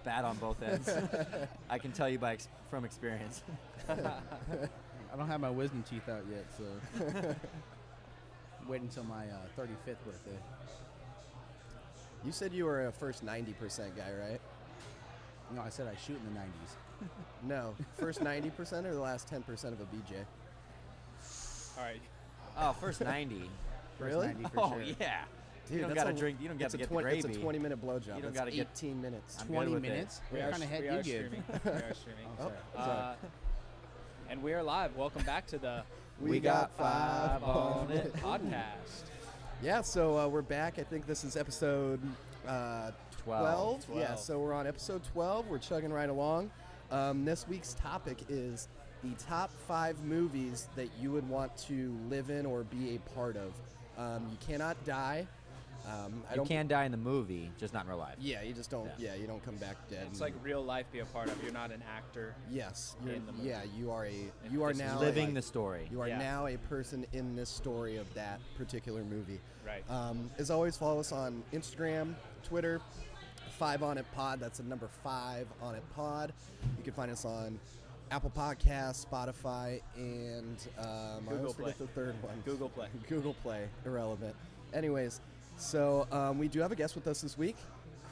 bad on both ends. I can tell you from experience. I don't have my wisdom teeth out yet, so wait until my 35th birthday. You said you were a first 90% guy, right? No, I said I shoot in the 90s. No, first 90% or the last 10% of a BJ? All right. Oh, first 90. First Really? 90 for Oh sure. yeah. Dude, you don't that's got to drink. You don't got to get the It's gravy. a 20-minute blowjob. You don't That's gotta get- 18 minutes. I'm 20 good with it. minutes? We What are- kind of head we do you are give? streaming. We are streaming. Oh, And we are live. Welcome back to the We got five on it. podcast. Yeah, so we're back. I think this is episode 12. Yeah, 12. so we're on episode 12. We're chugging right along. This week's topic is the top 5 movies that you would want to live in or be a part of. You cannot die. You can die in the movie, just not in real life. Yeah, you just don't. Yeah. Yeah, you don't come back dead. It's like real life be a part of. You're not an actor. yes, in the movie. yeah, you are This is now Living a- the story. You are Yeah. now a person in this story of that particular movie. Right. As always, follow us on Instagram, Twitter, 5 on it pod. That's the number 5 on it pod. You can find us on Apple Podcasts, Spotify, and I Google always forget Play. the third one. Google Play. Google Play. Irrelevant. Anyways, so we do have a guest with us this week,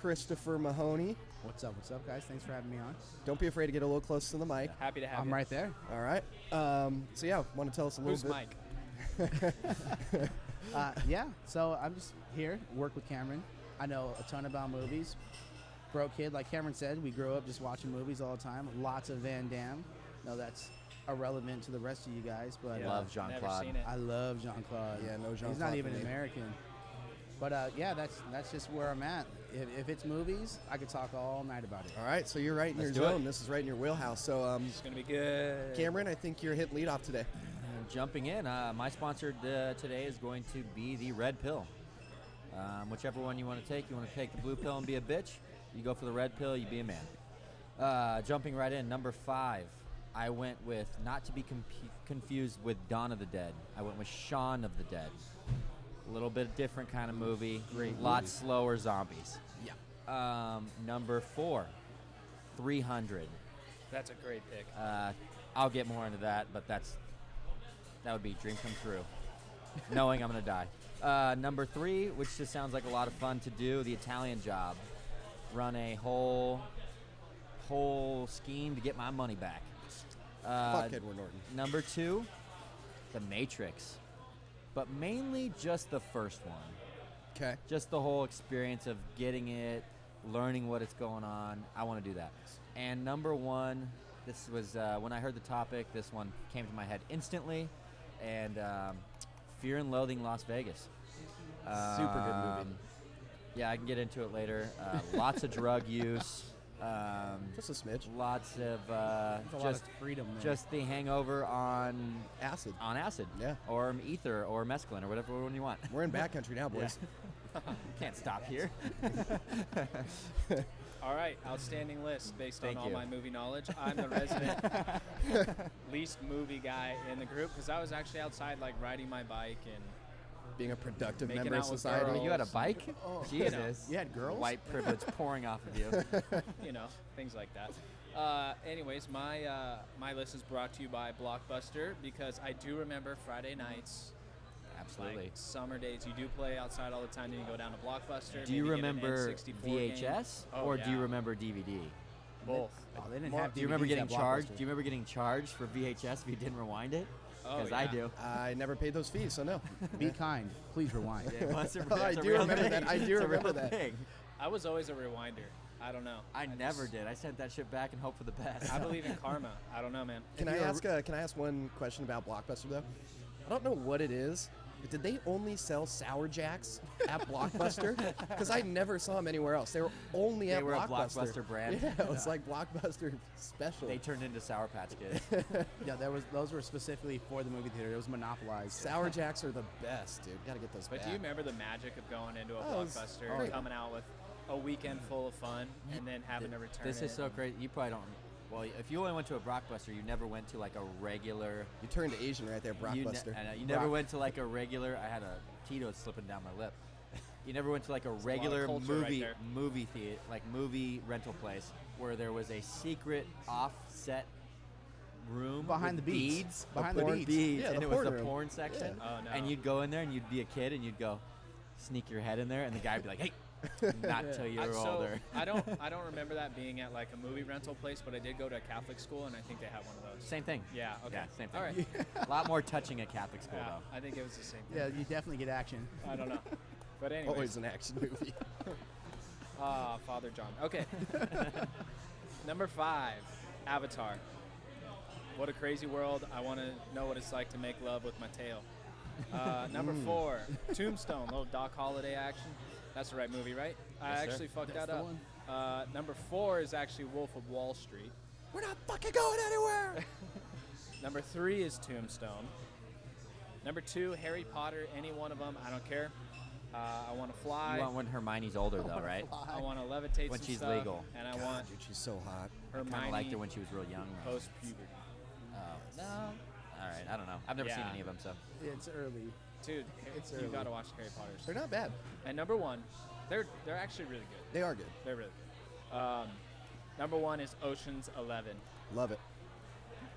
Christopher Mahoney. What's up, guys? Thanks for having me on. Don't be afraid to get a little close to the mic. Happy to have I'm you. right there. All right. So yeah, want to tell us a little Who's bit? Mike? Yeah, so I'm just here, work with Cameron. I know a ton about movies. Broke kid, like Cameron said, we grew up just watching movies all the time. Lots of Van Damme. No, that's irrelevant to the rest of you guys, but Yeah. Love Jean-Claude. Never seen it. I love Jean-Claude. Yeah, no He's Jean-Claude not even for me. American. But yeah, that's just where I'm at. If it's movies, I could talk all night about it. All right, so you're right in Let's your do it. zone. This is right in your wheelhouse. So It's gonna be good. Cameron, I think you're hitting lead off today. Jumping in, my sponsor today is going to be the red pill. Whichever one you want to take. You want to take the blue pill and be a bitch? You go for the red pill, you be a man. Jumping right in, number 5. I went with, not to be confused with Dawn of the Dead. I went with Shaun of the Dead. A little bit different kind of movie. Great Lot movie. slower zombies. Yeah. Number 4, 300. That's a great pick. I'll get more into that, but that would be a dream come true, knowing I'm going to die. Number 3, which just sounds like a lot of fun to do, The Italian Job. Run a whole scheme to get my money back. Fuck Edward Norton. Number 2, The Matrix. But mainly just the first one. Okay. Just the whole experience of getting it, learning what is going on. I want to do that. And number 1, this was when I heard the topic, this one came to my head instantly, and Fear and Loathing Las Vegas. Super good movie. Yeah, I can get into it later. Lots of drug use. Just a smidge. Lots of There's a lot just of freedom there. just the hangover on Acid. acid, Yeah. or ether, or mescaline, or whatever one you want. We're in backcountry now, boys. Can't stop here. All right, outstanding list based Thank on all you. my movie knowledge. I'm the resident least movie guy in the group because I was actually outside like riding my bike and Being a productive Making member of out with society. girls. You had a bike? Jesus. You had girls? White privilege pouring off of you. things like that. Anyways, my list is brought to you by Blockbuster because I do remember Friday nights, Absolutely. like summer days. You do play outside all the time. Then you go down to Blockbuster. Do you maybe get an remember N64 game. VHS Oh, or do you yeah. remember DVD? Both? Oh, they didn't More- have Do you remember DVDs getting at charged? Blockbuster. Do you remember getting charged for VHS if you didn't rewind it? Oh, Because I yeah. do. I never paid those fees, so no. Be kind. Please rewind. That's a- I that's a do real remember thing. that. I do It's a remember real that. thing. I was always a rewinder. I don't know. I never just- did. I sent that shit back and hope for the best. I believe in karma. I don't know, man. Can I ask one question about Blockbuster though? I don't know what it is. But did they only sell Sour Jacks at Blockbuster? Because I never saw them anywhere else. They were only They at were a Blockbuster. Blockbuster brand. Yeah, it was like Blockbuster special. They turned into Sour Patch Kids. Yeah, those were specifically for the movie theater. It was monopolized. Sour Jacks are the best, dude. Gotta get those But back. do you remember the magic of going into a Oh, it was Blockbuster great. and coming out with a weekend full of fun and then having to return This it? is so crazy. You probably don't. Well, if you only went to a Blockbuster, you never went to like a regular. You turned to Asian right there, You, Blockbuster. I know, you never went to like a regular. I had a Tito's slipping down my lip. You never went to like a regular culture right movie there. movie theater, like movie rental place, where there was a secret offset room Behind with the beads. the Behind the porn beads. Yeah, and the it was porn the room. porn section. Oh, no. And you'd go in there and you'd be a kid and you'd go sneak your head in there, and the guy would be like, "Hey, not till you're So older." I don't remember that being at like a movie rental place, but I did go to a Catholic school, and I think they had one of those. Same thing. Yeah. Okay. Yeah, same thing. All right. A lot more touching at Catholic school Yeah, though. I think it was the same thing. Yeah, you definitely get action. I don't know. But anyways, Always an action movie. Father John. Okay. Number 5, Avatar. What a crazy world. I want to know what it's like to make love with my tail. Number 4, Tombstone. Little Doc Holliday action. That's the right movie, right? I Yes, sir. actually fucked That's that the up. one. Number 4 is actually Wolf of Wall Street. We're not fucking going anywhere. Number 3 is Tombstone. Number 2, Harry Potter. Any one of them. I don't care. I want to fly. You want when Hermione's older though, right? I want to levitate When some she's stuff, legal. and I God, want dude, she's so hot. Kind Hermione of liked her when she was real young. though. post-puberty. Oh, no. All right, I don't know. I've never seen Yeah. any of them, so. It's early. Dude, It's you early. got to watch Harry Potter. They're not bad. And number 1, they're actually really good. They are good. They're really good. Number 1 is Ocean's 11. Love it.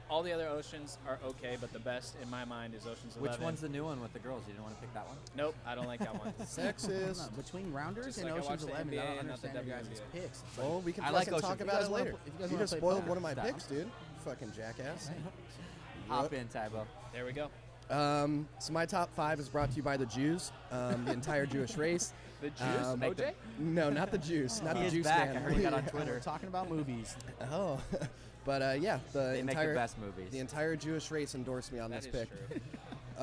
All the other Oceans are okay, but the best in my mind is Ocean's 11. Which one's the new one with the girls? You didn't want to pick that one? Nope, I don't like that one. Sexist. No, between Rounders Just and like I Ocean's watch the 11, NBA I don't and not the understand your guys' WNBA. picks. It's like, Well, we can I like fucking Ocean. talk If you about guys it wanna later. pl- if you guys You wanna just play spoiled poker, one of my stop. picks, dude. Fucking jackass. Hop in, Tybo. There we go. So my top 5 is brought to you by the Jews, the entire Jewish race. The Juice, Make OJ? No, not the Jews, not He the is Juice back. man. I heard he got on we're Twitter. talking about movies. Oh, but yeah, the They make entire the best movies. the entire Jewish race endorsed me on That this is pick. true.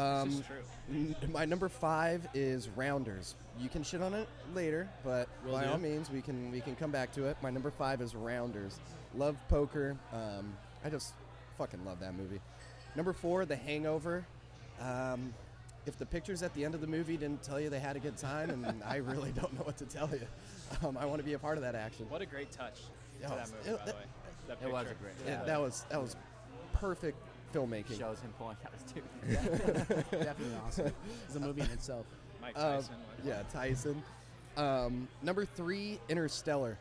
Um, This is true. My number 5 is Rounders. You can shit on it later, but Will by do. all means, we can come back to it. My number 5 is Rounders. Love poker. I just fucking love that movie. Number 4, The Hangover. If the pictures at the end of the movie didn't tell you they had a good time, and I really don't know what to tell you. I want to be a part of that action. What a great touch Yeah, to that movie, by the way. That It was picture. a great. Yeah, that was perfect filmmaking. Shows him pulling out his tooth. Definitely awesome. It's a movie in itself. Mike Tyson. what- Yeah, Tyson. Number 3, Interstellar.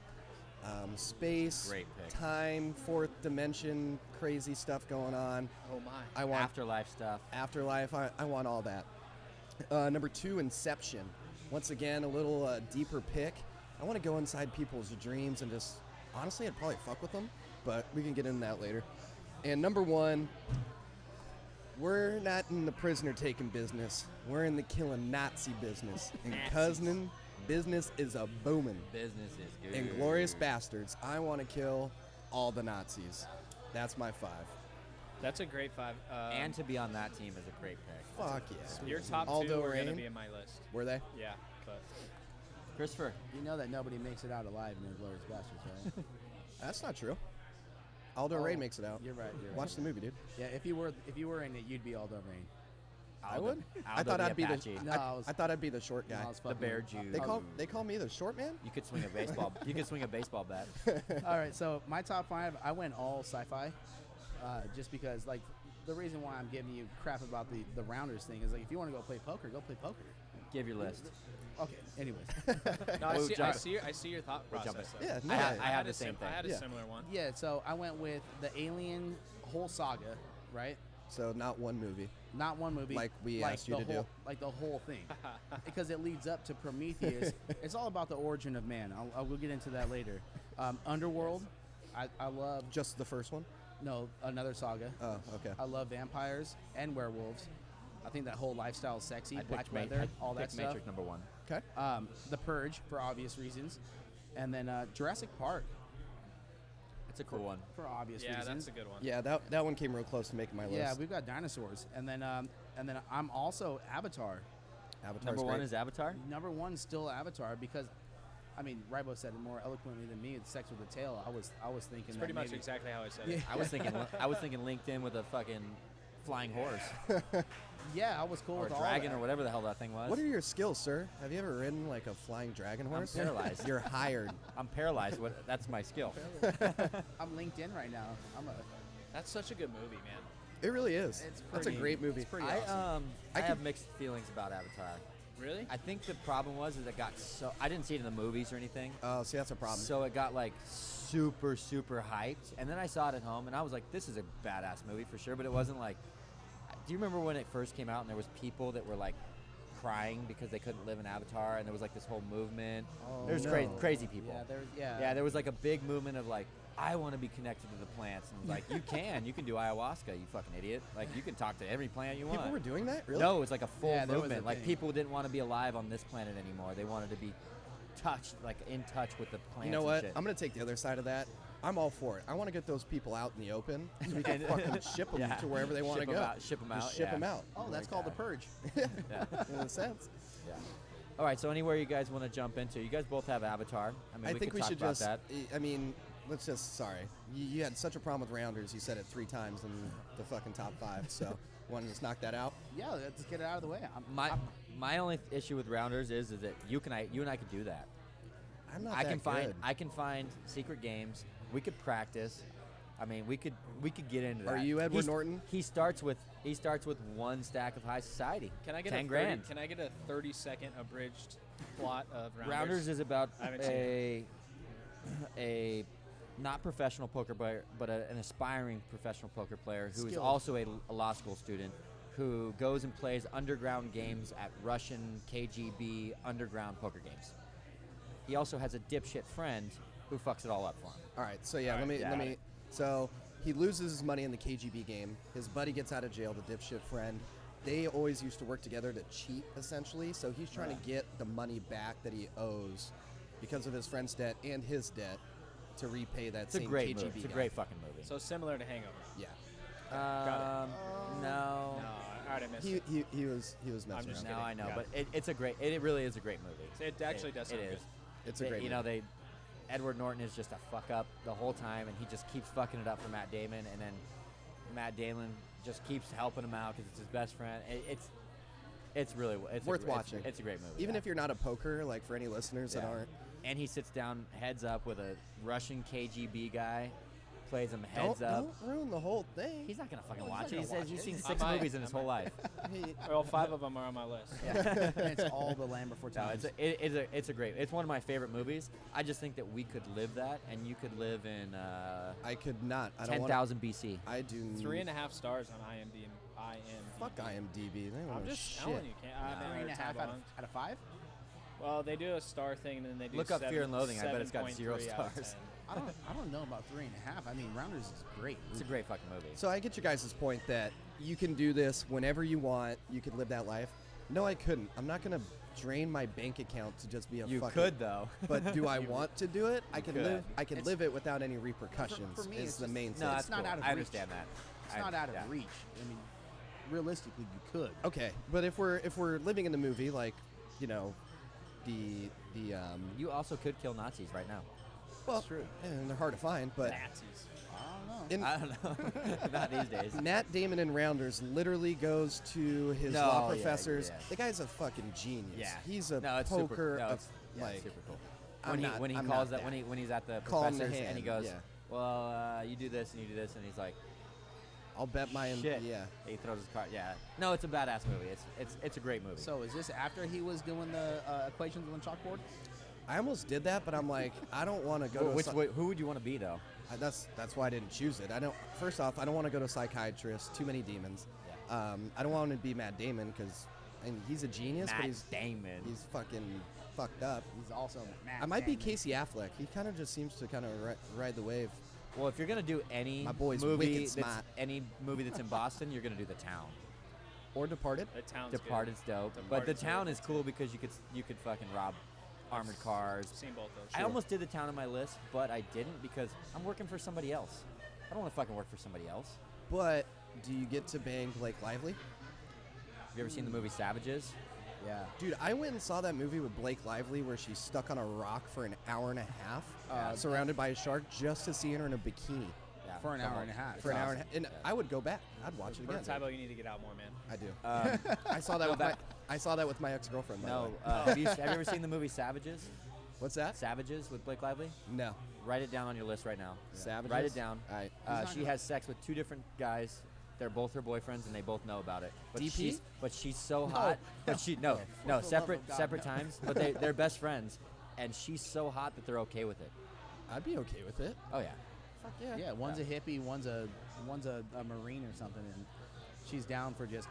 Space, Great pick. time, fourth dimension, crazy stuff going on. Oh my. I want Afterlife stuff. afterlife. I want all that. Number 2, Inception. Once again, a little deeper pick. I want to go inside people's dreams and just, honestly, I'd probably fuck with them, but we can get into that later. And number 1, we're not in the prisoner taking business. We're in the killing Nazi business. And Nazis. cousin, business is a booming. Business is good. Inglorious Bastards. I want to kill all the Nazis. That's my 5. That's a great 5. And to be on that team is a great pick. Fuck yeah. your top 2 Aldo are going to Rain. be in my list. Were they? Yeah, but Christopher. You know that nobody makes it out alive in Inglourious Bastards, right? That's not true. Aldo Oh, Rain makes it out. You're right. You're right. Watch the movie, dude. Yeah, if you were in it, you'd be Aldo Rain. I Aldo- would. I Aldo thought the I'd be the. Apache. No, I thought I'd be the short No, guy. I was The fucking Bear with- Jew. They call me the short man. You could swing a baseball. You could swing a baseball bat. All right, so my top 5, I went all sci-fi, just because like the reason why I'm giving you crap about the Rounders thing is like if you want to go play poker, go play poker. Give your list. Okay. Anyways, no, I We'll see, jump- I see your thought we'll jump process. in. though. Yeah, no, I have a the same thing. I had a Yeah. similar one. yeah. So I went with the Alien whole saga, right? So not one movie. Not one movie. Like we asked you the to whole, do. Like the whole thing, because it leads up to Prometheus. It's all about the origin of man. We'll get into that later. Underworld, I love. Just the first one. No, another saga. Oh, okay. I love vampires and werewolves. I think that whole lifestyle is sexy. I'd Black pick Ma- leather, I'd all pick that stuff. Matrix number 1. Okay. The Purge for obvious reasons, and then Jurassic Park It's a cool one. for obvious Yeah, reasons. that's a good one. Yeah, that one came real close to making my list. Yeah, we've got dinosaurs, and then I'm also Avatar. Avatar's Number 1 great. is Avatar. Number 1 still Avatar because, I mean, Ribo said it more eloquently than me. It's sex with a tail. I was thinking It's that pretty much maybe- exactly how I said Yeah. it. I was thinking LinkedIn with a fucking flying horse Yeah, I was cool or a with all dragon that. or whatever the hell that thing was. What are your skills, sir? Have you ever ridden like a flying dragon horse? paralyzed. You're hired. I'm paralyzed. That's my skill. I'm LinkedIn right now. That's such a good movie, man. It really is. It's That's a pretty- great movie. It's pretty I awesome. I I have could- mixed feelings about Avatar. Really? I think the problem was is it got so. I didn't see it in the movies or anything. Oh, see, that's a problem. So it got like super, super hyped. And then I saw it at home and I was like, this is a badass movie for sure. But it wasn't like, do you remember when it first came out and there was people that were like crying because they couldn't live in Avatar and there was like this whole movement? Oh, There's no. crazy people. Yeah, There was like a big movement of like, I want to be connected to the plants. And like, you can do ayahuasca, you fucking idiot. Like, you can talk to every plant you want. People were doing that? Really? No, it was like a full Yeah, there was a movement. Like thing. people didn't want to be alive on this planet anymore. They wanted to be touched, like in touch with the plants. You know and what? shit. I'm going to take the other side of that. I'm all for it. I want to get those people out in the open so we can fucking ship them Yeah. to wherever they want to Ship 'em go. out, ship 'em Just out, ship yeah. them out. Oh, that's called the purge. Yeah. In a sense. Yeah. All right. So anywhere you guys want to jump into, you guys both have Avatar. I mean, I we think could we talk should about just. that. I mean, let's just. Sorry, you had such a problem with Rounders. You said it 3 times in the fucking top 5. So, want to just knock that out? Yeah, let's get it out of the way. My only issue with Rounders is that you and I could do that. I'm not. I that can find good. I can find secret games. We could practice. I mean, we could get into that. Are you Edward Norton? He starts with 1 stack of High Society. Can I get 10 a grand? Can I get a 30-second abridged plot of Rounders? Rounders is about I haven't seen a not professional poker player, but an aspiring professional poker player who is Skilled. also a law school student who goes and plays underground games at Russian KGB underground poker games. He also has a dipshit friend who fucks it all up for him. All right. So yeah, All right, let me. So he loses his money in the KGB game. His buddy gets out of jail. The dipshit friend. They always used to work together to cheat, essentially. So he's trying to get the money back that he owes because of his friend's debt and his debt to repay that It's a same great KGB movie. It's a guy. great fucking movie. So similar to Hangover. Yeah. Got No. No, all right, I missed He, it. he was messing I'm just around. No, I know, Got but it's a great. It really is a great movie. It actually does It sound is. good. It's a great You movie. know, Edward Norton is just a fuck up the whole time, and he just keeps fucking it up for Matt Damon, and then Matt Damon just keeps helping him out because it's his best friend. It's really Worth watching. It's a great movie. Even yeah. if you're not a poker, like for any listeners that Yeah. aren't, And he sits down heads up with a Russian KGB guy, plays him heads don't, up. don't ruin the whole thing. He's not gonna fucking he's watch not it. He gonna says watch he's it. seen I 6 might. movies in I his whole might. life. Well, 5 of them are on my list. And it's all the Land Before No, Time. it's a great. It's one of my favorite movies. I just think that we could live that, and you could live in I could not. I don't want. 10,000 BC. I do. 3.5 stars on IMDb. Fuck IMDb. They don't I'm know just shit. telling you, can't. I Three and a half out of 5. Well, they do a star thing, and then they do. Look up Fear and Loathing. I bet it's got 7.3 0 out of stars. 10. I don't know about 3.5. I mean, Rounders is great. It's a great fucking movie. So I get you guys' point that you can do this whenever you want. You could live that life. No, I couldn't. I'm not gonna drain my bank account to just be a You fucking. could though. But do I want to do it? I can could. live. I can It's- live it without any repercussions. for me, is it's the just- main No, thing. that's It's not cool. out of I reach. understand that. It's not out of yeah. reach. I mean, realistically, you could. Okay, but if we're living in the movie, like, you know, the You also could kill Nazis right now. well, true. and they're hard to find, but Nazis. I don't know. in, I don't know. Not these days. Matt Damon in Rounders literally goes to his No, law yeah, professors. yeah. The guy's a fucking genius. Yeah. He's a no, it's poker super, no, of, it's, yeah, like it's super cool. I'm When he not- when he I'm calls not that when he's at the Calm the professors and he hand, goes, yeah. well, you do this and you do this, and he's like, I'll bet my shit. yeah. He throws his card. Yeah. No, it's a badass movie. It's a great movie. So is this after he was doing the equations on the chalkboard? I almost did that, but I'm like, I don't want to go to. Who would you want to be though? That's why I didn't choose it. I don't. First off, I don't want to go to a psychiatrist. Too many demons. Yeah. I don't want to be Matt Damon because he's a genius, but Matt Damon. he's fucking fucked up. He's also Matt I might be Damon. Casey Affleck. He kind of just seems to kind of ride the wave. Well, if you're gonna do any My boy's movie wicked that's smart. any movie that's in Boston, you're gonna do The Town. Or Departed. The town's Departed's dope, but The Departed's Town really is cool because you could fucking rob armored cars. good. Seen both those. I almost did The Town on my list, but I didn't because I'm working for somebody else. I don't want to fucking work for somebody else. But do you get to bang Blake Lively? Have you ever seen the movie Savages? Yeah. Dude, I went and saw that movie with Blake Lively where she's stuck on a rock for an hour and a half, surrounded by a shark, just to see her in a bikini Yeah, For an hour and a half. for an hour and a awesome. half. And I would go back. I'd watch it again. Tybo, you need to get out more, man. I do. Um, I saw that Go with back. I saw that with my ex-girlfriend. by the no, way. have you ever seen the movie Savages? What's that? Savages with Blake Lively? No. Write it down on your list right now. Savages. Write it down. All right. She has sex with 2 different guys they're both her boyfriends, and they both know about it. But DP? she's so hot. But she no For the love separate of God, separate no. times. But they're best friends, and she's so hot that they're okay with it. I'd be okay with it. Oh yeah. Fuck yeah. Yeah, one's a hippie, one's a marine or something, and she's down for just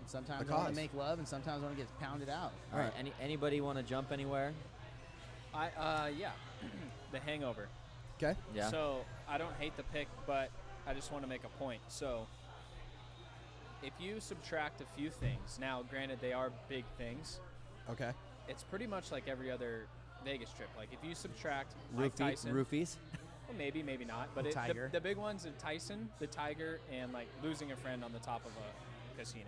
sometimes The I want to cause. make love, and sometimes I want to get pounded out. All right. Anybody want to jump anywhere? Yeah, The Hangover. Okay. Yeah. So I don't hate the pick, but I just want to make a point. So if you subtract a few things, now granted they are big things, Okay. it's pretty much like every other Vegas trip. Like if you subtract Mike Roofie, Tyson, roofies. well, maybe not, but The tiger. the big ones are Tyson, the tiger, and like losing a friend on the top of a casino.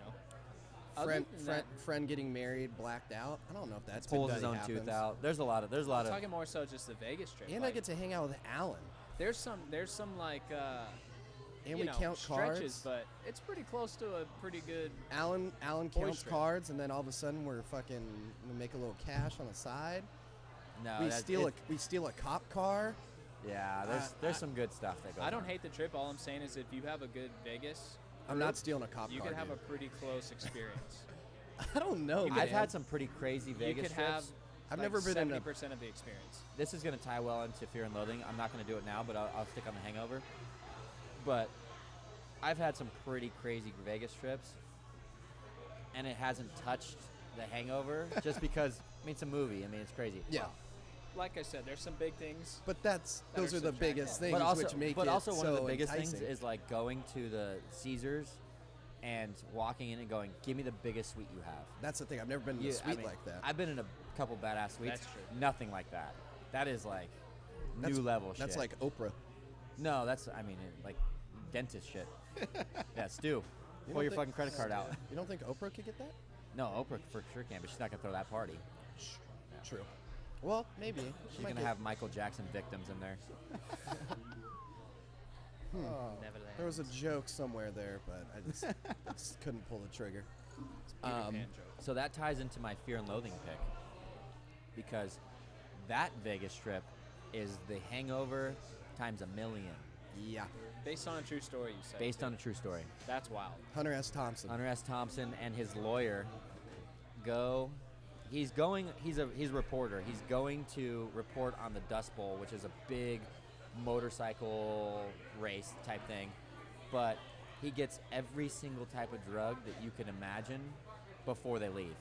Other Friend, than friend, that, friend getting married, blacked out. I don't know if that's been Pulls done his own happens. tooth out. There's a lot of. I'm talking more so just the Vegas trip. And like, I get to hang out with Alan. there's some like And you we know, count stretches, cards. but it's pretty close to a pretty good. Alan Boy counts strip. cards, and then all of a sudden we make a little cash on the side. No, we that's- steal it- we steal a cop car. Yeah, there's some good stuff that goes. I don't on. hate the trip. All I'm saying is if you have a good Vegas, I'm not stealing a cop you car. could have a dude. pretty close experience. I don't know. You man. I've had some pretty crazy you Vegas could trips. have. I've like never been in a- 70% of the experience. This is going to tie well into Fear and Loathing. I'm not going to do it now, but I'll stick on The Hangover. But I've had some pretty crazy Vegas trips, and it hasn't touched The Hangover just because, I mean, it's a movie. I mean, it's crazy. Yeah, Like I said, there's some big things. but those That are are the subtracted. biggest things, But also, which make but it also one of so the biggest enticing. things is like going to the Caesars and walking in and going, give me the biggest suite you have. That's the thing. I've never been in a You- suite I mean, like that. I've been in a couple badass suites. That's true. Nothing like that. That is like That's- new level shit. That's like Oprah. No, that's like dentist shit. Yeah, Stu, You pull don't your think- fucking credit card out. You don't think Oprah could get that? No, Oprah for sure can, but she's not gonna throw that party. True. Well, maybe. She's gonna have Michael Jackson victims in there. Neverland. There was a joke somewhere there, but I just couldn't pull the trigger. Peter Pan joke. So that ties into my Fear and Loathing pick because that Vegas trip is The Hangover times a million, Yeah. Based on a true story, you said. based on a true story. That's wild. Hunter S. Thompson. Hunter S. Thompson and his lawyer go. He's a reporter. He's going to report on the Dust Bowl, which is a big motorcycle race type thing. But he gets every single type of drug that you can imagine before they leave.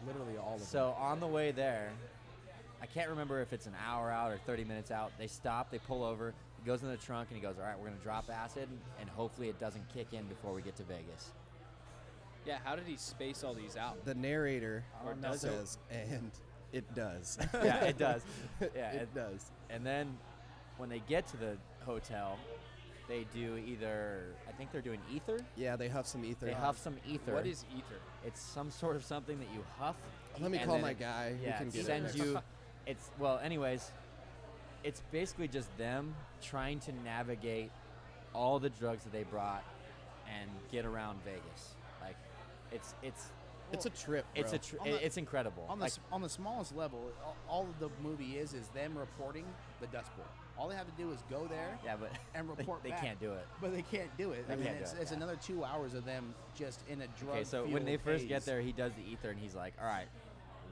Literally all of them. So on the way there, I can't remember if it's an hour out or 30 minutes out. They stop, they pull over, he goes in the trunk, and he goes, all right, we're going to drop acid, and hopefully it doesn't kick in before we get to Vegas. Yeah, how did he space all these out? The narrator Or does it? says, and it does. Yeah, it does. Yeah, it does. And then when they get to the hotel, they do either, I think they're doing ether. Yeah, they huff some ether. They huff some ether. What is ether? It's some sort of something that you huff. Let me and call then my it- guy who Yeah, can it get sends it. you. It's well, anyways. It's basically just them trying to navigate all the drugs that they brought and get around Vegas. Like, it's It's a trip, bro. it's a tr- On the- it's incredible. on the Like, on the smallest level, all of the movie is them reporting the Dust Bowl. All they have to do is go there yeah, but and report they back. can't do it. But they can't do it. They I mean, can't do it's, it, it's yeah. another 2 hours of them just in a drug. Okay, so when they first get there, he does the ether, and he's like, "All right,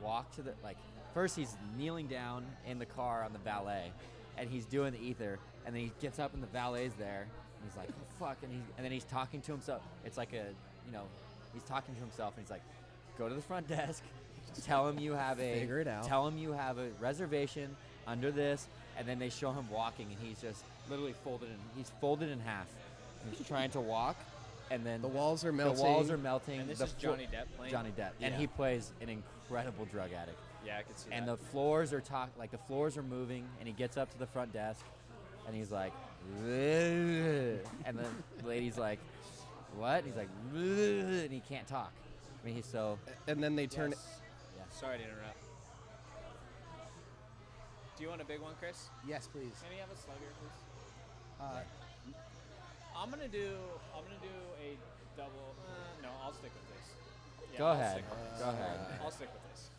walk to the like." First, he's kneeling down in the car on the valet, and he's doing the ether, and then he gets up, and the valet's there, and he's like, "Oh fuck!" And then he's talking to himself. It's like he's talking to himself, and he's like, "Go to the front desk, tell him you have a Figure it out. Tell him you have a reservation under this." And then they show him walking, and he's just literally folded in half. And he's trying to walk, and then The walls are melting. The walls are melting. And this the is flo- Johnny Depp playing? Johnny Depp, and Yeah. he plays an incredible drug addict. Yeah, I could see And that. the floors are the floors are moving, and he gets up to the front desk, and he's like, "Ugh." And the lady's like, "What?" And he's like, "Ugh," and he can't talk. I mean, he's so. And then they turn. Yes. Sorry to interrupt. Do you want a big one, Chris? Yes, please. Can we have a slugger, please? Uh, I'm gonna do a double. No, I'll stick with this. Yeah, Go I'll ahead. stick with this. Go ahead. I'll stick with this.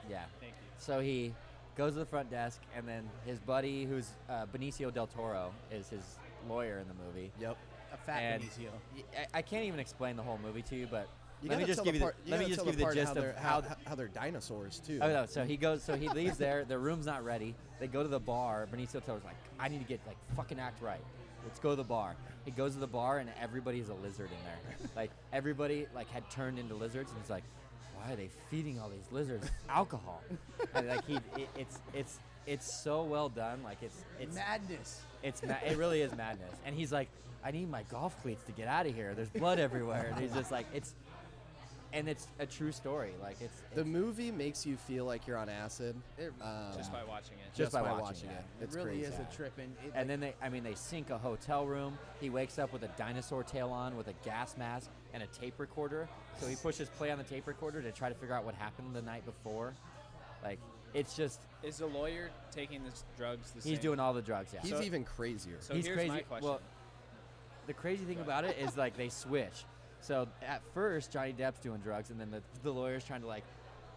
Yeah. Thank you. So he goes to the front desk, and then his buddy, who's Benicio del Toro, is his lawyer in the movie. Yep. a fat And Benicio. I can't even explain the whole movie to you, but You let me gotta just tell give you part- the, let me gotta just tell give you the part gist of how they're dinosaurs too. Oh no! So he goes. So he leaves there. The room's not ready. They go to the bar. Benicio del Toro's like, I need to get like fucking act right. Let's go to the bar. He goes to the bar and everybody's a lizard in there. Like everybody like had turned into lizards, and he's like, why are they feeding all these lizards alcohol? And like it's so well done. Like it's Madness. it really is madness. And he's like, I need my golf cleats to get out of here. There's blood everywhere. And he's just like, it's a true story. Like The movie makes you feel like you're on acid. Just by watching it. Just by by watching watching it. it. It's It really crazy. is a trip. And then they sink a hotel room. He wakes up with a dinosaur tail on with a gas mask and a tape recorder. So he pushes play on the tape recorder to try to figure out what happened the night before. Like it's just Is the lawyer taking the drugs the same? he's doing all the drugs. Yeah, He's So- even crazier. So he's here's crazy. my question. Well, the crazy thing about it is like they switch. So at first Johnny Depp's doing drugs, and then the lawyer's trying to like,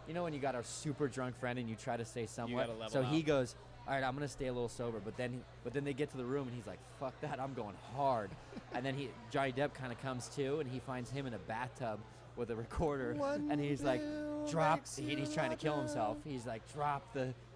you know, when you got a super drunk friend and you try to stay somewhat. gotta level So he out. goes, all right, I'm gonna stay a little sober. But then they get to the room and he's like, fuck that, I'm going hard. And then Johnny Depp kind of comes to, and he finds him in a bathtub with a recorder, One and he's like, pill drop. makes He's you trying to kill like himself. He's like,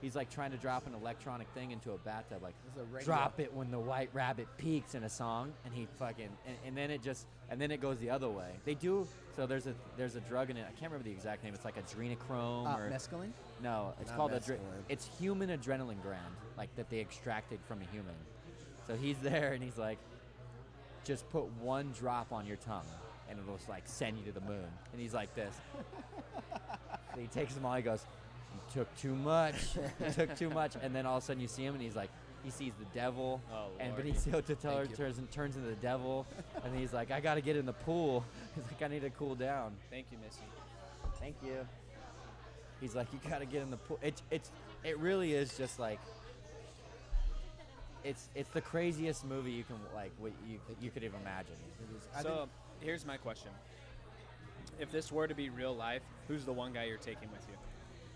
he's like trying to drop an electronic thing into a bathtub, like It's a regular- drop it when the white rabbit peaks in a song, and he fucking and then it goes the other way. They do so. There's a drug in it. I can't remember the exact name. It's like adrenochrome or Mescaline? no. It's Not called mescaline. it's human adrenaline gland, like that they extracted from a human. So he's there and he's like, just put one drop on your tongue, and it'll just like send you to the moon. And he's like this. And he takes them all. He goes, "You took too much. You took too much." And then all of a sudden you see him, and he's like, he sees the devil, Oh, and Lordy. Benicio del Toro Thank you. turns into the devil, and he's like, "I got to get in the pool." He's like, "I need to cool down." Thank you, Missy. Thank you. He's like, "You got to get in the pool." It really is just like. It's the craziest movie you can like what you could even imagine. So here's my question: if this were to be real life, who's the one guy you're taking with you?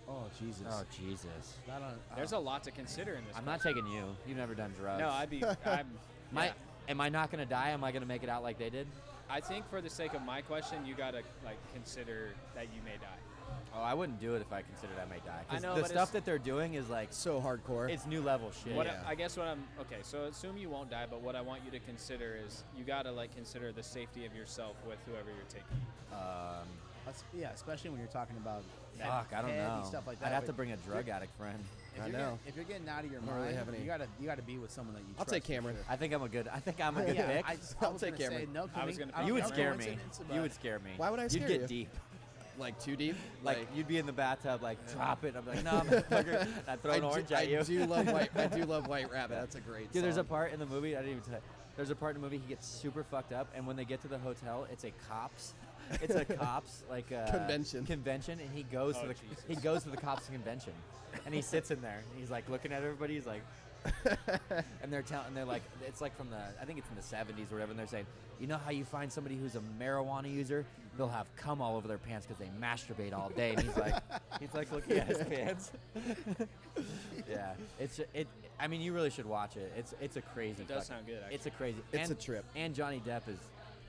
Oh, Jesus. Oh Jesus! I don't, There's a lot to consider in this. I'm not taking you. You've never done drugs. No, I'm. My, yeah. am I not gonna die? Am I gonna make it out like they did? I think for the sake of my question, you gotta like consider that you may die. Oh, I wouldn't do it if I considered I may die. 'Cause I know, the but stuff it's- that they're doing is like So hardcore. it's new level shit. What Yeah. I guess what I'm okay. So assume you won't die, but what I want you to consider is you gotta like consider the safety of yourself with whoever you're taking. yeah, especially when you're talking about Fuck, I don't heavy know. stuff like that. I'd have to but bring a drug addict friend. if I you're know. If you're getting out of your I don't mind, really have any- you gotta be with someone that you I'll trust. take for Cameron. sure. I think I'm a good yeah, pick. I I'll was take gonna say Cameron. no. I was gonna I pick You would no scare me. coincidence You about- would scare me. Why would I You'd scare get you? deep. Like too deep. Like you'd be in the bathtub, like drop it. I'm like, no, motherfucker. And I'd throw an orange at you. I do love white. I do love White Rabbit. That's a great. Dude, there's a song. part in the movie I didn't even tell you. There's a part in the movie he gets super fucked up, and when they get to the hotel, it's a cops like convention, and he goes Oh, to the Jesus. he goes to the cops convention, and he sits in there, and he's like looking at everybody. He's like, and they're like, it's like from I think it's in the 70s or whatever, and they're saying, you know how you find somebody who's a marijuana user? They'll have cum all over their pants because they masturbate all day, and he's like looking at his pants. Yeah, I mean, you really should watch it. It's a crazy. It does fucking- sound good, actually. It's a crazy. It's and, a trip. And Johnny Depp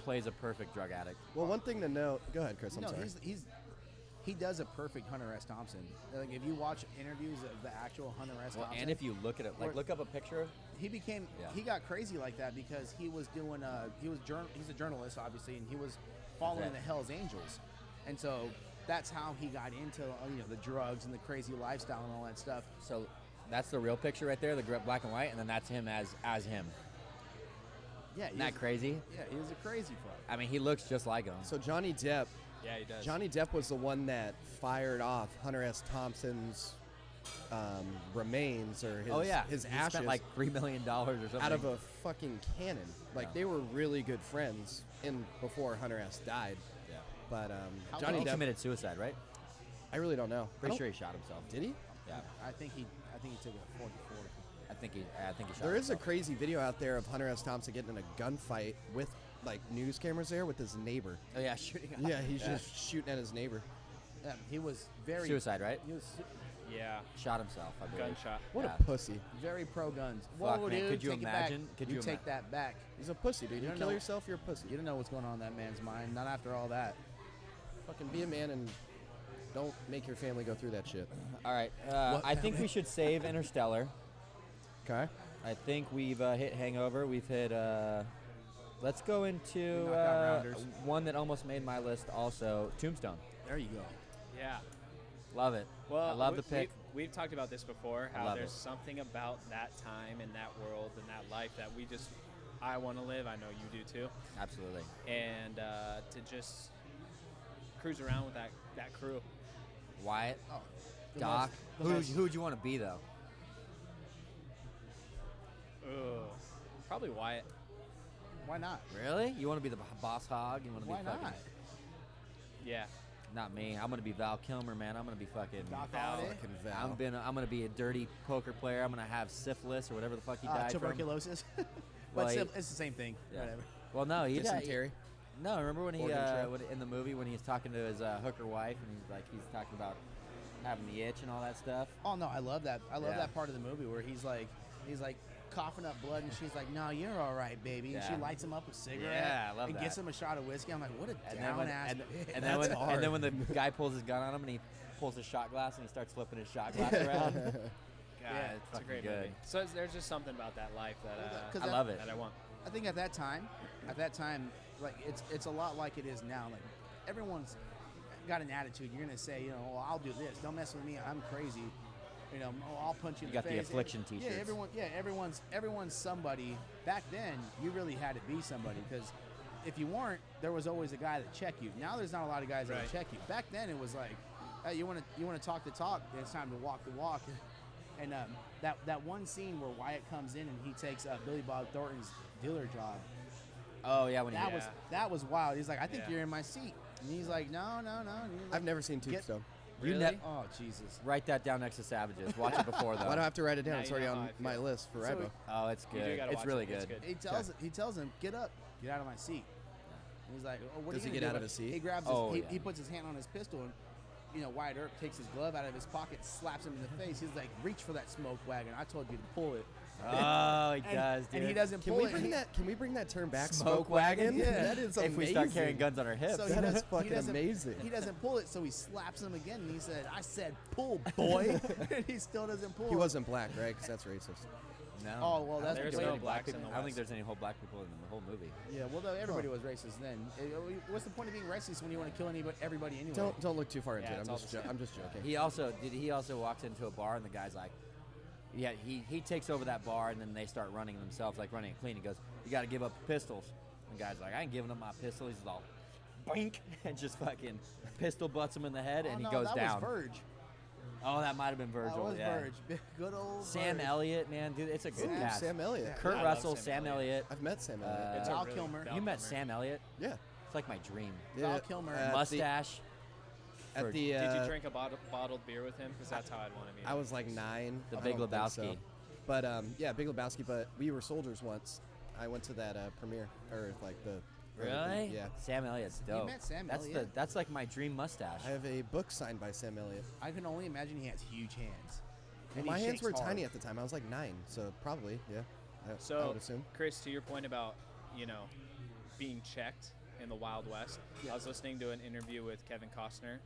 plays a perfect drug addict. Well, one thing to note. Go ahead, Chris. I'm No, sorry. he does a perfect Hunter S. Thompson. Like if you watch interviews of the actual Hunter S. Well, Thompson, and if you look at it, like Or- look up a picture. he became Yeah. he got crazy like that because he was doing he's a journalist obviously, and he was following Okay. the Hell's Angels, and so that's how he got into the drugs and the crazy lifestyle and all that stuff. So that's the real picture right there, the black and white, and then that's him as him. Yeah, Isn't that crazy? Yeah, he was a crazy fuck. I mean, he looks just like him. So Johnny Depp. Yeah, he does. Johnny Depp was the one that fired off Hunter S. Thompson's remains or his, oh yeah, his he ashes spent like $3 million or something. out of a fucking cannon. Like Yeah. they were really good friends before Hunter S. died. Yeah. But How Johnny he Depp, committed suicide, right? I really don't know. Pretty sure he shot himself. Did he? Yeah. I think he took a 44. I think he shot There is a himself. crazy video out there of Hunter S. Thompson getting in a gunfight with like news cameras there with his neighbor. Oh yeah, shooting. Yeah, he's just shooting at his neighbor. He was very Suicide, right? He was Yeah. Shot himself, I believe. Gunshot. What Yeah. a pussy. Very pro guns. Fuck, Whoa, man, dude, could you take it imagine? back. Could you you take that back. He's a pussy, dude. You You don't kill know- yourself, you're a pussy. You don't know what's going on in that man's mind. Not after all that. Fucking be a man and don't make your family go through that shit. All right. What I think family? we should save Interstellar. Okay. I think we've hit Hangover. We've hit. Let's go into Knockout rounders. one that almost made my list. Also, Tombstone. There you go. Yeah. Love it. Well, I love the pick. We've talked about this before. I How love there's it. something about that time and that world and that life that I want to live. I know you do too. Absolutely. And to just cruise around with that crew. Wyatt, Oh, the Doc. most- Who would you want to be though? Ugh. Probably Wyatt. Why not? Really? You want to be the boss hog? You want to Why be fucking? not? Yeah. Not me. I'm gonna be Val Kilmer, man. I'm gonna be fucking. Doc Val. Holliday? Fucking Val. I'm gonna be a dirty poker player. I'm gonna have syphilis or whatever the fuck he died from. Tuberculosis. Well, but he- it's the same thing. Yeah. Whatever. Well, no, he died. Dysentery. No, remember when he Organ trip. in the movie when he's talking to his hooker wife and he's talking about having the itch and all that stuff. Oh no, I love that. I love Yeah. that part of the movie where he's like coughing up blood, and she's like, "No, you're all right, baby." And she Yeah. lights him up a cigarette. Yeah, I love and that. gets him a shot of whiskey. I'm like, what a And then down when ass. and, bitch. and then That's when hard. and then when the guy pulls his gun on him and he pulls his shot glass and he starts flipping his shot glass around. God, Yeah, it's it's a fucking great good. movie. So there's just something about that life that 'Cause I love it. that I want. I think at that time, like it's a lot like it is now. Like everyone's got an attitude. You're gonna say, well, I'll do this. Don't mess with me. I'm crazy. I'll punch you in You the got the face. affliction t-shirts. Yeah, everyone's somebody. Back then, you really had to be somebody because if you weren't, there was always a guy that checked you. Now there's not a lot of guys that Right. check you. Back then, it was like, hey, you want to talk the talk. Then it's time to walk the walk. And that one scene where Wyatt comes in and he takes Billy Bob Thornton's dealer job. Oh yeah, when he That was wild. He's like, I think Yeah. you're in my seat. And he's like, no. And he's like, I've never seen Get- Tombstone. You Really? ne- Oh Jesus. write that down next to Savages. Watch it before though. Why do I have to write it down? Now It's you already know how on I my feel. list for So Rybo. Oh, it's You good. do gotta It's watch really it. It's good. good. He tells him, get up, get out of my seat. And he's like, oh, what Does are you he gonna get do? out of his seat? He grabs Oh, his, yeah. he puts his hand on his pistol and Wyatt Earp takes his glove out of his pocket, slaps him in the face. He's like, reach for that smoke wagon. I told you to pull it. Oh, he And- does, dude. And he doesn't Can pull we it. bring He- that? Can we bring that term back? Smoke wagon? Yeah. that is amazing. If we start carrying guns on our hips. So he That is does- he fucking doesn't- amazing. He doesn't pull it, so he slaps him again, and he said, "I said pull, boy," and he still doesn't pull. He it. wasn't black, right? Because that's racist. No. Oh, well, I don't that's think There's there no were any black blacks in people. the I don't think West. there's any whole black people in the whole movie. Yeah, well, though everybody was racist then. What's the point of being racist when you want to kill everybody anyway? Don't look too far into Yeah, it. it's I'm all just the same. I'm just joking. He also walks into a bar and the guy's like, yeah, he takes over that bar and then they start running themselves, like running it clean. He goes, you got to give up the pistols. And the guy's like, I ain't giving up my pistol. He's all, boink, and just fucking pistol butts him in the head and he goes that down. was Verge. Oh, that might have been Virgil. That was yeah. Verge. Good old Sam Verge. Elliott, man, dude, it's a good Ooh, cast. Sam Elliott. Kurt I love Russell, Sam Sam Elliott. I've met Sam Elliott. It's a Val really- Kilmer. Val You met Kilmer. Sam Elliott? Yeah. It's like my dream. Val Yeah, Kilmer. at the- Mustache. At For- the Did you drink a bottled beer with him? Because that's how I'd want to meet I him. was like 9. The I Big don't think so. Lebowski. But yeah, Big Lebowski. But we were soldiers once. I went to that premiere or like the. Really? Yeah. Sam Elliott's dope. met Sam that's Elliott? that's like my dream mustache. I have a book signed by Sam Elliott. I can only imagine he has huge hands. And My he hands shakes were hard. tiny at the time. I was like 9, so probably yeah. I So, would assume. Chris, to your point about, being checked in the Wild West, I was listening to an interview with Kevin Costner,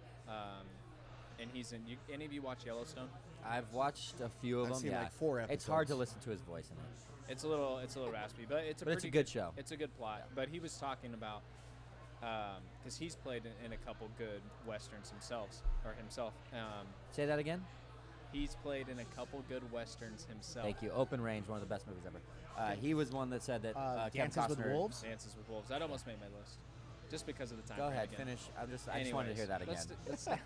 and he's in. Any of you watch Yellowstone? I've watched a few of I've them. seen, yeah. like, 4 It's hard to episodes. listen to his voice in it. It's a little raspy, but it's a But it's pretty a good show. It's a good plot. But he was talking about because he's played in a couple good westerns himself. Say that again. He's played in a couple good westerns himself. Thank you. Open Range, one of the best movies ever. He was one that said that Kevin Dances with Costner. Wolves. Dances with Wolves. That almost made my list, just because of the time. Go frame ahead, again. finish. I just wanted to hear that again.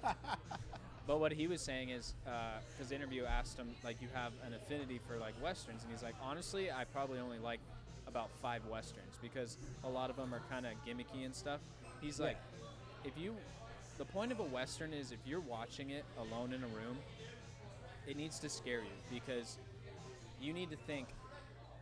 But what he was saying is, because the interview asked him, like, you have an affinity for, like, Westerns, and he's like, honestly, I probably only like about 5 Westerns, because a lot of them are kind of gimmicky and stuff. He's like, the point of a Western is if you're watching it alone in a room, it needs to scare you, because you need to think,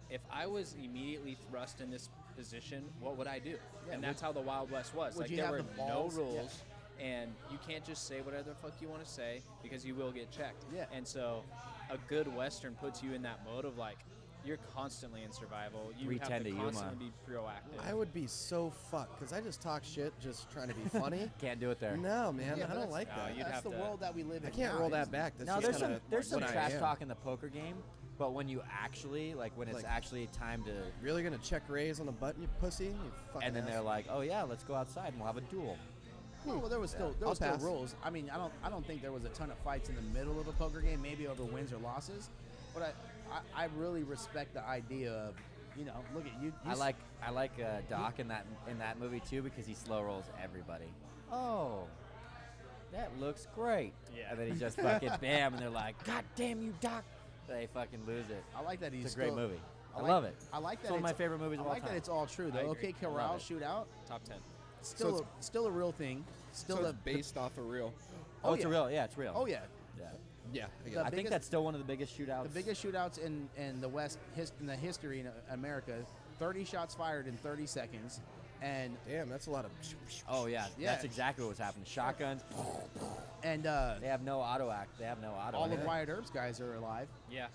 if I was immediately thrust in this position, what would I do? Yeah, and that's how the Wild West was. would Like, you there have were the balls? no rules. Yeah. and you can't just say whatever the fuck you want to say because you will get checked. Yeah. And so a good Western puts you in that mode of like, you're constantly in survival. You have 310 to to Yuma. constantly be proactive. I would be so fucked because I just talk shit just trying to be funny. Can't do it there. No, man, Yeah, I but don't that's- like No, that. you'd That's have the to- world that we live in. I can't now. roll that back. That's No, just there's some kinda there's some what I trash am. talk in the poker game, but when you actually when it's Like- actually time to, Really gonna check raise on the button, you pussy? You fucking and then they're ass. like, oh yeah, let's go outside and we'll have a duel. Well, there was still I'll pass. rules. I mean, I don't think there was a ton of fights in the middle of the poker game, maybe over wins or losses. But I really respect the idea of, look at you. I like Doc in that movie too because he slow rolls everybody. Oh, that looks great. Yeah. And then he just fucking bam, and they're like, God damn you, Doc. They fucking lose it. I like that he's It's a great still- movie. I like- love it. I like that. It's one of my it's- favorite movies I of all like time. that it's all true. The I agree. OK I love Corral it. shootout, Top 10. still a real thing. Still so a it's based off of real. Oh, it's yeah. a real. Yeah, it's real. Oh yeah, Yeah. Yeah, I get The I think biggest- that's still one of the biggest shootouts. the biggest shootouts in the West in the history in America. 30 shots fired in 30 seconds, and Damn, that's a lot of. Oh yeah, Yeah. that's exactly what was happening. Shotguns. and They have no auto act. They have no auto. all act. of Wyatt Earp's guys are alive. Yeah.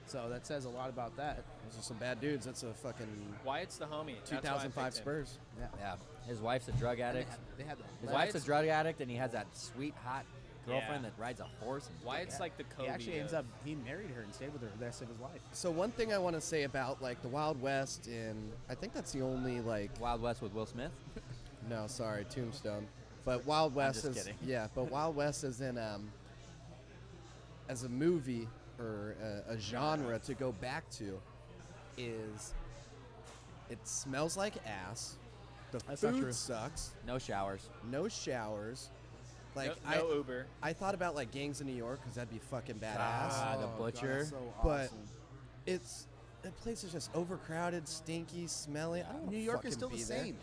So that says a lot about that. Those are some bad dudes. That's a fucking Wyatt's the homie. That's why I 2005 picked him. Spurs. Yeah. Yeah. His wife's a drug And addict. they had the His left- wife's a drug addict, and he has that sweet, hot girlfriend Yeah. that rides a horse. And Wyatt's Yeah. like the Kobe. He actually ends of- up he married her and stayed with her the rest of his life. So one thing I want to say about like the Wild West, and I think that's the only like. Wild West with Will Smith. No, sorry, Tombstone. But Wild West just is kidding. yeah. But Wild West is in as a movie or a genre to go back to is it smells like ass. The That's not true. food sucks. No showers. No showers. Like no Uber. I thought about like Gangs of New York because that'd be fucking badass. Ah, the Oh, God, butcher. that's so But awesome. It's that place is just overcrowded, stinky, smelly. I don't wanna New York fucking is still the be there. same.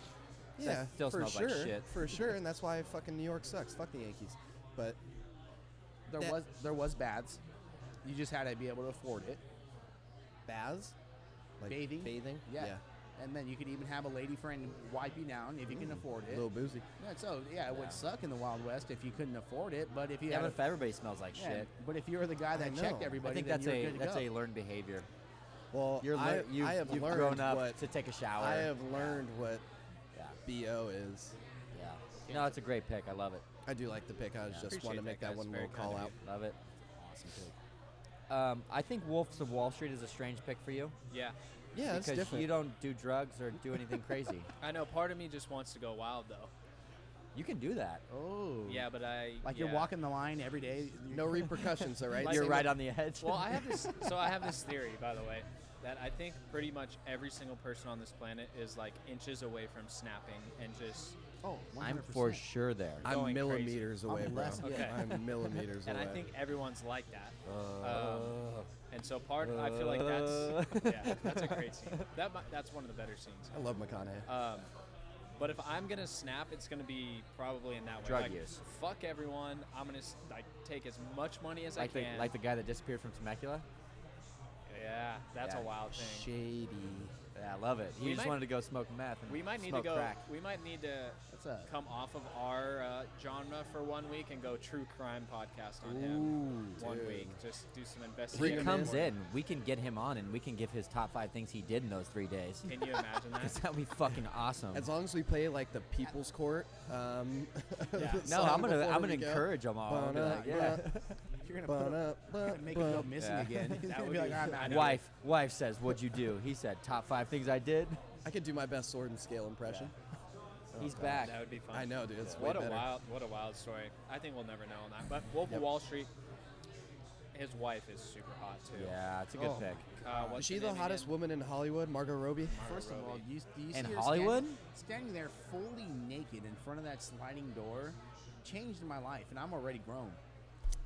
Yeah, still for smells like sure, shit. for sure, and that's why fucking New York sucks. Fuck the Yankees. But That- There was baths. You just had to be able to afford it. baths, like Bathing? yeah, And then you could even have a lady friend wipe you down if you can afford a it. little boozy. Yeah, so yeah, it Yeah. would suck in the Wild West if you couldn't afford it. But if you Yeah, had but a, if everybody smells like yeah, shit, but if you were the guy that I checked know. everybody, I think then that's you're a good to that's go. a learned behavior. Well, You've I have learned grown up what to take a shower. I have learned what Yeah. BO is. Yeah. No, it's a great pick. I love it. I do like the pick. I was just Appreciate want to that, make that guys. one Very little kind call of out. you. Love it. Awesome pick. I think Wolves of Wall Street is a strange pick for you Yeah. Yeah, it's because different. you don't do drugs or do anything crazy. I know. Part of me just wants to go wild though. You can do that. Oh. Yeah, but Like you're yeah. walking the line every day. No repercussions, though, right? Like- You're Same right with- on the edge. Well, I have this. So I have this theory, by the way, that I think pretty much every single person on this planet is like inches away from snapping and just. Oh, 100%. I'm for sure there. I'm going millimeters away, I'm bro. less- Okay. I'm millimeters And away. I think everyone's like that. Uh, And so I feel like that's yeah, that's a great scene. That's one of the better scenes. I love McConaughey. But if I'm gonna snap, it's gonna be probably in that way. Drug like, use. Fuck everyone. I'm gonna like take as much money as I like the can. like the guy that disappeared from Temecula. Yeah, that's Yeah. a wild thing. Shady. Yeah, I love it. He We just might- wanted to go smoke meth. And We might need to smoke go. Crack. We might need to That's a come off of our genre for 1 week and go true crime podcast on him. Ooh, 1 dude. week, just do some He investigation. him comes in. in. We can get him on, and we can give his top 5 things he did in those 3 days. Can you imagine that? That'd be fucking awesome. As long as we play like the People's Court. Yeah. No, song I'm gonna before I'm gonna we go. encourage them all. I'll be like, yeah. you're gonna make him go missing Yeah. again. He's That gonna would be like, be- I'm I out. know. Wife says, "What'd you do?" He said, "Top 5 things I did." I could do my best sword and scale impression. He's back. That would be fun. I know, dude. It's What way a better. wild story. I think we'll never know on that. But Wolf Yep. of Wall Street, his wife is super hot too. Yeah, it's a good Oh pick. What's Is she her the name hottest again? woman in Hollywood? Margot Robbie? First of all, Robbie. do you see In her Hollywood? standing there fully naked in front of that sliding door changed my life, and I'm already grown.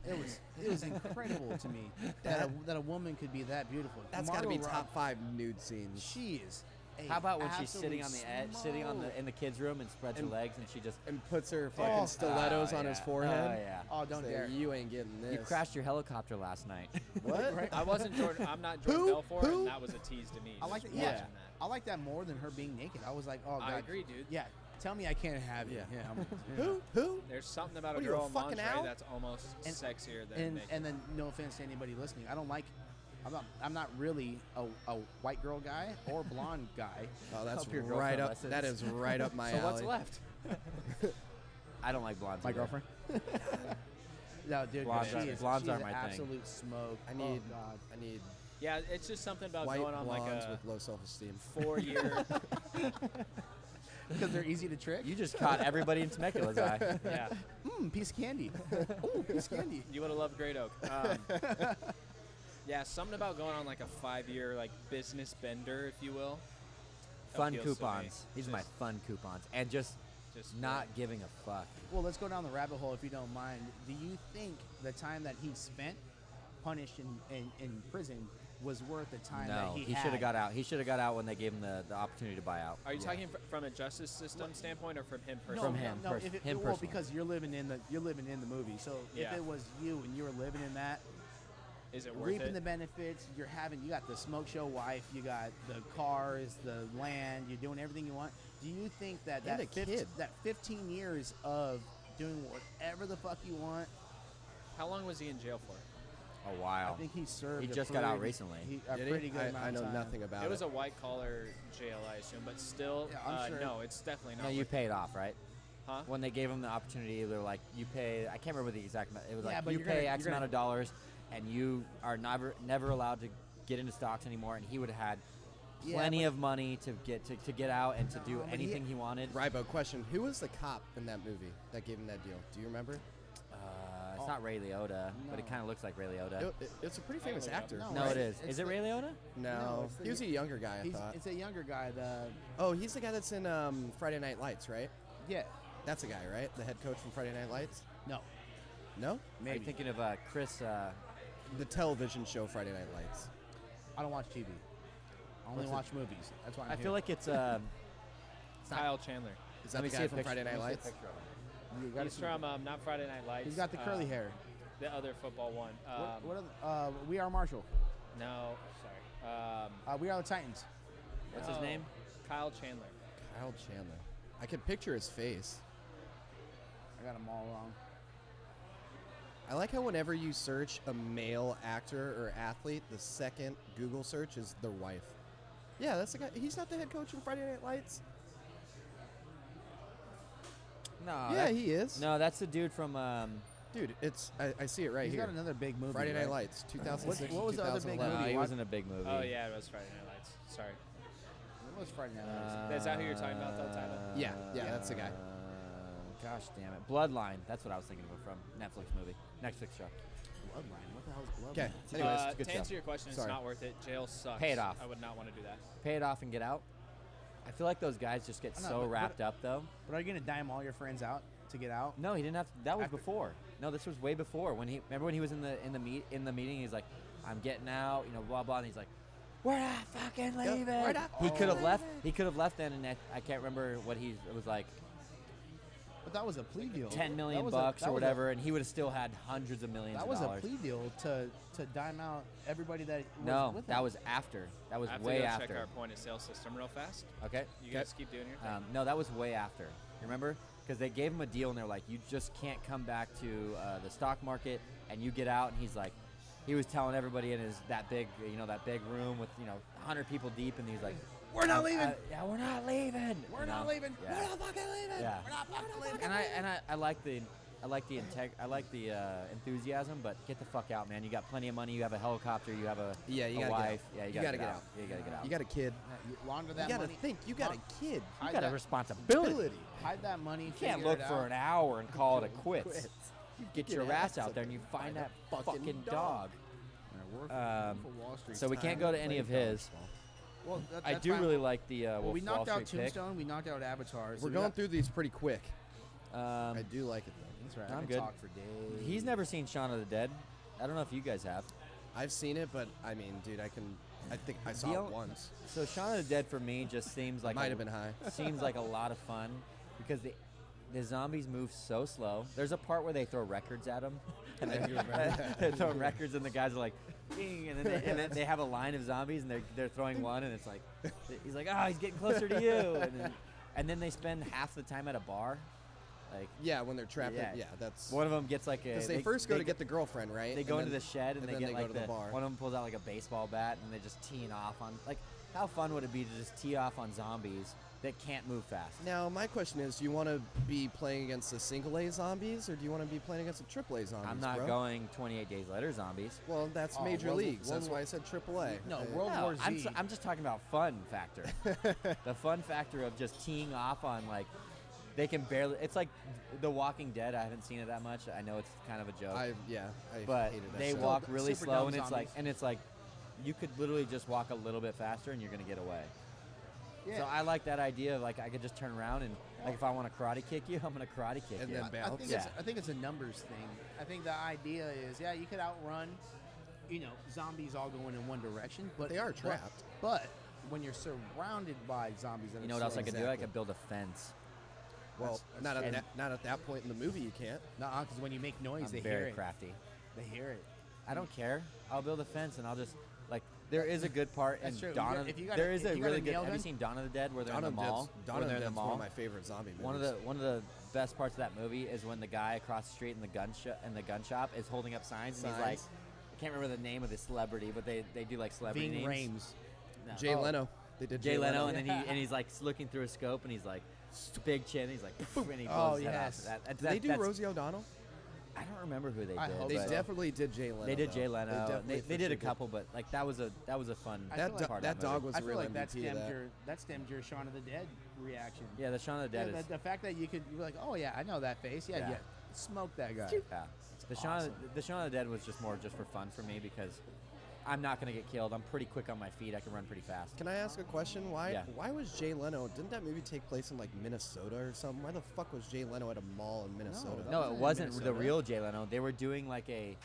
It was incredible to me that a woman could be that beautiful. That's got to Margot be Rob- top 5 nude scenes. She is. a How about when she's absolute sitting on the edge, sitting on smoke. the in the kids' room and spreads her And- legs and she just And puts her fucking Oh, stilettos oh, on his yeah. forehead. Oh yeah. Oh, don't Say, dare. You ain't getting this. You crashed your helicopter last night. What? Right? I wasn't Jordan. I'm not Jordan Who? Belfort, Who? and that was a tease to me. I like just that. Yeah, watching that. I like that more than her being naked. I was like, oh, God. I agree, dude. Yeah, Tell me I can't have you. Yeah. Yeah. Who? There's something about What a are you, a girl in fucking lingerie owl? that's almost And- sexier than And naked. and then no offense to anybody listening, I don't like. I'm not really a white girl guy or blonde guy. Oh, that's Help your right girlfriend up. lessons. That is right up my So alley. what's left? I don't like blondes. My either. girlfriend. No, dude, Blondes she are- is, blondes she's are an my thing. absolute smoke. I need. Oh God. I need yeah, it's just something about white going on like blondes a with low self-esteem. 4-year. Because they're easy to trick. You just caught everybody in Temecula's eye. Yeah, Piece of candy. Ooh, piece of candy. you would have loved Great Oak. Yeah, something about going on like a 5-year like business bender, if you will. Fun appeals to me. coupons. These are my Just- fun coupons, and just not giving a fuck. Well, let's go down the rabbit hole if you don't mind. Do you think the time that he spent punished in prison was worth the time that No, he he had? should have got out. He should have got out when they gave him the opportunity to buy out. Are you talking from a justice system standpoint or from him personally? From him, No, pers- if it, him well, personally. because you're living in the movie. So Yeah. if it was you and you were living in that, Is it worth reaping it? the benefits, you got the smoke show wife, you got the cars, the land, you're doing everything you want. Do you think that And a kid. that 15 years of doing whatever the fuck you want? How long was he in jail for? A while. I think he served. He a just got out pretty- recently. A Did pretty he? good amount I of know time. nothing about it. It was a white collar jail, I assume, but still, Yeah, I'm sure. no, it's definitely not. No, you worth it. paid off, right? Huh? When they gave him the opportunity, they're like, you pay. I can't remember the exact amount. It was Yeah, like but you you're pay gonna- X you're amount gonna- of dollars, and you are never allowed to get into stocks anymore. And he would have had Yeah, plenty but- of money to get out and to do but he- anything he wanted. Rybo, question: who was the cop in that movie that gave him that deal? Do you remember? It's not Ray Liotta, but it No. kind of looks like Ray Liotta. It's a pretty famous actor. No, No, right? it is. It's Is it the- Ray Liotta? No, No, it's the- he was a younger guy. I thought. It's a younger guy. Oh, he's the guy that's in Friday Night Lights, right? Yeah. That's the guy, right? The head coach from Friday Night Lights. No. No, Are Maybe. you thinking of Chris? the television show Friday Night Lights. I don't watch TV. I only What's it- watch movies. That's why I'm I here. feel like it's. Kyle Chandler. Is Let that me the see guy a from picture. Friday Night Let me see a Lights? picture of him. You gotta He's see- from not Friday Night Lights. He's got the curly hair. The other football one. What We Are Marshall. No, sorry. We Are the Titans. What's his no, name? Kyle Chandler. Kyle Chandler. I can picture his face. I got them all wrong. I like how whenever you search a male actor or athlete, the second Google search is their wife. Yeah, that's the guy. He's not the head coach in Friday Night Lights. No. yeah, that- he is. No, that's the dude from. Dude, it's I see it right He's here. got another big movie. Friday Night right? Lights, 2006. what was the other big 2011. movie? he What? was in a big movie. Oh yeah, it was Friday Night Lights. Sorry. It was Friday Night Lights. Is that who you're talking about, though, Tyler? Yeah, that's the guy. Gosh damn it, Bloodline. That's what I was thinking of from Netflix movie, Netflix show. Bloodline. What the hell is Bloodline? Okay. It's a Anyways, good- it's a good to show. answer your question, Sorry. it's not worth it. Jail sucks. Pay it off. I would not want to do that. Pay it off and get out. I feel like those guys just get I know, so but- wrapped up though. But are you gonna dime all your friends out to get out? No, he didn't have. That was After- before. No, this was way before. When he remember when he was in the meeting, he's like, "I'm getting out," blah blah, and he's like, "We're not fucking leaving." we're not he could have fucking left. He could have left then, and I can't remember what it was like. But that was a plea deal. 10 million That was bucks that or was whatever, and he would have still had hundreds of millions That of was dollars. a plea deal to dime out everybody that was No, with that him. was after. That was I have to way go after. check our point of sale system real fast. Okay. You guys keep doing your thing. No, that was way after. You remember? Because they gave him a deal, and they're like, "You just can't come back to the stock market," and you get out, and he's like, he was telling everybody in that big room with 100 people deep, and he's like, We're not leaving. Yeah, we're not leaving. We're you not know? leaving. Yeah. We're not fucking leaving. Yeah. We're not fucking leaving. And I like the enthusiasm, but get the fuck out, man. You got plenty of money. You have a helicopter. You have a Yeah, you a gotta get wife. out. Yeah, you You gotta gotta get get out. out. Yeah, you gotta get out. You got a kid. You launder You that gotta money. think. You got a kid. Hide You got a that- responsibility. Hide that money. You can't figure look it for out. an hour and call it a quits. Quits. You get Get your your ass ass out up there and you and find find that a fucking fucking dog. dog. Wolf Um, of Wall Street. So we can't go to any of his. Well, I that's do fine. really like the Well, Wolf we of Wall knocked out Street pick. Tombstone. We knocked out Avatar. so We're we going got- through these pretty quick. I Um, do like it though. That's right. I'm I can good. talk for days. he's never seen Shaun of the Dead. I don't know if you guys have. I've seen it, but I mean, dude, I think I saw The it only- once. So Shaun of the Dead for me just seems like Might have been high. seems like a lot of fun because the zombies move so slow. There's a part where they throw records at them, and I do remember that. they're throwing records, and the guys are like, "Ding," and then they have a line of zombies, and they're throwing one, and it's like, he's like, "Oh, he's getting closer to you," and then they spend half the time at a bar. Like Yeah, when they're trapped. Yeah. Yeah, that's one of them gets like a. because they first go to get the girlfriend, right? They And go then- into the shed and they then get they like go to the bar. One of them pulls out like a baseball bat and they just teeing off on like. How fun would it be to just tee off on zombies that can't move fast? Now, my question is, do you want to be playing against the single A zombies, or do you want to be playing against the triple A zombies? I'm not bro? going 28 Days Later zombies. Well, that's Oh, Major World- Leagues. That's World- why I said triple A. No, Uh, World No, War Z. I'm just talking about fun factor. The fun factor of just teeing off on like they can barely. It's like The Walking Dead. I haven't seen it that much. I know it's kind of a joke, I but hated that they show. walk Still really super slow, dumb and it's like you could literally just walk a little bit faster and you're gonna get away. Yeah. So I like that idea of like I could just turn around and like if I want to karate kick you, I'm gonna karate kick And you. then I bounce. think, Yeah. I think it's a numbers thing. I think the idea is, yeah, you could outrun, zombies all going in one direction, but They are trapped. But when you're surrounded by zombies, that You know are what else so I could do? I Exactly. could build a fence. Well, That's not true. not at that point in the movie. You can't. Nuh-uh, because when you make noise, I'm they hear very it. crafty. They hear it. I don't care. I'll build a fence and I'll just like. There is a good part in That's true. Dawn. If you got There a- is if a you got a really good. nail Have you gun- seen Dawn of the Dead where they're Dawn in of the the mall? Dead's- Dawn Where of they're the in the Dead's one mall. of my favorite zombie movies. One of the best parts of that movie is when the guy across the street in the gun shop is holding up signs and he's like, Signs. I can't remember the name of the celebrity, but they do like celebrity Ving names. Rhames. No. Jay Oh. Leno. They did Jay Leno, Leno. and then he's like looking through a scope and he's like big chin. He's like poof, and he blows Oh, his head yes. off. That, Did they do that's- Rosie O'Donnell? I don't remember who they I did. hope They but so. definitely did Jay Leno. They did though. Jay Leno. definitely They for did sure a couple, but like that was a fun. I That feel like part of that dog movie. was I the feel real like that MVP of stemmed that stemmed your Shaun of the Dead reaction. Yeah, the Shaun of the Dead Yeah, is. the fact that you could be like, oh yeah, I know that face. Yeah, Yeah. yeah, smoke that guy. Yeah. The awesome. Shaun of the Dead was just more just for fun for me because I'm not gonna get killed. I'm pretty quick on my feet. I can run pretty fast. Can I ask a question? Why Yeah. why was Jay Leno? Didn't that movie take place in like Minnesota or something? Why the fuck was Jay Leno at a mall in Minnesota? that No, wasn't it in wasn't the Minnesota. real Jay Leno. They were doing like a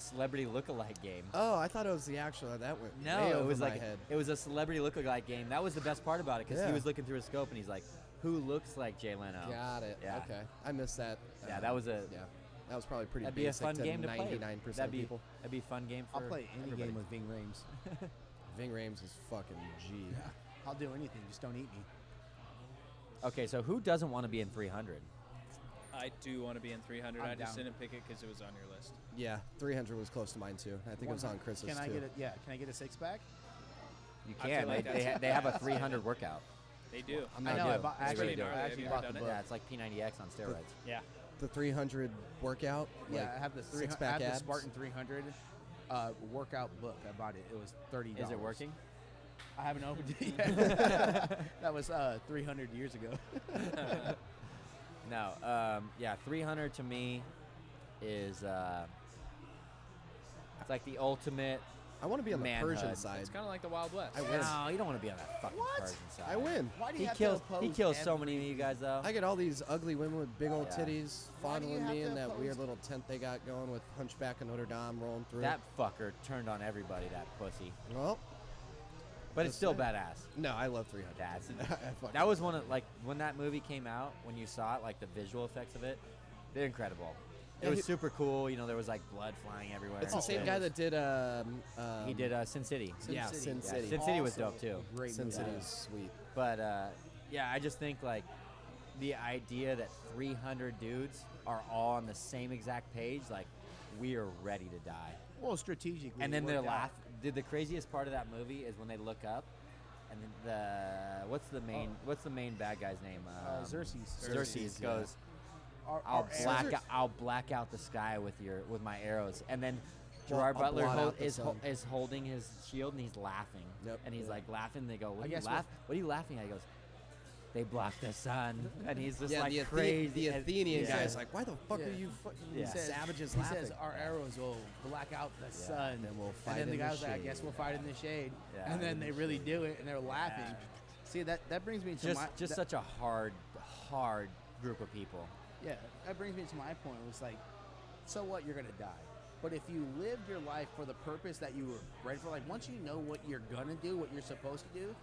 celebrity lookalike game. Oh, I thought it was the actual. That went No, way it over was my like head. it was a celebrity lookalike game. That was the best part about it because Yeah. he was looking through a scope and he's like, "Who looks like Jay Leno?" Got it. Yeah. Okay, I missed that. Yeah, that was a yeah. That was probably pretty that'd be a basic fun to game to play. 99% That'd of be people. that'd be a fun game for. I'll play any everybody. game with Ving Rhames. Ving Rhames is fucking G. I'll do anything, just don't eat me. Okay, so who doesn't want to be in 300? I do want to be in 300. I'm I just down. didn't pick it because it was on your list. Yeah, 300 was close to mine too. I think it was on Chris's Can I too. get it? Yeah, can I get a six pack? You I feel can. like that's- They have a 300 workout. They do. I'm I not know. doing I, it. bought, It's actually, really gnarly. I Have actually you bought ever the done book. Yeah, it's like P90X on steroids. Yeah. The 300 workout. Yeah, like I have the six-pack I have the abs? Spartan 300 workout book. I bought it. It was $30. Is it working? I haven't opened it yet. That was 300 years ago. No. Yeah, 300 to me is it's like the ultimate. I want to be on the Manhood. Persian side. It's kind of like the Wild West. I win. No, you don't want to be on that fucking What? Persian side. I win. Why do you He have kills. to He oppose kills so many of every- you guys though. I get all these ugly women with big old Yeah. titties Why do you fondling have me to in that oppose- weird little tent they got going with Hunchback of Notre Dame rolling through. That fucker turned on everybody. That pussy. Well, But it's Just still saying. badass. no, I love 300. That's I fucking that was one of like when that movie came out. When you saw it, like the visual effects of it, they're incredible. It Yeah, was he- super cool. You know, there was like blood flying everywhere. It's the and same shit. guy that did. He did Sin City. Yeah, City. Sin Yeah, City. Sin City was Also dope too. Great Sin movie. City is sweet. But yeah, I just think like the idea that 300 dudes are all on the same exact page, like we are ready to die. Well, strategically. And then it they're worked out. laugh. The craziest part of that movie is when they look up, and then what's the main bad guy's name? Xerxes. Xerxes yeah. goes. Our I'll I'll black out the sky with my arrows, and then Well, Gerard I'll Butler blot out the sun. is holding his shield and he's laughing. Yep. And he's like laughing. They go, I "What are you guess laugh? What are you laughing at?" He goes, "They blocked the sun," and he's just Yeah, like the, crazy. the and- Athenian yeah. guy's like, why the fuck Yeah. are you fucking Yeah. savages he laughing? says our arrows will black out the sun, and then we'll fight And then the in guy the was like, I shade. guess we'll fight in the shade. Yeah, and then in they the really do it, and they're laughing. See, that brings me to just my just that- such a hard group of people. Yeah, that brings me to my point. It was like, so what? You're gonna die. But if you lived your life for the purpose that you were ready for, like once you know what you're gonna do, what you're supposed to do,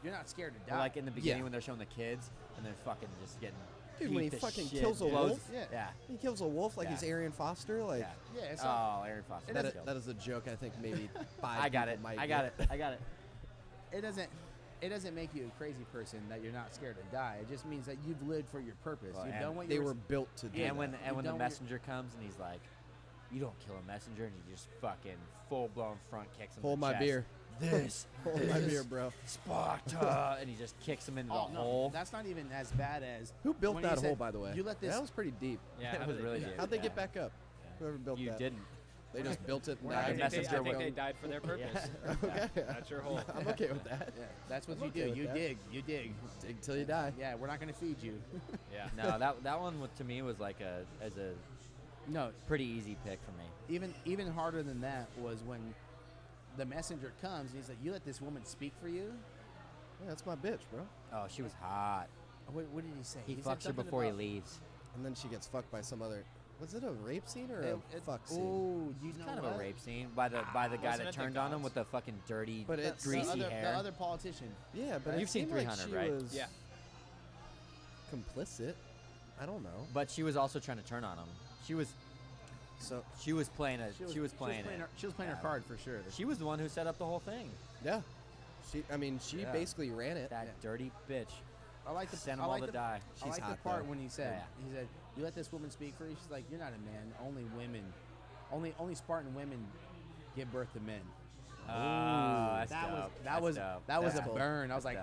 you're not scared to die. Or like in the beginning Yeah. when they're showing the kids and they're fucking just getting. Dude, when he beat to fucking shit, kills a blows- wolf? Yeah. Yeah. He kills a wolf like Yeah. he's Arian Foster. Like Yeah. Yeah, it's not, Oh, Aaron Foster. that, that's is, dope. that is a joke. I think maybe five. I got it. people might I got get. it. I got it. it doesn't. it doesn't make you a crazy person that you're not scared to die. It just means that you've lived for your purpose. Well, You've and done what They you were built to do And that. when You've the done what you're- messenger comes and he's like, "You don't kill a messenger," and he just fucking full blown front kicks him. Hold in the my chest. beer. This Hold my is beer, bro. Sparta, and he just kicks him into Oh, the no, hole. that's not even as bad as Who built when he that said, hole, by the way? You let this. That was pretty deep. Yeah, It how was did they really do deep. that? How'd they Yeah. get back up? Whoever built You that. didn't. They just built it and We're not I died. gonna think, they, messenger I think will- they died for their purpose. Okay. That's your hole. I'm okay with that. Yeah, that's what I'm you okay do. with You that. dig. You dig. Dig till you die. Yeah, we're not gonna feed you. Yeah. No, that one to me was like a No, pretty easy pick for me. even harder than that was when the messenger comes and he's like, "You let this woman speak for you." Yeah, that's my bitch, bro. Oh, she was hot. What did he say? He said fucks her something before he about- leaves. And then she gets fucked by some other. Was it a rape scene or a fuck scene? Oh, you It's know kind of what? a rape scene by the guy Wasn't that it the turned on him gods? with the fucking dirty, But it's- greasy the other, hair. The other politician. Yeah, but You've it seen seemed like 300, she right? was Yeah. complicit. I don't know. But she was also trying to turn on him. She was So playing She was playing her card for sure. She was the one who set up the whole thing. yeah, she Yeah. basically ran it. That Yeah. dirty bitch. I like the Send I them all like to the, die. I She's like the hot, part though. when he said, Yeah. "You let this woman speak for you." She's like, "You're not a man. Only women, only Spartan women give birth to men." Oh, that's that dope. was That's was dope. that was That's a cool. burn. I was That's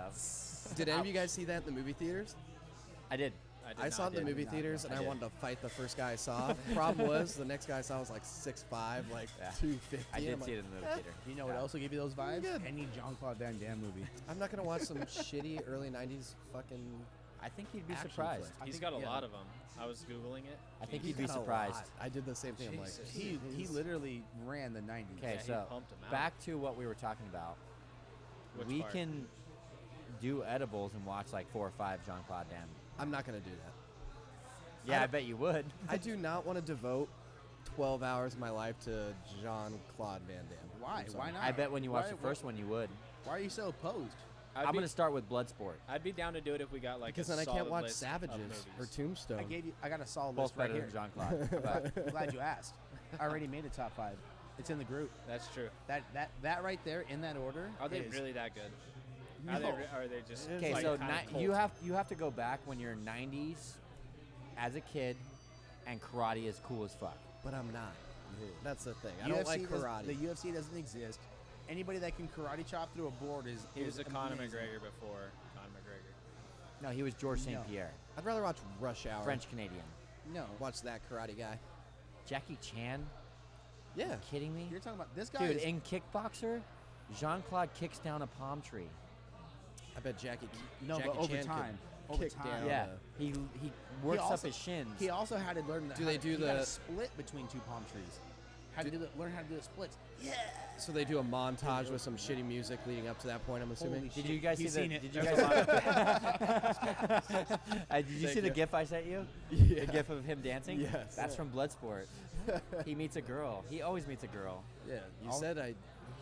like, dope. Did any of you guys see that in the movie theaters? I did. did I not saw it in the do movie not. theaters, and I I did. wanted to fight the first guy I saw. Problem was, the next guy I saw was like 6'5", like Yeah. 250. I did I'm see like, it in the movie theater. you know what Yeah. else will give you those vibes? good. Any Jean-Claude Van Damme movie. I'm not gonna watch some shitty early '90s fucking. I think you'd be Action surprised. flick. I He's think- got a yeah. lot of them. I was Googling it. I think He's you'd be got a surprised. lot. I did the same thing. I'm like, Jesus. He literally ran the 90s. Okay, Yeah, he so pumped 'em out. back to what we were talking about. Which we part? can do edibles and watch like 4 or 5 Jean-Claude Van. I'm not gonna do that. Yeah, I don't- bet you would. I do not want to devote 12 hours of my life to Jean-Claude Van Damme. Why? I'm sorry. Why not? I bet when you watch Why- the first one, you would. Why are you so opposed? I'm going to start with Bloodsport. I'd be down to do it if we got like Because a then I can't solid watch list of Savages or movies. Tombstone. I got a solid Both list right better here. than Jean-Claude. but I'm glad you asked. I already made a top 5. It's in the group. That's true. That right there in that order. Are they is- really that good? No. Are they just okay, like, so kinda cult? you have to go back when you're 90s as a kid, and karate is cool as fuck. But I'm not. That's the thing. I don't like karate. The UFC doesn't exist. Anybody that can karate chop through a board is. He was is a Conor amazing. McGregor before Conor McGregor. No, he was George St. No. Pierre, I'd rather watch Rush Hour. French Canadian. No, Watch that karate guy. Jackie Chan? Yeah. Are you kidding me? you're talking about this guy. Dude, is, in Kickboxer, Jean-Claude kicks down a palm tree. I bet Jackie No, Jackie but over Chan could time. Over kick time. down. Yeah, he works also- up his shins. He also had to learn. Do they do he got the- a split between 2 palm trees? Had to learn how to do the splits. Yeah. So they do a montage with some shitty music leading up to that point. I'm assuming. Holy Did shit. you guys see He's the? seen it. Did you There's guys? Did you Thank see the you. GIF I sent you? Yeah. The GIF of him dancing. Yes. That's from Bloodsport. He meets a girl. He always meets a girl. Yeah. You said you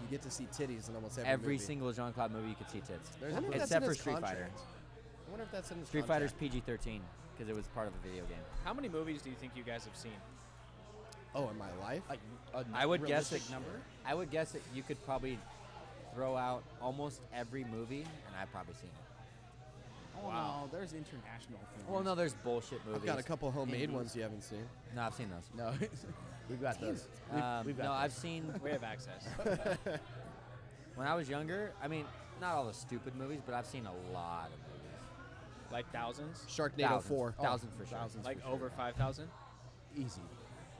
get to see titties in almost Every movie. single Jean-Claude movie you could see tits. I wonder if that's Except in for his Street Fighter. contract. I wonder if that's in his Street Fighter's contract. PG-13 because it was part of a video game. How many movies do you think you guys have seen? Oh, in my life? Like a I would guess realistic it. number. I would guess that you could probably throw out almost every movie, and I've probably seen it. Oh Wow. no, there's international films. Well, no, there's bullshit movies. I've got a couple homemade Indies. ones you haven't seen. No, I've seen those. No, we've got those. We've got no, those. I've seen. We have access. When I was younger, I mean, not all the stupid movies, but I've seen a lot of movies. Like thousands? Sharknado Thousands. 4. Thousands for sure. Thousands Like for sure. over 5,000? Easy.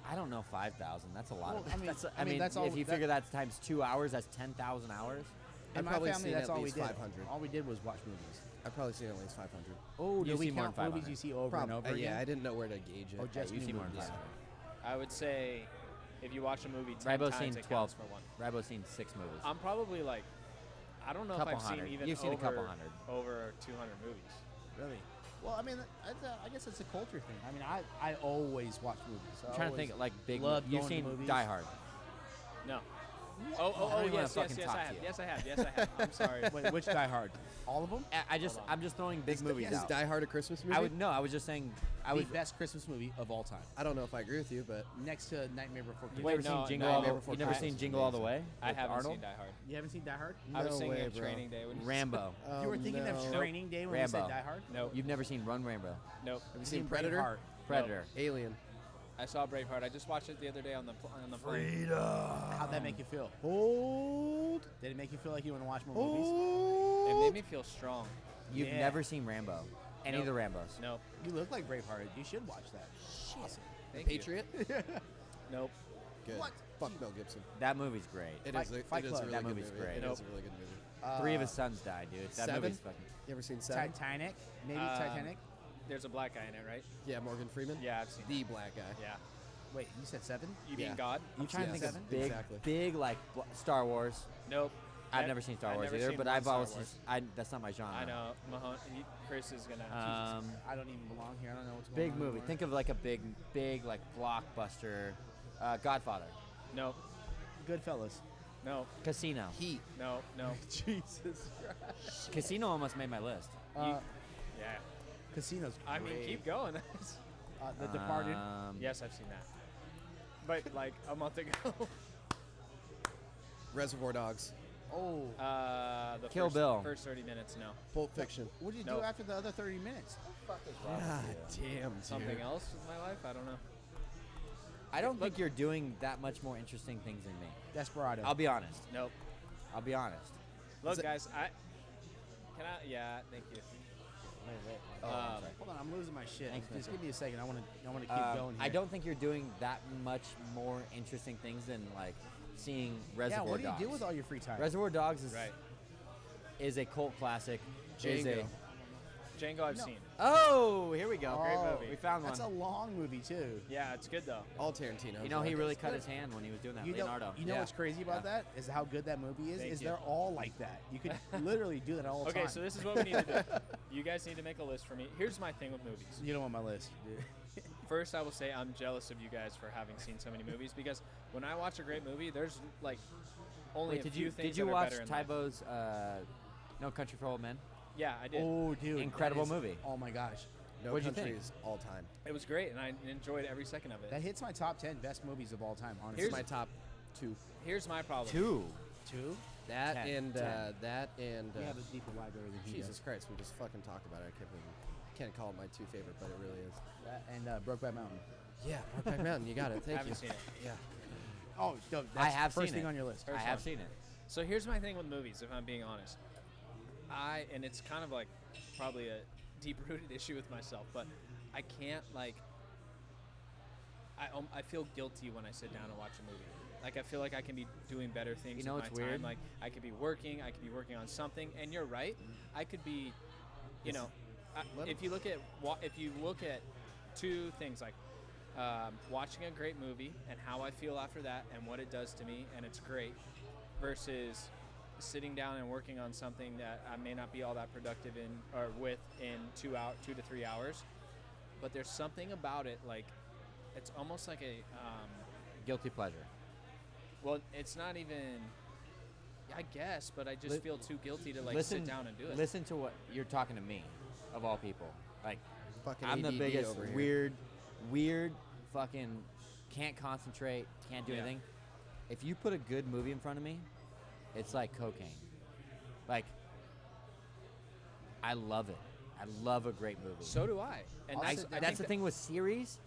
I don't know 5,000. That's a lot Well, of. I mean- that's, I mean, that's all- if you that- figure that's times 2 hours, that's 10,000 hours. In I've my probably family, seen that's at all we least did. 500. All we did was watch movies. I've probably seen at least 500. Oh, You do we see more count than movies 500. you see over and over yeah, I again? didn't know where to gauge it. Or just you new see more than movies? 500. I would say if you watch a movie 10 Rabo's times, seen it 12. counts for one. Rabo's seen 6 movies. I'm probably like, I don't know Couple if I've hundred. seen even You've seen a over, couple hundred. over 200 movies. Really? Well, I mean, I guess it's a culture thing. I mean, I always watch movies. I'm trying to think like big. loved You've going to seen movies. Die Hard. No. Oh, I don't even wanna yes, fucking talk I to have. you. Yes, I have. Yes, I have. I'm sorry. Wait, which Die Hard? All of them? Hold on. I'm just throwing big movies Is out. Die Hard a Christmas movie? I was just saying. The best Christmas movie of all time, I don't know if I agree with you, but next to Nightmare Before Christmas. You never No, seen Jingle no, All Nightmare the Before You never Christmas seen is Jingle All the amazing. Way? I with haven't Arnold? seen Die Hard. You haven't seen Die Hard? I was No thinking way, of bro. Training Day. When you Rambo. You were Oh, thinking no. of Training Day when you Rambo. said Die Hard? Nope. You've never seen Run Rambo? Nope. Have you seen Predator? Braveheart. Predator. Alien. I saw Braveheart. I just watched it the other day on the plane. How'd that make you feel? Hold. Did it make you feel like you want to watch more movies? It Hold. made me feel strong. You've Yeah. never seen Rambo? Any of the Rambos? Nope. You look like Braveheart. You should watch that. Awesome. Thank you. Patriot. Nope. Good. What? Fuck Mel Gibson. That movie's great. It Fight- is. A, Fight it is Club. a really That good movie's movie. great. It Nope. is a really good movie. 3 of his sons died, dude. That Seven? movie's fucking. You ever seen Seven? Titanic? Maybe Um, Titanic? There's a black guy in it, right? Yeah, Morgan Freeman. Yeah, I've seen The it. black guy. Yeah. Wait, you said 7? You mean Yeah. God? I'm trying to think Yes. of big, Exactly. big like Star Wars. Nope. I've I- never seen Star I've Wars never either, seen but one I've Star always Wars. that's not my genre. I know. Chris is gonna. I don't even belong here. I don't know what's going Big on movie. anymore. Think of like a big like blockbuster. Godfather, Nope. Goodfellas. No. Casino. Heat. No. No. Jesus Christ. Casino almost made my list. Uh, Yeah. Casino's I mean, great. keep going. The Departed. Yes, I've seen that. But like a month ago. Reservoir Dogs. Oh. The Kill first, Bill. First 30 minutes. No. Pulp Fiction. What did you Nope. do after the other 30 minutes? God damn, dude. Something else with my life? I don't know. I don't think you're doing that much more interesting things than me. Desperado. I'll be honest. Nope. I'll be honest. Look, it- guys. Yeah. Thank you. Oh, I'm sorry. Hold on, I'm losing my shit. Thanks, Just Mitchell. give me a second. I want to keep going here. I don't think you're doing that much more interesting things than like seeing Yeah, Reservoir what do you Dogs. do with all your free time? Reservoir Dogs is Right. is a cult classic. Is Django. a- Django, I've No. seen. Oh, here we go. Great Oh, movie. We found one. That's a long movie too. Yeah, it's good though. All Tarantino. You know, he really cut his hand when he was doing that. You know, Leonardo. you know Yeah. what's crazy about that is how good that movie is. Thank is you. they're all like that. You could literally do that all the Okay, time. so this is what we need to do. You guys need to make a list for me. Here's my thing with movies. You don't want my list, dude. First, I will say I'm jealous of you guys for having seen so many movies because when I watch a great movie, there's like only Wait, a did few you things did you that are watch better in life. Tybo's No Country for Old Men? Yeah, I did. Oh, dude, Incredible that is- movie. Oh my gosh, No What'd you Country think? is all time. It was great, and I enjoyed every second of it. that hits my top 10 best movies of all time. Honestly, It's my top 2. Here's my problem. 2. two. That 10, and 10. that and We have a deeper library than he Jesus Christ, we just fucking talked about it. Can't call it my 2 favorite, but it really is. does. That and Brokeback Mountain. Yeah, Brokeback Mountain, you got it. I Thank you. haven't seen it. Yeah. Oh, no, that's I have first seen thing it. on your list. First I have one. seen it. So here's my thing with movies, if I'm being honest. And it's kind of like probably a deep-rooted issue with myself, but I can't I feel guilty when I sit down and watch a movie. Like I feel like I can be doing better things You know with what's my time. weird? Like I could be working on something, and you're right. I could be, you know, if you look at two things like watching a great movie and how I feel after that and what it does to me, and it's great, versus sitting down and working on something that I may not be all that productive in 2 to 3 hours, but there's something about it, like it's almost like a Guilty pleasure. well, it's not even, I guess, but I just Li- feel too guilty to like listen, sit down and do it. Listen to what you're talking to me, of all people. Like, Fucking I'm the ADD biggest over here. weird, fucking can't concentrate, can't do Yeah. anything. If you put a good movie in front of me, it's like cocaine. Like, I love it. I love a great movie. So do I. And I'll I, sit down. that's the thing with series.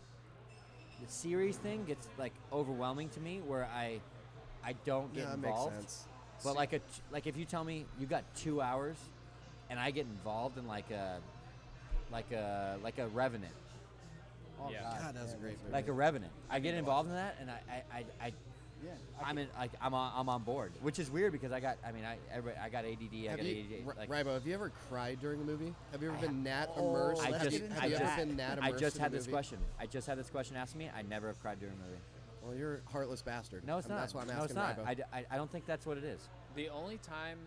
The series thing gets like overwhelming to me, where I don't get Yeah, that makes involved. sense. But like if you tell me you got 2 hours, and I get involved in like a Revenant, Oh, Yeah. God, that was a great movie. like a Revenant. I get involved in that, and I Yeah, I'm on board, which is weird because I got ADD. I got ADD. Like, Rybo, have you ever cried during a movie? Have you ever been that Oh, immersed? I let's just, get into have you that. ever been that I immersed just in had a this movie? question. I just had this question asked to me. I never have cried during a movie. Well, you're a heartless bastard. No, it's I mean, not. That's why I'm no, asking it's not. Rybo. I don't think that's what it is. the only time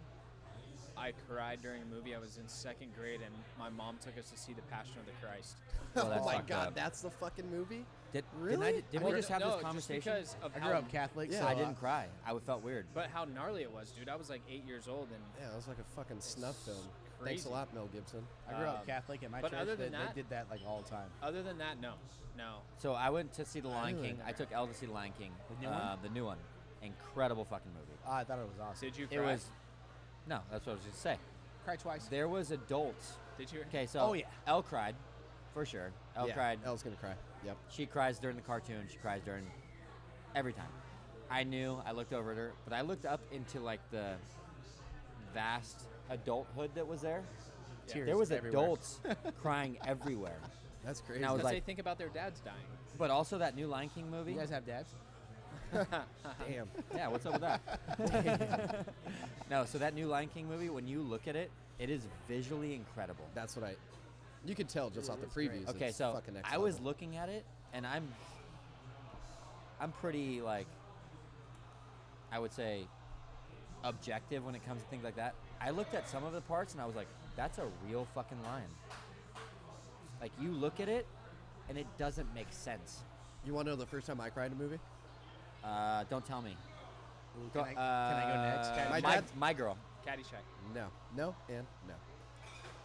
I cried during a movie. I was in 2nd grade, and my mom took us to see The Passion of the Christ. Well, that's oh my fucked God, up. that's the fucking movie. Did Really? we just have no, this conversation? Just because of I how, grew up Catholic, Yeah. so I didn't cry. I felt weird. but how gnarly it was, dude. I was like 8 years old, and Yeah, it was like a fucking snuff film. Thanks a crazy. lot, Mel Gibson. I grew up Um, Catholic at my but church. other than they that- did that like all the time. other than that, no. So I went to see The Lion Really? King. I took Elle to see The Lion King. The new one? The new one. Incredible fucking movie. Oh, I thought it was awesome. Did you cry? It was. No, that's what I was going to say. Cry twice. There was adults. Did you? Okay, so Oh, yeah. Elle cried, for sure. Elle yeah, cried. Elle's gonna cry. Yep. She cries during the cartoon. She cries during every time. I knew. I looked over at her, but I looked up into like the vast adulthood that was there. Tears There was everywhere. adults crying everywhere. That's crazy. Now, I was Because like- they think about their dads dying. But also that new Lion King movie. You guys have dads? Damn. Yeah, what's up with that? No, so that new Lion King movie, when you look at it, it is visually incredible. That's what I. You could tell just off the It's great. previews. Okay, it's so fucking next I was level. looking at it, and I'm pretty like, I would say, objective when it comes to things like that. I looked at some of the parts, and I was like, that's a real fucking lion. Like you look at it, and it doesn't make sense. You want to know the first time I cried in a movie? Don't tell me. Ooh, Go- can I go next? My my, dad- my girl. Caddyshack. No, no, and no.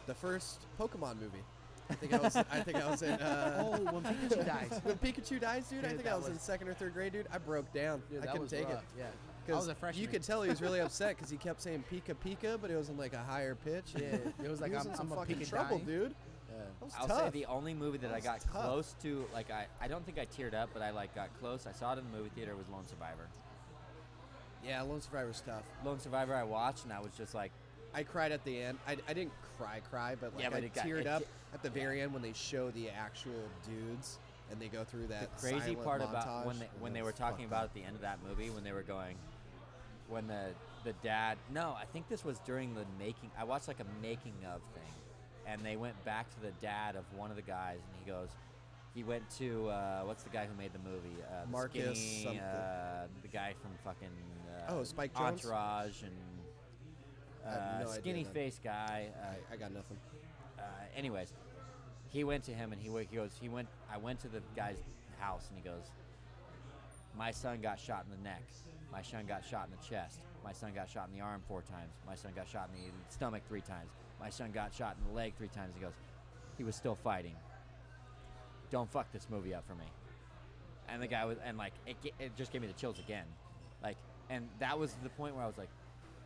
The first Pokemon movie. I think I was in. Oh, when Pikachu dies. When Pikachu dies, dude. I Dude, think I that was in was- 2nd or 3rd grade, dude. I broke down. Dude, I that couldn't was take rough. it. Yeah. I 'Cause was a freshman. You could tell he was really upset because he kept saying Pika Pika, but it was in like a higher pitch. Yeah, it was like he was I'm, in some I'm a fucking Pika trouble, dying. dude. Yeah. That was I'll tough. say the only movie that I That got was tough. close to, like I don't think I teared up, but I like got close. I saw it in the movie theater. Was Lone Survivor. Yeah, Lone Survivor's tough. Lone Survivor I watched, and I was just like, I cried at the end. I didn't cry, but like Yeah, but I it got- teared it- up at the very end when they show the actual dudes and they go through that. the crazy silent part montage. about when they It were was talking fucked about up. at the end of that movie when they were going, when the dad. No, I think this was during the making. I watched like a making of thing, and they went back to the dad of one of the guys, and he goes. He went to what's the guy who made the movie? The Marcus skinny, something. the guy from fucking Spike Jonze? Entourage and I have no idea, skinny man. face guy. I got nothing. Anyways, he went to him and he goes. I went to the guy's house and he goes. My son got shot in the neck. My son got shot in the chest. My son got shot in the arm 4 times. My son got shot in the stomach 3 times. My son got shot in the leg 3 times. He goes. He was still fighting. Don't fuck this movie up for me. And the guy was, and like, it just gave me the chills again. Like, and that was the point where I was like,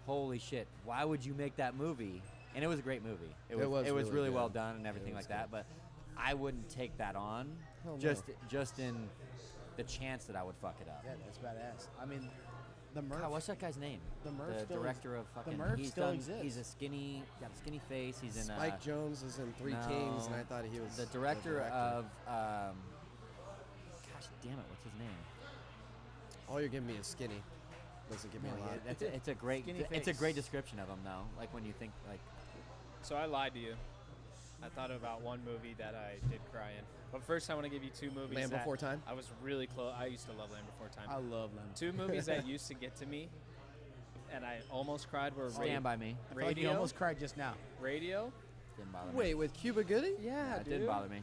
holy shit, why would you make that movie? And it was a great movie. It was really really well good. done and everything was like that, but I wouldn't take that on Hell no. just in the chance that I would fuck it up. Yeah, that's badass. I mean, the Murph. God, what's that guy's name? The Murph the still director of fucking. Murph he's still done, exists. He's got a skinny face. He's in Spike Jones is in Three no, Kings, and I thought he was the director of. Gosh damn it, what's his name? All you're giving me is skinny. Doesn't give me No, a lot. yeah, It's a great Skinny it's a face. great description of him though. Like when you think like So I lied to you. I thought about one movie that I did cry in. But first, I want to give you 2 movies. Land that Before Time? I was really close. I used to love Land Before Time. I love them. 2 movies that used to get to me, and I almost cried were Stand by Me. I feel like you Radio. almost cried just now. Radio. Didn't bother me. Wait, with Cuba Gooding? Yeah, It didn't bother me.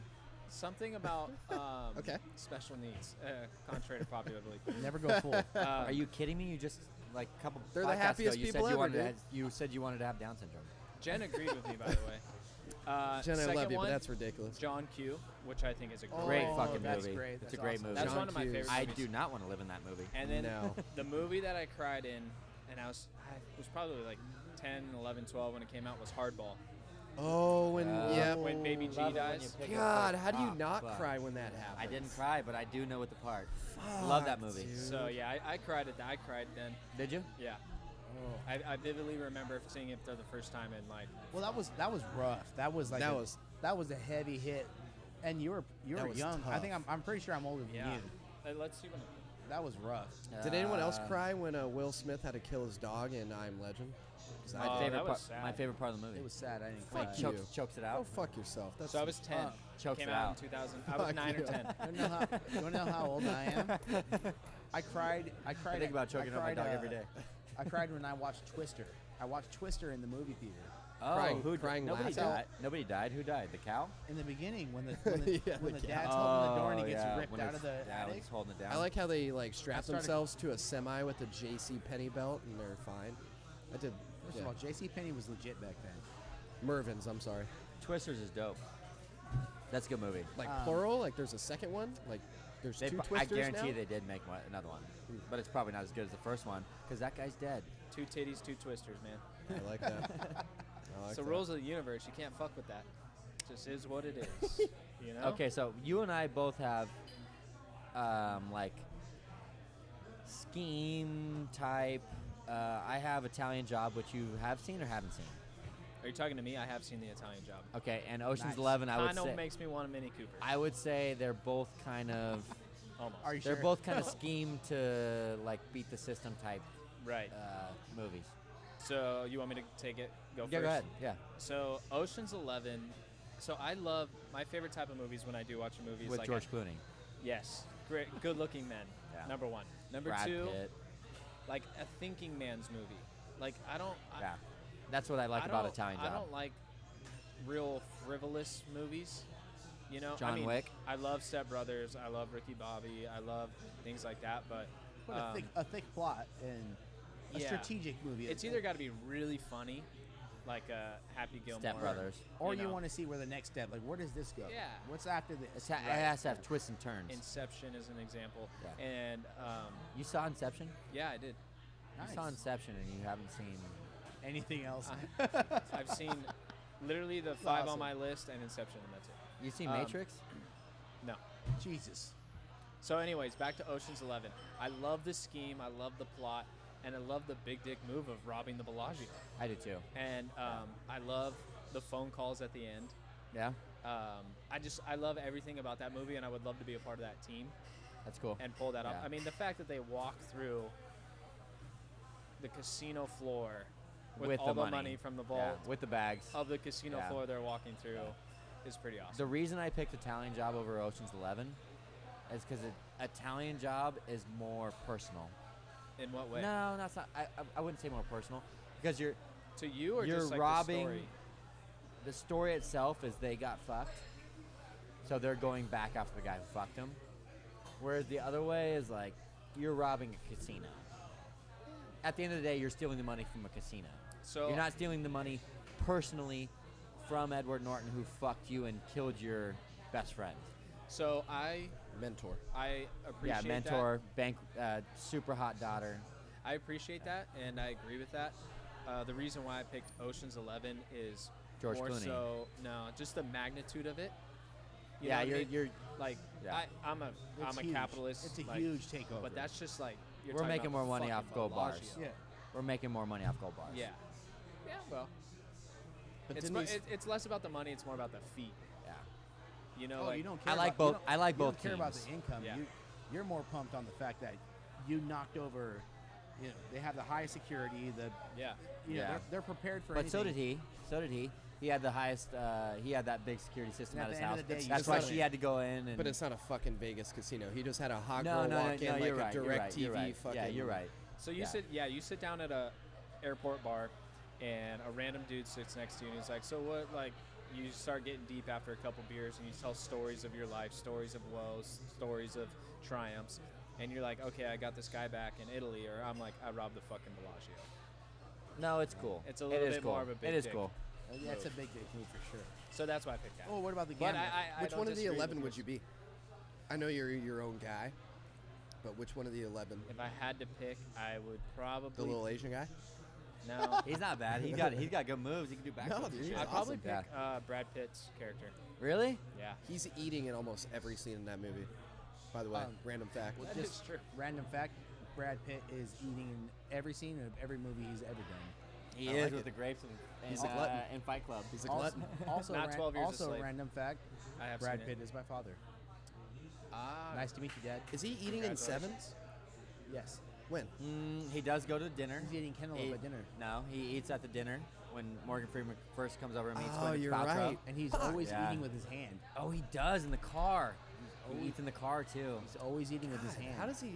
Something about Okay. special needs, contrary to popular belief. Never go full. Are you kidding me? You just like a couple They're the podcasts happiest ago, you people said you ever, wanted to dude. have, you said you wanted to have Down syndrome. Jen agreed with me, by the way. Jen, I second love you, one, but that's ridiculous. John Q, which I think is a Great Oh, fucking that's movie. great. It's That's a great awesome. movie. That's John one of my Hughes. favorite I movies. do not want to live in that movie. And then No. the movie that I cried in, and I was probably like 10, 11, 12 when it came out, was Hardball. Oh, and yeah. When Baby G Love it when dies. you pick it God, up. how do you Ah, not fuck. cry when that happens? I didn't cry, but I do know what the part. Love that movie. dude. So yeah, I cried at that. I cried then. Did you? Yeah. Oh. I vividly remember seeing it for the first time and like Well, that was rough. That was like That was a heavy hit, and you were That was young. I think tough. I'm pretty sure I'm older than yeah. you. Let's see when. That was rough. Did anyone else Uh, cry when Will Smith had to kill his dog in I Am Legend? 'Cause I My Oh, did. favorite that was part. sad. My favorite part of the movie. It was sad. I didn't Fuck cry. you. Chokes it Go out. fuck yourself. That's So I was 10. Chokes Came it out out. in 2000. I was Fuck 9 or you. 10. You want to know how old I am? I cried. I think about choking out my cried, dog every day. I cried when I watched Twister. I watched Twister in the movie theater. Oh, Crying- who crying nobody laughing. died. Nobody died. Who died? The cow? In the beginning, when the Yeah, when the the cat. dad's holding the door and he gets yeah, ripped when out it's- of the yeah, when attic. he's holding it down. I like how they like strap started- themselves to a semi with a J.C. Penney belt and they're fine. I did. First yeah. of all, J.C. Penney was legit back then. Mervin's. I'm sorry. Twisters is dope. That's a good movie. Like Um, plural. Like there's a second one. Like there's They two pro- I Twisters guarantee now? they did make another one, but it's probably not as good as the first one because that guy's dead. 2 titties, 2 twisters, man. I like that. I like It's the that. rules of the universe. You can't fuck with that. It just is what it is. You know? Okay, so you and I both have like scheme type. I have Italian Job, which you have seen or haven't seen. Are you talking to me? I have seen the Italian Job. Okay, and Ocean's Nice. 11, I would Kind of say. makes me want a Mini Cooper. I would say they're both kind of. Almost. Are you They're sure? both kind of scheme to like beat the system type Right. movies. So you want me to take it? Go first. Yeah, go ahead. Yeah, So Ocean's 11. So I love my favorite type of movies when I do watch a movie. Is with like George Clooney, yes, great, good-looking men. Yeah. Number one. Number Brad two, Pitt. like a thinking man's movie. Like I don't. Yeah, that's what I like about don't- Italian I Job. don't like real frivolous movies. You know, John I mean, Wick. I love Step Brothers. I love Ricky Bobby. I love things like that. But Put a thick plot and a yeah. strategic movie. it's either got to be really funny, like Happy Gilmore, Step Brothers. or you know. want to see where the next step. Like, where does this go? Yeah. What's after It this? has to have twists and turns. Inception is an example. Yeah. And You saw Inception? yeah, I did. You saw Inception and you haven't seen. Anything else? I've seen literally the 5 on awesome. my list and Inception, and that's it. You seen Um, Matrix? No. Jesus. So, anyways, back to Ocean's 11. I love the scheme. I love the plot. And I love the big dick move of robbing the Bellagio. I do too. And I love the phone calls at the end. Yeah, I love everything about that movie, and I would love to be a part of that team that's cool. and pull that off. Yeah. I mean, the fact that they walk through the casino floor with all the the money from the vault Yeah, with the bags. of the casino Yeah. floor they're walking through is pretty The awesome. reason I picked Italian Job over Ocean's 11 is because Italian Job is more personal. In what way? No, that's not. I wouldn't say more personal because you're To you or You're just like robbing- the story? the story itself is they got fucked, so they're going back after the guy who fucked them. Whereas the other way is like you're robbing a casino. At the end of the day, you're stealing the money from a casino. So You're not stealing the money personally from Edward Norton, who fucked you and killed your best friend. So I Mentor. appreciate Yeah, mentor, bank, super hot daughter. that. I appreciate that, and I agree with that. The reason why I picked Ocean's 11 is George more Clooney. so just the magnitude of it. You Yeah, know what I mean? you're. like Yeah. I'm a It's I'm a huge. capitalist. It's a like, huge takeover. But that's just like you're We're talking making about more money fucking off gold bars. Bellagio. yeah. We're making more money off gold bars. Yeah. Yeah. Well, But it's, didn't mo- these- it's less about the money. It's more about the feat. Yeah. You know, Oh, like you don't care. I like about, you both- don't- I like you don't both care about teams. the income. Yeah. You're more pumped on the fact that you knocked over. You know, they have the highest security. yeah. You know, Yeah. they're prepared for. But so did anything. he. So did he. He had the highest. He had that big security system And at at his the end house. of the day, That's it's why not she a- had to go in. And But it's not a fucking Vegas casino. He just had a hot no, girl no, walk no, in you're like right. a You're direct right. TV You're right. fucking. Yeah, you're right. So you sit down at a airport bar, and a random dude sits next to you, and he's like, "So what?" Like, you start getting deep after a couple beers, and you tell stories of your life, stories of woes, stories of triumphs, and you're like, "Okay, I got this guy back in Italy," or I'm like, "I robbed the fucking Bellagio." No, it's cool. It's a It little is bit cool. more of a big It is dick. cool. Yeah, it's a big dick move for sure. So that's why I picked that. Oh, what about the but gambling? I Which don't one of the disagree 11 with would you be? I know you're your own guy, but which one of the 11? If I had to pick, I would probably The little Asian guy? no. He's not bad. He's got good moves. He can do backflips. No, and dude, shit. he's I'd probably awesome. pick Brad Pitt's character. Really? Yeah. He's eating in almost every scene in that movie. By the way, random fact. That Just is true. Random fact: Brad Pitt is eating in every scene of every movie he's ever done. He I is like with it. the grapes He's a glutton. in Fight Club. He's a Also, glutton. also, Not 12 years a also slave. random fact: I have Brad seen Pitt it. is my father. Ah, Nice to meet you, Dad. Is he eating in sevens? Yes, When? He does go to dinner. he's eating cantaloupe He- at dinner, No, he eats at the dinner when Morgan Freeman first comes over and meets Oh, Gwyneth you're Paltrow. right. and he's Fuck. always Yeah. eating with his hand. Oh, he does in the car. He eats in the car too. He's always eating with his God, hand. how does he? All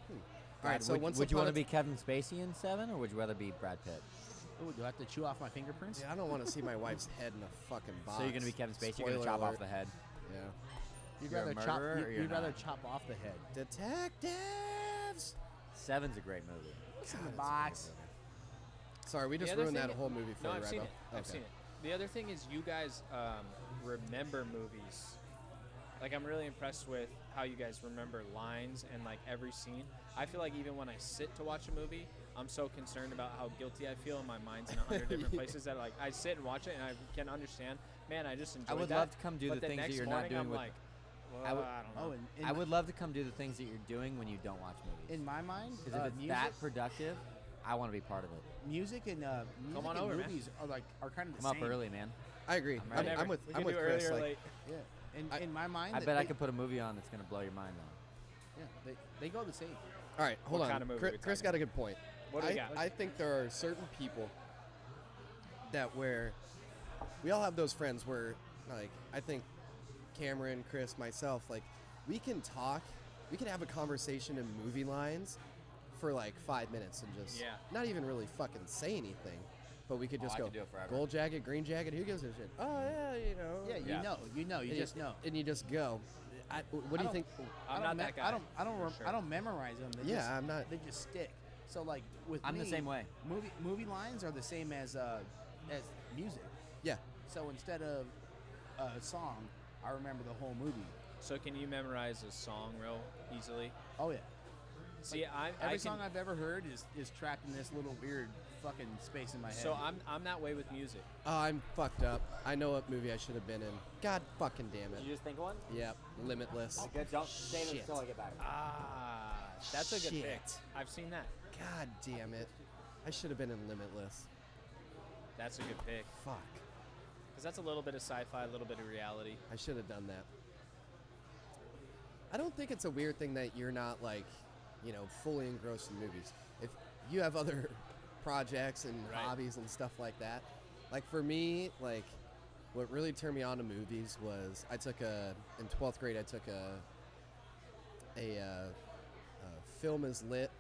All right, right, so would, once would you upon want to a be Kevin Spacey in Seven, or would you rather be Brad Pitt? Ooh, do I have to chew off my fingerprints? Dude, I don't want to see my wife's head in a fucking box. So you're gonna be Kevin Spacey. You're gonna Spoiler chop off alert. the head. Yeah. You'd You're a rather chop. murderer or you're You'd rather not? chop off the head. Detectives. Seven's a great movie. What's in God, the it's a box? great movie. Sorry, we The just other ruined that thing- whole movie for No, you, I've right, seen Bo? it. I've seen it. The other thing is you guys remember movies. Like, I'm really impressed with how you guys remember lines and, like, every scene. I feel like even when I sit to watch a movie, I'm so concerned about how guilty I feel, and my mind's in 100 different places that, like, I sit and watch it, and I can understand, man, I just enjoyed I would that. love to come do But the things that next you're not morning, doing I'm with. like, well, I would- I don't know. Oh, and I would love to come do the things that you're doing when you don't watch movies. in my mind, Because if it's music, that productive, I want to be part of it. music and music on and over, man. movies are kind of the Come up same. early, man. I agree. I'm I'm, ready. I'm with we I'm can with do Chris. early or Like, late. Yeah. In my mind, I that bet I they- could put a movie on that's gonna blow your mind though. Yeah, they go the same. all right, hold What on. kind of movie Chris, we Chris talking got a good point. What do we got? I think there are certain people that where we all have those friends where, like, I think Cameron, Chris, myself, like, we can talk, we can have a conversation in movie lines for like 5 minutes and just Yeah. not even really fucking say anything. But we could Oh, just I go could do it forever. gold jacket, green jacket. Who gives a shit? Oh yeah, you know. Yeah, you know, you And just know. and you just go. What do you think? I'm not that guy. I don't, for sure. I don't memorize them. They Yeah, just, I'm not- They just stick. So like with I'm me, the same way. Movie lines are the same as music. Yeah. So instead of a song, I remember the whole movie. So can you memorize a song real easily? Oh yeah. See, I Every can, song I've ever heard is trapped in this little weird fucking space in my head. So I'm that way with music. Oh, I'm fucked up. I know what movie I should have been in. God fucking damn it. just think of one? Yep. Limitless. Good. Don't save Shit. it until I get back. Ah, that's a good pick. Shit. I've seen that. God damn it. I should have been in Limitless. That's a good pick. Fuck. Because that's a little bit of sci-fi, a little bit of reality. I should have done that. I don't think it's a weird thing that you're not, like, you know, fully engrossed in movies. If you have other projects and Right. hobbies and stuff like that. Like, for me, like, what really turned me on to movies was in 12th grade, I took a film is lit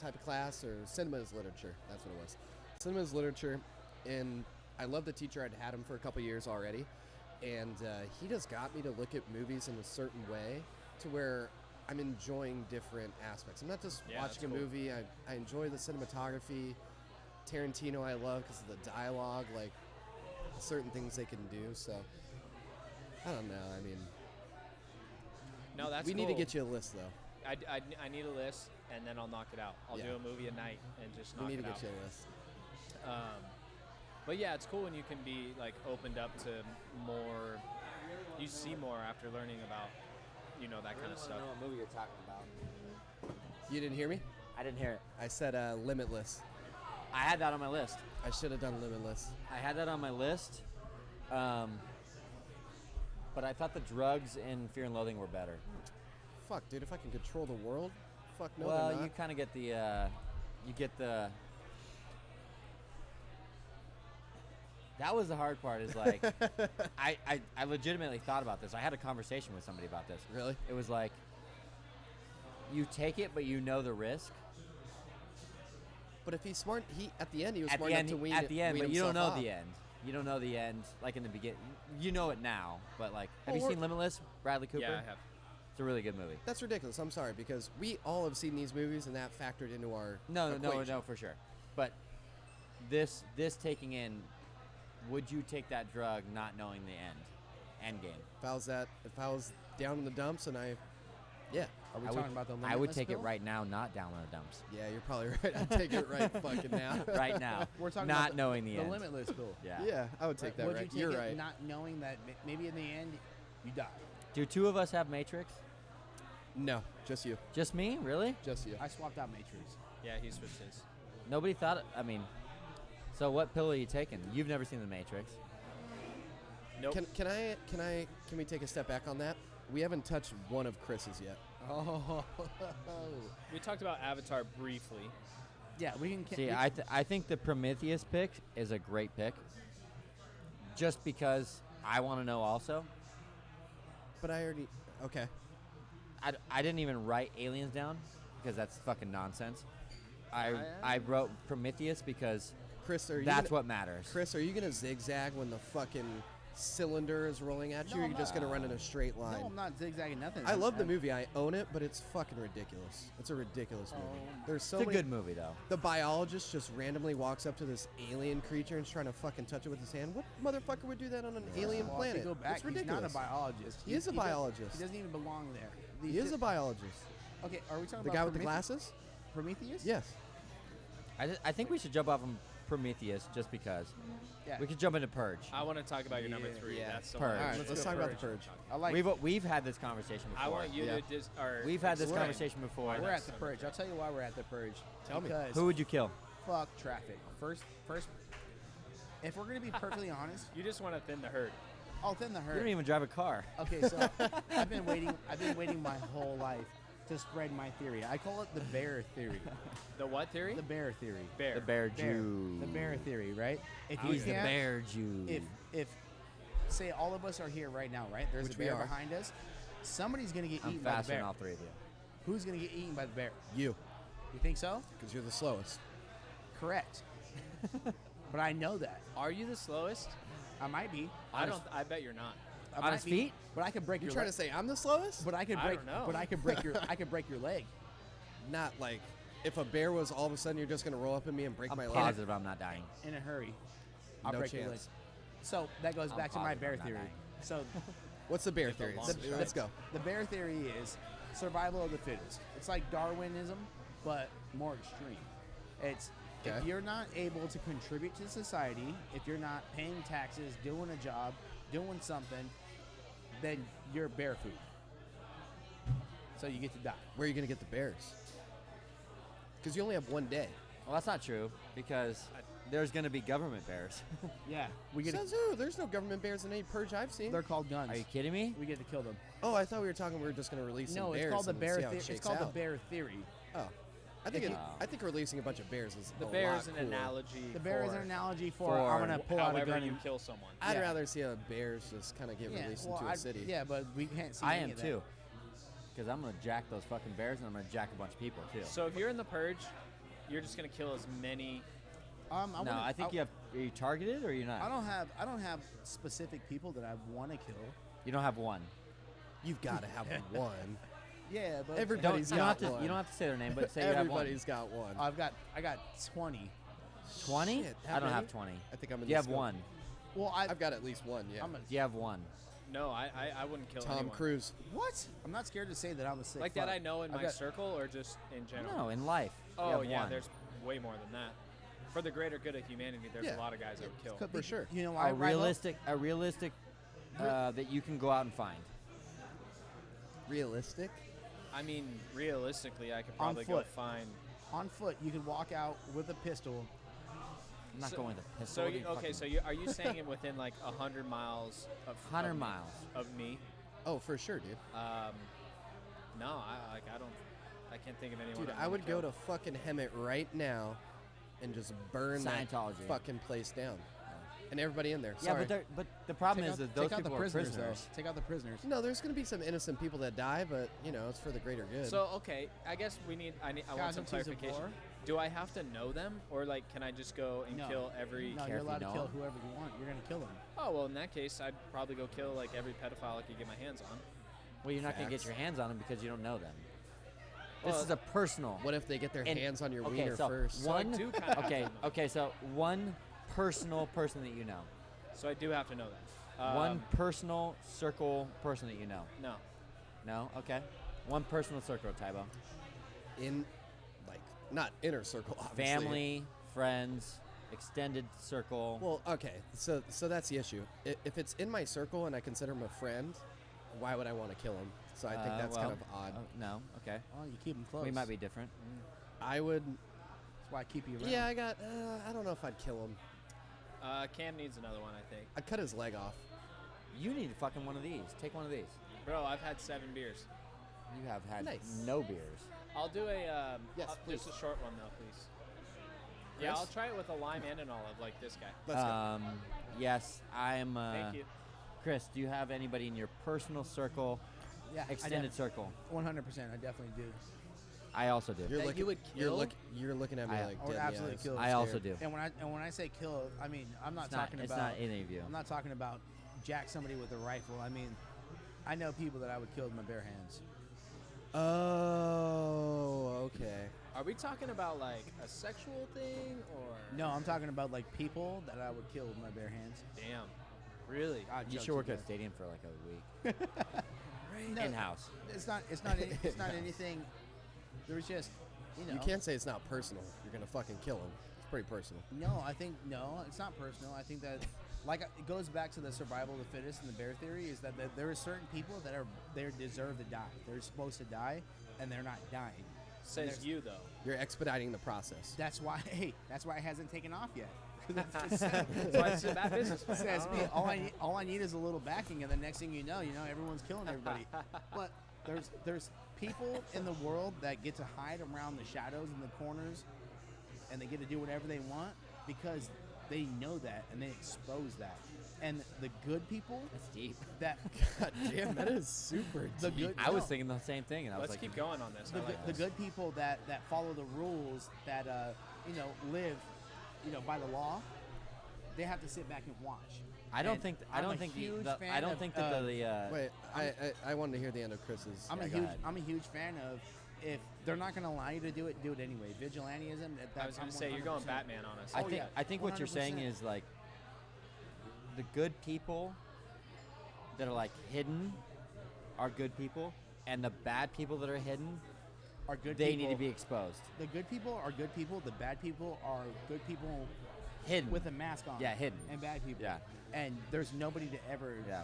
type of class, or cinema is literature. That's what it was. Cinema is literature. And I love the teacher. I'd had him for a couple years already. And he just got me to look at movies in a certain way to where I'm enjoying different aspects. I'm not just Yeah, watching a that's cool. movie. I enjoy the cinematography. Tarantino I love because of the dialogue, like certain things they can do. So, I don't know. I mean, No, that's we need to cool. get you a list, though. I need a list, and then I'll knock it out. I'll Yeah. do a movie a night and just We knock need it to out. get you a list. But yeah, it's cool when you can be like opened up to more. You see more after learning about, that kind of stuff. what movie you're talking about. You didn't hear me? I didn't hear it. I said Limitless. I had that on my list. I should have done Limitless. I had that on my list. But I thought the drugs in Fear and Loathing were better. Fuck, dude, if I can control the world, fuck no, well, they're not. you kind of get the. That was the hard part. Is like, I legitimately thought about this. I had a conversation with somebody about this. Really? It was like, you take it, but you know the risk. But if he's smart, at the end he was At smart the enough end, to wean at the end, wean but you don't know himself the off. end. You don't know the end, like in the beginning. You know it now, but like, have Well, you seen Limitless? Bradley Cooper. Yeah, I have. It's a really good movie. That's ridiculous. I'm sorry, because we all have seen these movies and that factored into our No, equation. for sure. But this taking in, would you take that drug not knowing the end game? If I was down in the dumps and yeah, Are we I talking would, about the I would Limitless take it bill? right now, not down in the dumps. yeah, you're probably right. I'd take it right fucking now. Right now, We're talking not about knowing the the end. Limitless bill. Yeah. Yeah, I would take that Would right. you take You're it right. not knowing that maybe in the end you die? Do two of us have Matrix? No, just you. Just me? Really? Just you. I swapped out Matrix. Yeah, he switched his. Nobody thought. I mean, so what pill are you taking? You've never seen the Matrix. Nope. Can we take a step back on that? We haven't touched one of Chris's yet. Oh, We talked about Avatar briefly. yeah. We can See, I think the Prometheus pick is a great pick. Just because I want to know also. But I already okay. I didn't even write aliens down because that's fucking nonsense. I wrote Prometheus because Chris, are you That's gonna, what matters. Chris, are you gonna zigzag when the fucking cylinder is rolling at you, No, or are I'm you just not. gonna run in a straight line? No, I'm not zigzagging nothing. I love the I'm- movie. I own it, but it's fucking ridiculous. It's a ridiculous movie. There's so It's a many. good movie though. The biologist just randomly walks up to this alien creature and is trying to fucking touch it with his hand. What motherfucker would do that on an alien Well, planet? If you go back, it's ridiculous. he's not a biologist. He is a does- biologist. He doesn't even belong there. He is a biologist. Okay, are we talking The about guy with the Prometheus? glasses? Prometheus? Yes. I think we should jump off on Prometheus just because. Yeah. We could jump into Purge. I want to talk about your number Yeah, 3. yeah. That's the Purge. one. All right, let's talk about the Purge. I like. We've had this conversation before. I want you Yeah. to just. Or We've had this explain. conversation before. Why we're that's at the number purge. I'll tell you why we're at the purge. Tell me. Because Who would you kill? fuck traffic. First. If we're gonna be perfectly honest, You just want to thin the herd. I'll thin the You herd. don't even drive a car. Okay, so I've been waiting my whole life to spread my theory. I call it the bear theory. The what theory? The bear theory. bear. The bear Bear. Jew. The bear theory, right? If He's the can't- bear Jew. If say all of us are here right now, right? There's Which a we bear are. behind us. Somebody's gonna get I'm eaten by the faster than bear. all three of you. Who's gonna get eaten by the bear? You, You think so? because you're the slowest. Correct. But I know that. Are you the slowest? I might be. I don't. I bet you're not. I On might his be, feet? But I could break You're your trying leg. to say I'm the slowest? But I could I break. don't know. But I could break your. I could break your leg Not like if a bear was all of a sudden you're just gonna roll up at me and break I'm my leg. positive I'm not dying. in a hurry. I'll No break your leg. chance. So that goes I'm back to my positive bear I'm not theory. dying. So What's the bear If the theory? long Let's stripes- go. the bear theory is survival of the fittest. It's like Darwinism, but more extreme. It's if Okay. you're not able to contribute to society, if you're not paying taxes, doing a job, doing something, then you're bear food. So you get to die. Where are you gonna get the bears? Because you only have one day. Well, that's not true because there's going to be government bears. Yeah, we get. Says who? There's no government bears in any purge I've seen. They're called guns. Are you kidding me? We get to kill them. Oh, I thought we were talking. We were just gonna release some No, bears. it's called the and bear. see how it It's shakes called the out. bear theory. Oh, I think If it, you- I think releasing a bunch of bears is The a bear lot is an cooler. analogy. The bear is for an analogy for, for I'm gonna pull out a however gun you and kill someone. I'd Yeah. rather see a bears just kind of get yeah, released well, into a city. Yeah, but we can't see. I any am of that. too. Because I'm going to jack those fucking bears and I'm going to jack a bunch of people too. So if you're in the purge, you're just gonna kill as many. No, I think you have. Are you targeted or you're not? I don't have specific people that I want to kill. You don't have one. You've got to have one. Yeah, but Everybody's you don't have got to. one. You don't have to say their name, but say you have one. Everybody's got one. I got 20. 20? Shit, I that don't have many? 20. I think I'm in You the have scope. one. Well, I've got at least one. Yeah. I'm a, You have one. No, I wouldn't kill Tom anyone. Cruise. what? I'm not scared to say that I'm a sick. Like fuck. that I know in I've my got- circle or just in general. No, in life. you Oh have yeah, one. there's way more than that. For the greater good of humanity, there's Yeah. a lot of guys I would kill. Could For be- sure. You know, I a realistic that you can go out and find. Realistic. I mean, realistically, I could On probably go foot. find. on foot. You could walk out with a pistol. I'm not So- going with a pistol. So What are you, okay, so are you saying it within like 100 miles of 100 of me- miles. of me? Oh, for sure, dude. No, I don't. I can't think of anyone. Dude, I'd I wanna would go kill. to fucking Hemet right now and just burn that Scientology. fucking place down. And everybody in there. Yeah, Sorry. but the problem Take is out- that those take out the people are prisoners, prisoners. though. Take out the prisoners. No, there's going to be some innocent people that die, but, you know, it's for the greater good. So okay, I guess we need. I want some Casualties of clarification. war? Do I have to know them, or like, can I just go and No. kill every? No, care you're if you allowed to know kill them. whoever you want. You're gonna kill them. Oh well, in that case, I'd probably go kill like every pedophile I could get my hands on. Well, you're not going to get Facts. your hands on them because you don't know them. This Well, is a personal. what if they get their and- hands on your okay, wiener so first? So I one. do kinda have okay, to know. okay. So one personal person that you know. So I do have to know that. One personal circle person that you know. No. No. Okay. One personal circle, Tybo. In, like, not inner circle, obviously. Family, friends, extended circle. Well, okay, so that's the issue. If it's in my circle and I consider him a friend, why would I want to kill him? So I think that's well, kind of odd. no. Okay. Oh, you keep them close. We might be different. I would, That's why I keep you around. yeah, I don't know if I'd kill him. Cam needs another one, I think. I'd cut his leg off. You need fucking one of these. Take one of these. Bro, I've had 7 beers. You have had Nice. no beers. I'll do a Yes, just a short one though, please. Yeah, Chris? I'll try it with a lime and an olive, like this guy. Let's go. Yes, I'm. Thank you. Chris, do you have anybody in your personal circle, Yeah, extended circle? 100%. I definitely do. I also do. You're That looking. you would kill? You're looking at me I- like I would dead in the absolutely eyes. kill. I also do. And when I say kill, I mean I'm not It's not, talking it's about. not any of you. I'm not talking about jack somebody with a rifle. I mean, I know people that I would kill with my bare hands. Oh, okay. Are we talking about like a sexual thing or? No, I'm talking about like people that I would kill with my bare hands. Damn. Really? God, You jokes should work aside. at a stadium for like a week. No, In-house. It's not. It's not. It's not anything. There was just, you know. You can't say it's not personal. You're gonna fucking kill him. It's pretty personal. No, I think no. It's not personal. I think that, like, it goes back to the survival of the fittest and the bear theory. Is that there are certain people that are they deserve to die. They're supposed to die, and they're not dying. Says There's- you though. You're expediting the process. That's why. Hey, that's why it hasn't taken off yet. That's why it's a bad business plan. Says me. All I need is a little backing, and the next thing you know, everyone's killing everybody. But there's people in the world that get to hide around the shadows and the corners, and they get to do whatever they want because they know that and they expose that. And the good people That's deep. that God damn, that is super the deep. good I was no, thinking the same thing, and I was Let's like, keep going on this. the, I good- like the this. good people that follow the rules that live by the law. They have to sit back and watch. I don't And think. I'm I don't a think. huge The, fan I don't of, think that the. Wait, I wanted to hear the end of Chris's. I'm Yeah, a go huge ahead. I'm a huge fan of if they're not going to allow you to do it anyway. Vigilantism. I was gonna say you're going Batman on us. I Oh, think. yeah, I think what you're saying 100%. is like, the good people that are like hidden are good people, and the bad people that are hidden, Are good. they people. need to be exposed. The good people are good people. The bad people are good people Hidden. with a mask on. Yeah, hidden. And bad people. Yeah. And there's nobody to ever. Yeah.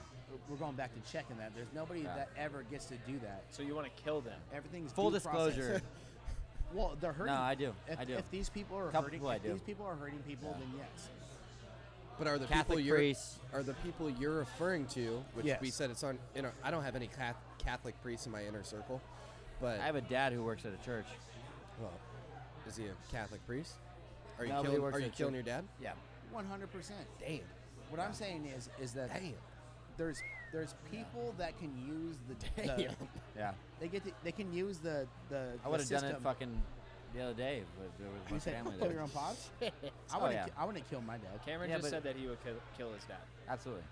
We're going back to checking that. There's nobody Yeah. that ever gets to do that. So you want to kill them? Everything's Full due process. disclosure. Well, they're hurting. No, I do. If, I do. If these people are Couple hurting, people I if do. these people are hurting people, Yeah. then yes. But are the Catholic people you're priests. are the people you're referring to? Which Yes. we said it's on. I don't have any Catholic priests in my inner circle, but I have a dad who works at a church. well, is he a Catholic priest? Are you No, but he killing? works Are at you a killing church. your dad? 100%. Damn. What I'm saying is that Damn. there's people that can use the Damn. Yeah. they can use the I would have done it system. fucking the other day, but there was You my said family kill there. your own pops. Oh, yeah. I wouldn't kill my dad. Cameron Yeah, just but- said that he would kill his dad. Absolutely.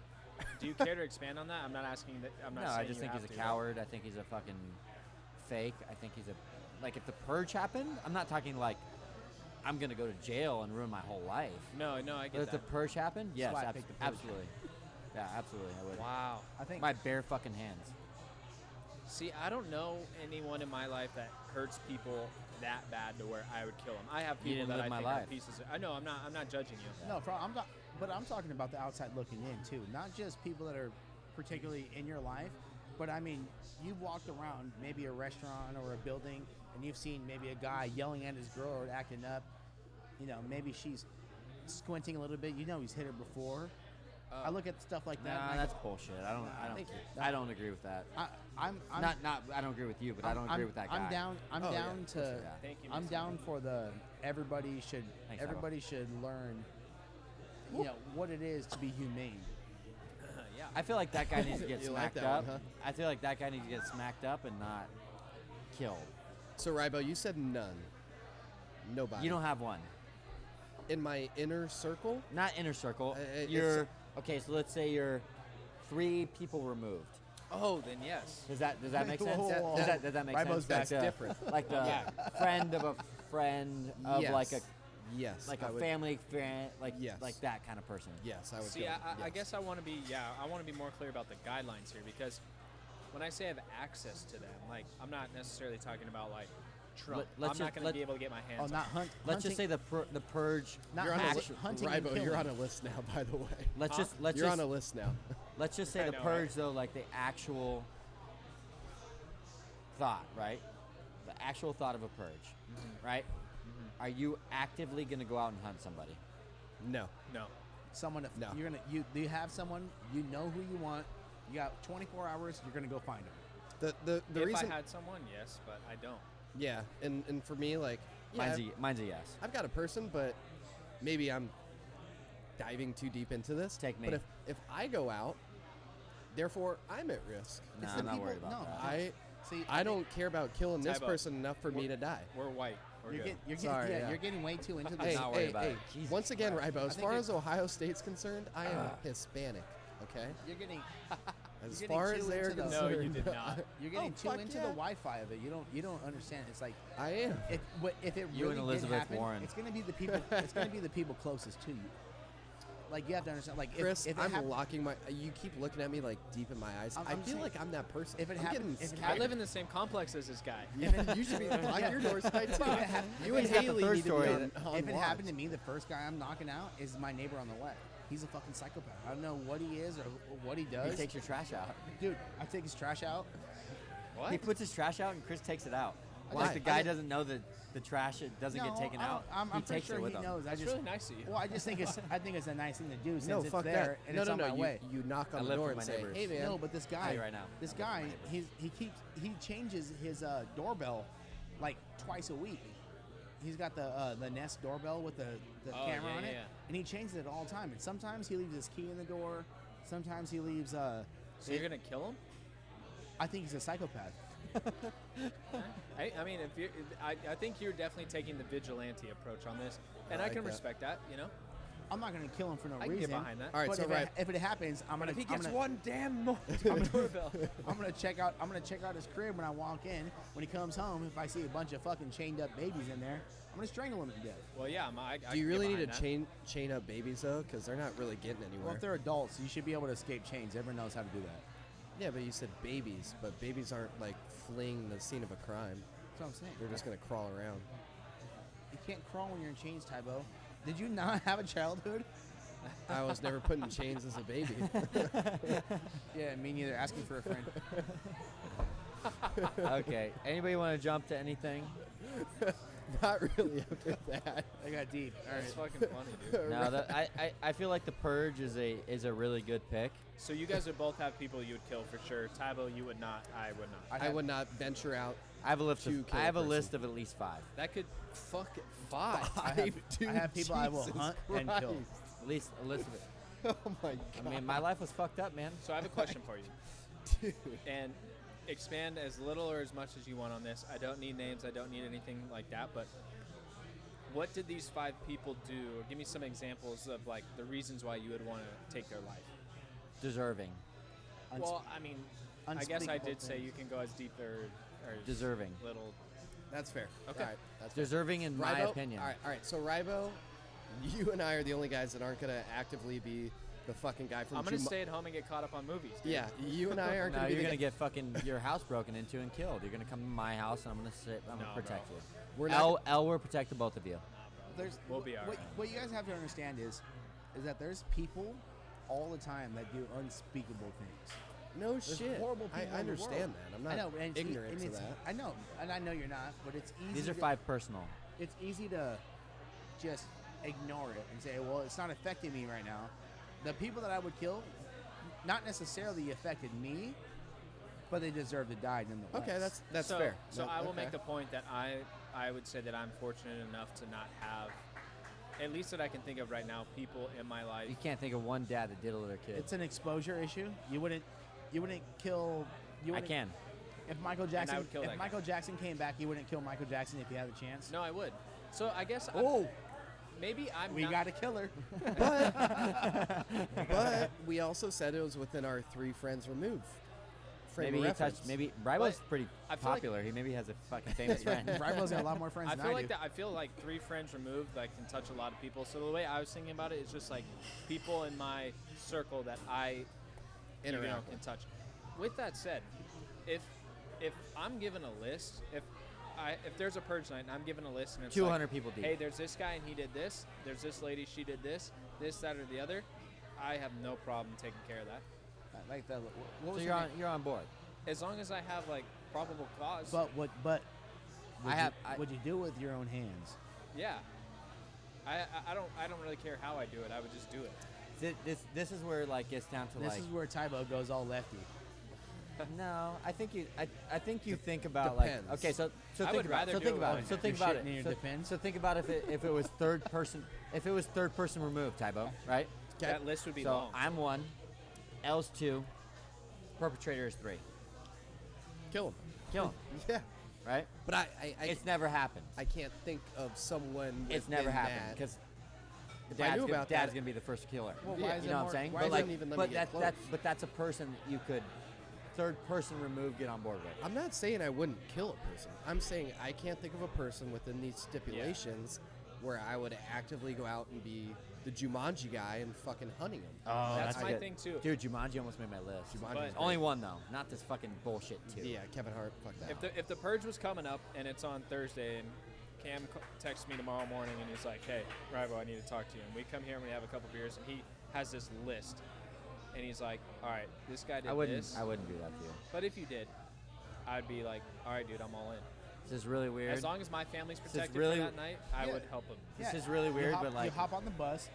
Do you care to expand on that? I'm not asking that. I'm not No, saying I just you think have he's a to, coward. I think he's a fucking fake. I think he's a like if the purge happened, I'm not talking like I'm gonna go to jail and ruin my whole life. No, I But get if the that. purge happened, yes, why I picked the purge. absolutely. Yeah, absolutely, I would. Wow. I think My bare fucking hands. See, I don't know anyone in my life that hurts people that bad to where I would kill them. I have You people didn't that I live my think life. are pieces. I know. I'm not judging you. no, I'm not. But I'm talking about the outside looking in too, not just people that are particularly in your life. But I mean, you've walked around maybe a restaurant or a building, and you've seen maybe a guy yelling at his girl or acting up. Maybe she's squinting a little bit. He's hit her before. I look at stuff like that. Nah, and I that's go, bullshit. Thank you. I don't agree with that. I'm Not I don't agree with you, but I don't agree with that guy. I'm down. I'm Oh, yeah, down of to. course, yeah. Thank you, I'm Mason. down for the everybody should. Thanks, everybody should learn. What it is to be humane. Yeah. I feel like that guy needs to get You like smacked that up. one, huh? I feel like that guy needs to get smacked up and not killed. So Rybo, you said none. Nobody. You don't have one. in my inner circle. Not inner circle. It's- You're okay. So let's say you're 3 people removed. Oh, then yes. Does that make sense? Whoa, whoa, whoa. Does that make Ribo's sense? That's Like the- different. Like the Yeah. friend of a friend of Yes. like a Yes. like I a would- family friend, like Yes. like that kind of person. Yes, I would. See, kill I him. Yes. guess I want to be more clear about the guidelines here because when I say I have access to them, like I'm not necessarily talking about like Trump. Let's I'm not just- going to let- be able to get my hands. Oh, on not it. hunt. Let's just say hunting- the purge. Not You're on a hunting, list. hunting and Rybo, you're killing. on a list now, by the way. Let's Huh? just You're on a list now. let's just say I the know, purge right? though, like the actual thought, right? The actual thought of a purge, right? Are you actively going to go out and hunt somebody? No. No. Someone. That, No. You're gonna. You have someone. You know who you want. You got 24 hours. You're gonna go find them. The If reason. I had someone, yes, but I don't. Yeah, and for me, like, yeah, Mine's a yes. I've got a person, but maybe I'm diving too deep into this. Take me. But if I go out, therefore I'm at risk. No, the I'm not people- worried about no, that. I See, I don't care about killing this Tybo. person enough for me to die. We're white. We're good. Sorry, yeah. you're getting way too into Hey, this. not worry about it. Jesus Once again, Rybo, as think far it- as Ohio State's concerned, I am Hispanic, okay? You're getting As You're far getting as too they're into the- concerned. No, you did not. you're getting too fuck into yeah. the Wi-Fi of it. You don't understand. It's like I am. if it You really and Elizabeth did happen, Warren. it's gonna be the people. It's gonna be the people closest to you. Like you have to understand. Like Chris, if it I'm hap- locking my. You keep looking at me like deep in my eyes. I'm I feel saying- like I'm that person. if it I'm happen- getting if it scared. I live in the same complex as this guy. Yeah, you should be lock your doors tight too. If it hap- You if and it hap- Haley third need to story be on, on if it watch. happened to me, the first guy I'm knocking out is my neighbor on the left. He's a fucking psychopath. I don't know what he is or what he does. He takes your trash out. Dude, I take his trash out. What? He puts his trash out and Chris takes it out. Why? Like the guy doesn't know that the trash doesn't get No, taken I don't- out. I'm he pretty takes sure it with he him. knows. That's really nice of you. Well, I just think it's a nice thing to do since No, it's fuck there that. and No, it's no, on no. my way. You knock I on the live door with and my say, neighbors. "Hey, man." No, but this Tell guy, you right now. this I live guy, with my he changes his doorbell like twice a week. He's got the Nest doorbell with the Oh, camera yeah, on it, yeah. and he changes it all the time. And sometimes he leaves his key in the door. Sometimes he leaves. So you're gonna kill him? I think he's a psychopath. I mean, if you, I think you're definitely taking the vigilante approach on this, and I I like can that. respect that. You know, I'm not gonna kill him for no I can reason. get behind that. All right, but so if it happens, I'm But gonna. if he I'm gets gonna, one damn more doorbell, I'm gonna check out. I'm gonna check out his crib when I walk in. When he comes home, if I see a bunch of fucking chained up babies in there, I'm gonna strangle him to death. well, yeah, I Do you can get really need to behind that. chain up babies though? Because they're not really getting Well, anywhere. if they're adults, you should be able to escape chains. Everyone knows how to do that. Yeah, but you said babies, but babies aren't like fleeing the scene of a crime. That's what I'm saying. They're just gonna crawl around. You can't crawl when you're in chains, Tybo. Did you not have a childhood? I was never put in chains as a baby. Yeah, me neither. Asking for a friend. Okay. Anybody want to jump to anything? Not really after that. I got deep. All That's right. fucking funny, dude. No, I feel like the Purge is a really good pick. So you guys would both have people you would kill for sure. Tybo, you would not. I would not. I would not venture out. I have a list. To Of, kill I a have a person. list of at least 5. That could Fuck it. Five. I have people I will Jesus hunt and kill. Christ. At least a list of it. Oh my god. I mean, my life was fucked up, man. So I have a question for you, Dude. and expand as little or as much as you want on this. I don't need names. I don't need anything like that. But what did these 5 people do? Or give me some examples of like the reasons why you would want to take their life. Deserving. Well, I mean, I guess I unspeakable did say things. you can go as deep or as Deserving. little. That's fair. Okay. All right, that's fair. Deserving in my Rybo? opinion. All right. So Rybo, you and I are the only guys that aren't gonna actively be the fucking guy from. I'm gonna Juma- stay at home and get caught up on movies. Dude. Yeah, you and I aren't No, gonna be you're the gonna guy- get fucking your house broken into and killed. You're gonna come to my house and I'm gonna sit. I'm No, gonna protect bro. you. We're not. L will protect the both of you. There's We'll be what, alright. what you guys have to understand is that there's people all the time that do unspeakable things. No There's shit. horrible people in the understand world. that. I'm not I know, and it's, ignorant and to it's, that. I know, and I know you're not, but it's easy. These are to, 5 personal. It's easy to just ignore it and say, "Well, it's not affecting me right now." The people that I would kill, not necessarily affected me, but they deserve to die nonetheless. Okay, that's so, fair. So No, I will okay. make the point that I would say that I'm fortunate enough to not have, at least that I can think of right now, people in my life. You can't think of one dad that diddled their kid. It's an exposure issue. You wouldn't kill. You I wouldn't, can. If Michael Jackson, would kill if that guy. Michael Jackson came back, you wouldn't kill Michael Jackson if you had the chance. No, I would. So I guess Oh, maybe I'm we not. got a killer. But we also said it was within our 3 friends removed. Frame Maybe of he reference. touched. Maybe Rybo's But pretty I feel like- popular. He maybe has a fucking famous friend. Rival's got a lot more friends I than feel I like do. that. I feel like 3 friends removed that can touch a lot of people. So the way I was thinking about it is just like people in my circle that I Interact can touch. With that said, if I'm given a list, if there's a purge night and I'm given a list and it's 200 like, people deep. hey, there's this guy and he did this. There's this lady, she did this, that, or the other. I have no problem taking care of that, Like that. What So was you're her on. name? You're on board. as long as I have like probable cause. But what? But would I have- You, would you do it with your own hands? yeah, I don't really care how I do it. I would just do it. This is where like gets down to This like. is where Tybo goes all lefty. No, I think you think about like. Depends. Okay, so I think would about rather so do think it about with it. So one think hand. about You're shitting in your it. defense? So think about if it was third person. If it was third person removed, Tybo, right? Okay. That list would be So long. I'm 1, L's 2, perpetrator is 3. Kill him. kill him, Yeah, right? but I It's never happened. I can't think of someone. It's never within happened that. because If I knew about dad's that- gonna be the first killer. Well, Yeah, why is You it know what more, I'm saying? Why But is like- it, even let but me get that's a person that you could third person removed get on board with. I'm not saying I wouldn't kill a person. I'm saying I can't think of a person within these stipulations where I would actively go out and be the Jumanji guy and fucking hunting him. Oh, That's my good. thing, too. Dude, Jumanji almost made my list. Jumanji's But- great. Only one though, not this fucking bullshit too. Yeah, Kevin Hart. Fuck that. If the purge was coming up and it's on Thursday and Cam texts me tomorrow morning and he's like, "Hey, Rival, I need to talk to you." And we come here and we have a couple beers and he has this list and he's like, "All right, this guy did I wouldn't this." do that to you. But if you did, I'd be like, "All right, dude, I'm all in." This is really weird. As long as my family's is protected really- for that night, I Yeah. would help him. This is really weird, you hop, but like you hop on the bus,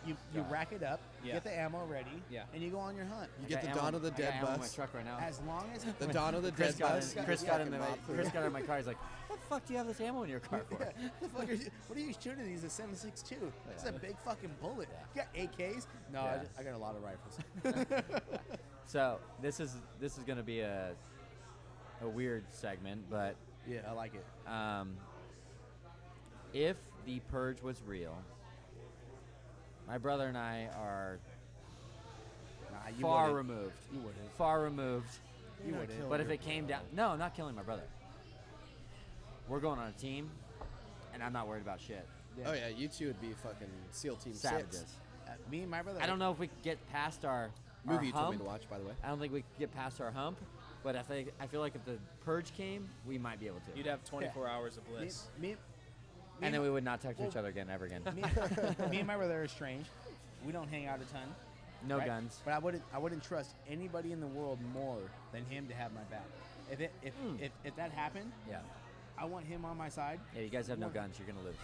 you God. rack it up, Yeah. get the ammo ready, Yeah. and you go on your hunt. You I get got the ammo- Dawn of the I got Dead ammo in my bus. truck right now. As long as The Dawn of the Chris Dead got bus. in, Chris got in Fucking mob through Chris it. got in my car. He's like, "What the fuck do you have this ammo in your car for?" the fuck what are you shooting these at 7.62? It's a big fucking bullet. Yeah. You got AKs? No, Yeah. I got a lot of rifles. So this is gonna be a weird segment, but Yeah, I like it. if the purge was real, my brother and I are Nah, you far wouldn't. removed. You wouldn't. Far removed. You wouldn't. But if it came down, no, I'm not killing my brother. We're going on a team, and I'm not worried about shit. Oh yeah, you two would be fucking SEAL Team Savages. 6. Me and my brother. I don't know if we could get past our Movie you told me hump. to watch, by the way. I don't think we could get past our hump, but I feel like if the purge came, we might be able to. You'd have 24 hours of Me, bliss. me, And then me, we would not talk to each other again, ever again. me and my brother are estranged. We don't hang out a ton. No right? guns. But I wouldn't trust anybody in the world more than him to have my back. If that happened, Yeah. I want him on my side. Yeah, you guys have no One- guns. You're gonna lose.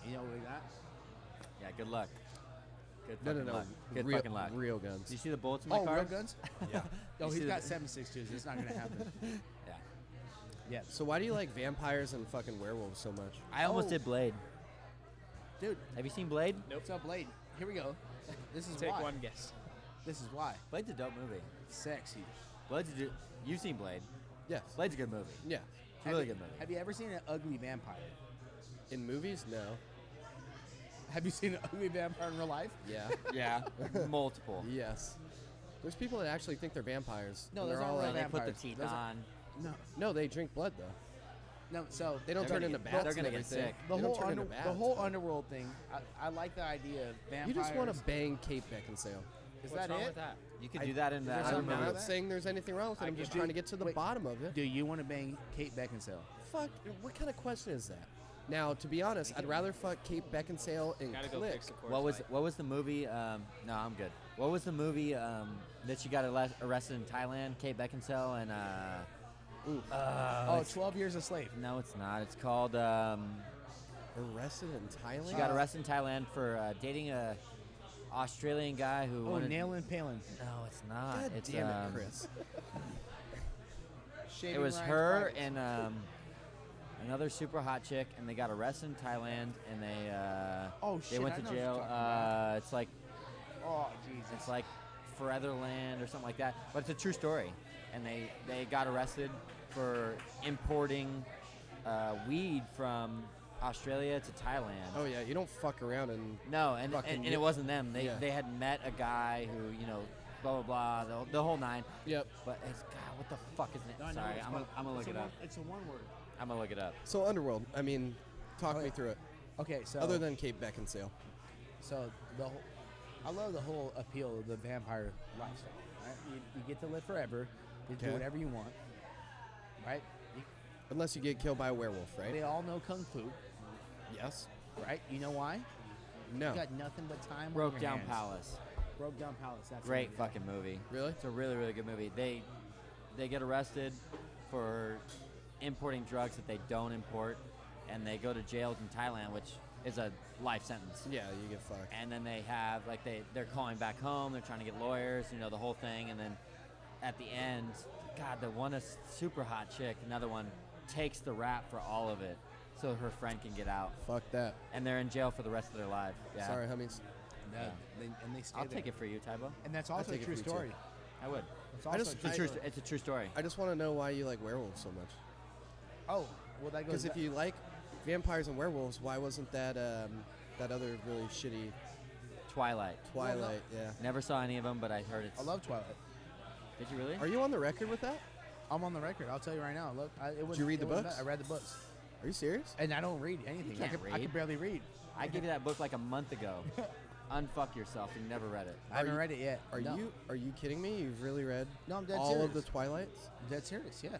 You know what we got? Yeah, good luck. Good No, fucking no. luck. Good real, fucking luck. Real Do guns. you see the bullets in my Oh, car? real guns? Yeah. No, You he's see got the- 7.62s. It's not gonna happen. Yeah. Yeah, So why do you like vampires and fucking werewolves so much? I almost Oh. did Blade. dude. Have you seen Blade? Nope. So Blade, here we go. This is Take why. one guess. This is why. Blade's a dope movie. Sexy. You've seen Blade. Yes. Blade's a good movie. Yeah. It's a really Have you- good movie. Have you ever seen an ugly vampire? In movies, no. Have you seen an ugly vampire in real life? Yeah. Yeah. Multiple. Yes. There's people that actually think they're vampires. No, and those they're aren't all real And like, they put the vampires. teeth Those are- on. No, no, they drink blood though. no. So They don't They're turn gonna into get- bats. they're gonna and get everything. sick. the They whole don't turn into the bats. whole underworld thing. I like the idea of vampires. You just want to bang Kate Beckinsale. Is What's that whaan it? with that? You could I- do that in is the there I'm something wrong not with that? saying there's anything wrong with it. I I'm get just you. trying to get to the Wait. bottom of it. Do you want to bang Kate Beckinsale? Fuck. What kind of question is that? Now, to be honest, I'd rather fuck Kate Beckinsale and Gotta go Click. fix the course light. What was the movie? No, I'm good. What was the movie that she got arrested in Thailand? Kate Beckinsale and Oh, 12 Years a Slave. no, it's not. It's called. Arrested in Thailand? She got arrested in Thailand for dating a Australian guy who. Oh, wanted, Nail and Palin. No, it's not. God it's, damn it, Chris. It Shaving was Ryan's her Privates. and another super hot chick, and they got arrested in Thailand, and they Oh, they shit, went I to know what you're jail. talking about. It's like Oh, Jesus. it's like Foreverland or something like that, but it's a true story. And they got arrested for importing weed from Australia to Thailand. Oh yeah, you don't fuck around and No, and Fucking it wasn't them. yeah. They had met a guy who blah blah blah the whole nine. yep. But it's God, what the fuck is it? No, I know Sorry, what it's I'm called. gonna look It's it a up. It's a one word. I'm gonna look it up. So Underworld. I mean, talk me through it. Okay, so Other than Kate Beckinsale. so I love the whole appeal of the vampire lifestyle. Right? You get to live forever. You do Okay. whatever you want. Right? Unless you get killed by a werewolf, right? They all know kung fu. Yes. Right? You know why? No. You got nothing but time. on Broke your Down hands. Palace. Broke Down Palace. That's the Great movie. fucking movie. Really? It's a really, really good movie. They get arrested for importing drugs that they don't import, and they go to jail in Thailand, which is a life sentence. Yeah, you get fucked. And then they have they're calling back home. They're trying to get lawyers, the whole thing. And then at the end, God, the one is super hot chick. Another one takes the rap for all of it, so her friend can get out. Fuck that. And they're in jail for the rest of their life. Yeah. Sorry, homies. No, Yeah. and they stay I'll there. take it for you, Tybo. And that's also a take it true for you, too. story. I would. It's I also just- It's a true story. I just want to know why you like werewolves so much. oh, well that goes. Because if you like vampires and werewolves, why wasn't that that other really shitty Twilight. Twilight? Yeah. Never saw any of them, but I heard it's. I love Twilight. Did you really? Are you on the record with that? I'm on the record. I'll tell you right now. Look, you read the books? I read the books, Are you serious? and I don't read anything. can't I read. can barely read. I gave you that book like a month ago. Unfuck yourself. You never read it. I haven't you- read it yet. Are No. you kidding me? You've really read No, I'm dead all serious. of the Twilights? I'm dead serious. Yeah.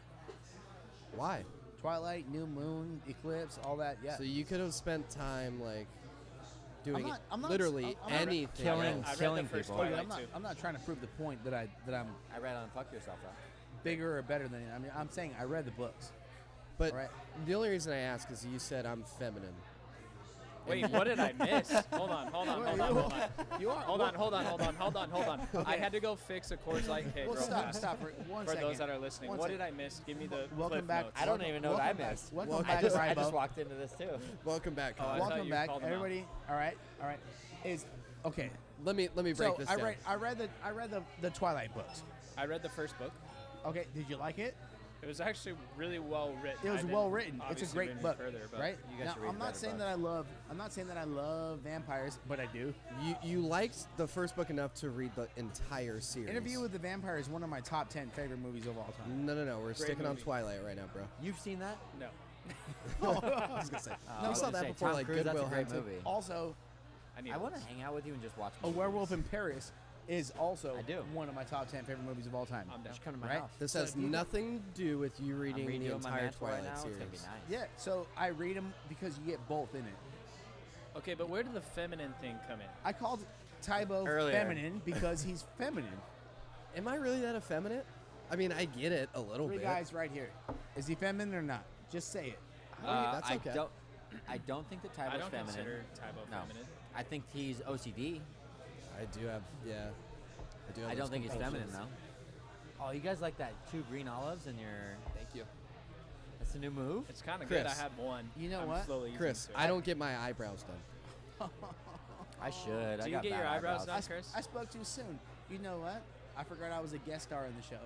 Why? Twilight, New Moon, Eclipse, all that. Yeah. So you could have spent time like doing I'm not- literally I'm not- anything. Killing- I read killing the first people. Oh, yeah, Twilight too. I'm not trying to prove the point that I'm I read Unfuck Yourself though. bigger or better than you. I mean, I'm saying I read the books. But Alright. the only reason I ask is you said I'm feminine. Wait, what did I miss? Hold on. You are. Hold on. I had to go fix a Coors Light keg Well, real stop, fast. stop for one For second. those that are listening, One what second. did I miss? Give me the Welcome Cliff back. Notes. I don't even know what I Welcome back. missed. Welcome Well, back, I just Rybo. walked into this too. Welcome back. Oh, I Colin. thought Welcome you back, called them out. everybody. All right. Is okay. Let me break So this I down. read the Twilight books. I read the first book. Okay, did you like it? It was actually really well written. It was I didn't well written. It's a obviously great read any book, further, but right? you guys Now, should read I'm a not better saying book. that I love. I'm not saying that I love vampires, but I do. You liked the first book enough to read the entire series. Interview with the Vampire is one of my top 10 favorite movies of all time. No. We're sticking on movie. Twilight right now, bro. You've seen that? No. I was gonna say. I No, we was saw gonna that say, before, Tom like Cruise, Goodwill That's a great Hunting. movie. Also, I I want to hang out with you and just watch. A Werewolf in Paris is also I do. one of my top 10 favorite movies of all time. I'm down. Just come to my Right? house. This So has if you- nothing to do with you I'm reading the redoing my entire mantle right Twilight now. series. It's gonna be nice. Yeah, so I read them because you get both in it. Okay, but where did the feminine thing come in? I called Tybo Earlier. feminine because he's feminine. Am I really that effeminate? I mean, I get it a little Three bit. guys right here. Is he feminine or not? Just say it. That's okay. I don't think that I Tybo's don't feminine. consider Tybo No. feminine. I think he's OCD. I do have, yeah. I do have I those don't think he's feminine compulsions. though. Oh, you guys like that 2 green olives in your? Thank you. That's a new move. It's kind of good. I Chris. had one. You know I'm what? slowly using Chris, it. I don't get my eyebrows done. I should. Do I you got get bad your eyebrows done? I, Chris? I spoke too soon. You know what? I forgot I was a guest star in the show,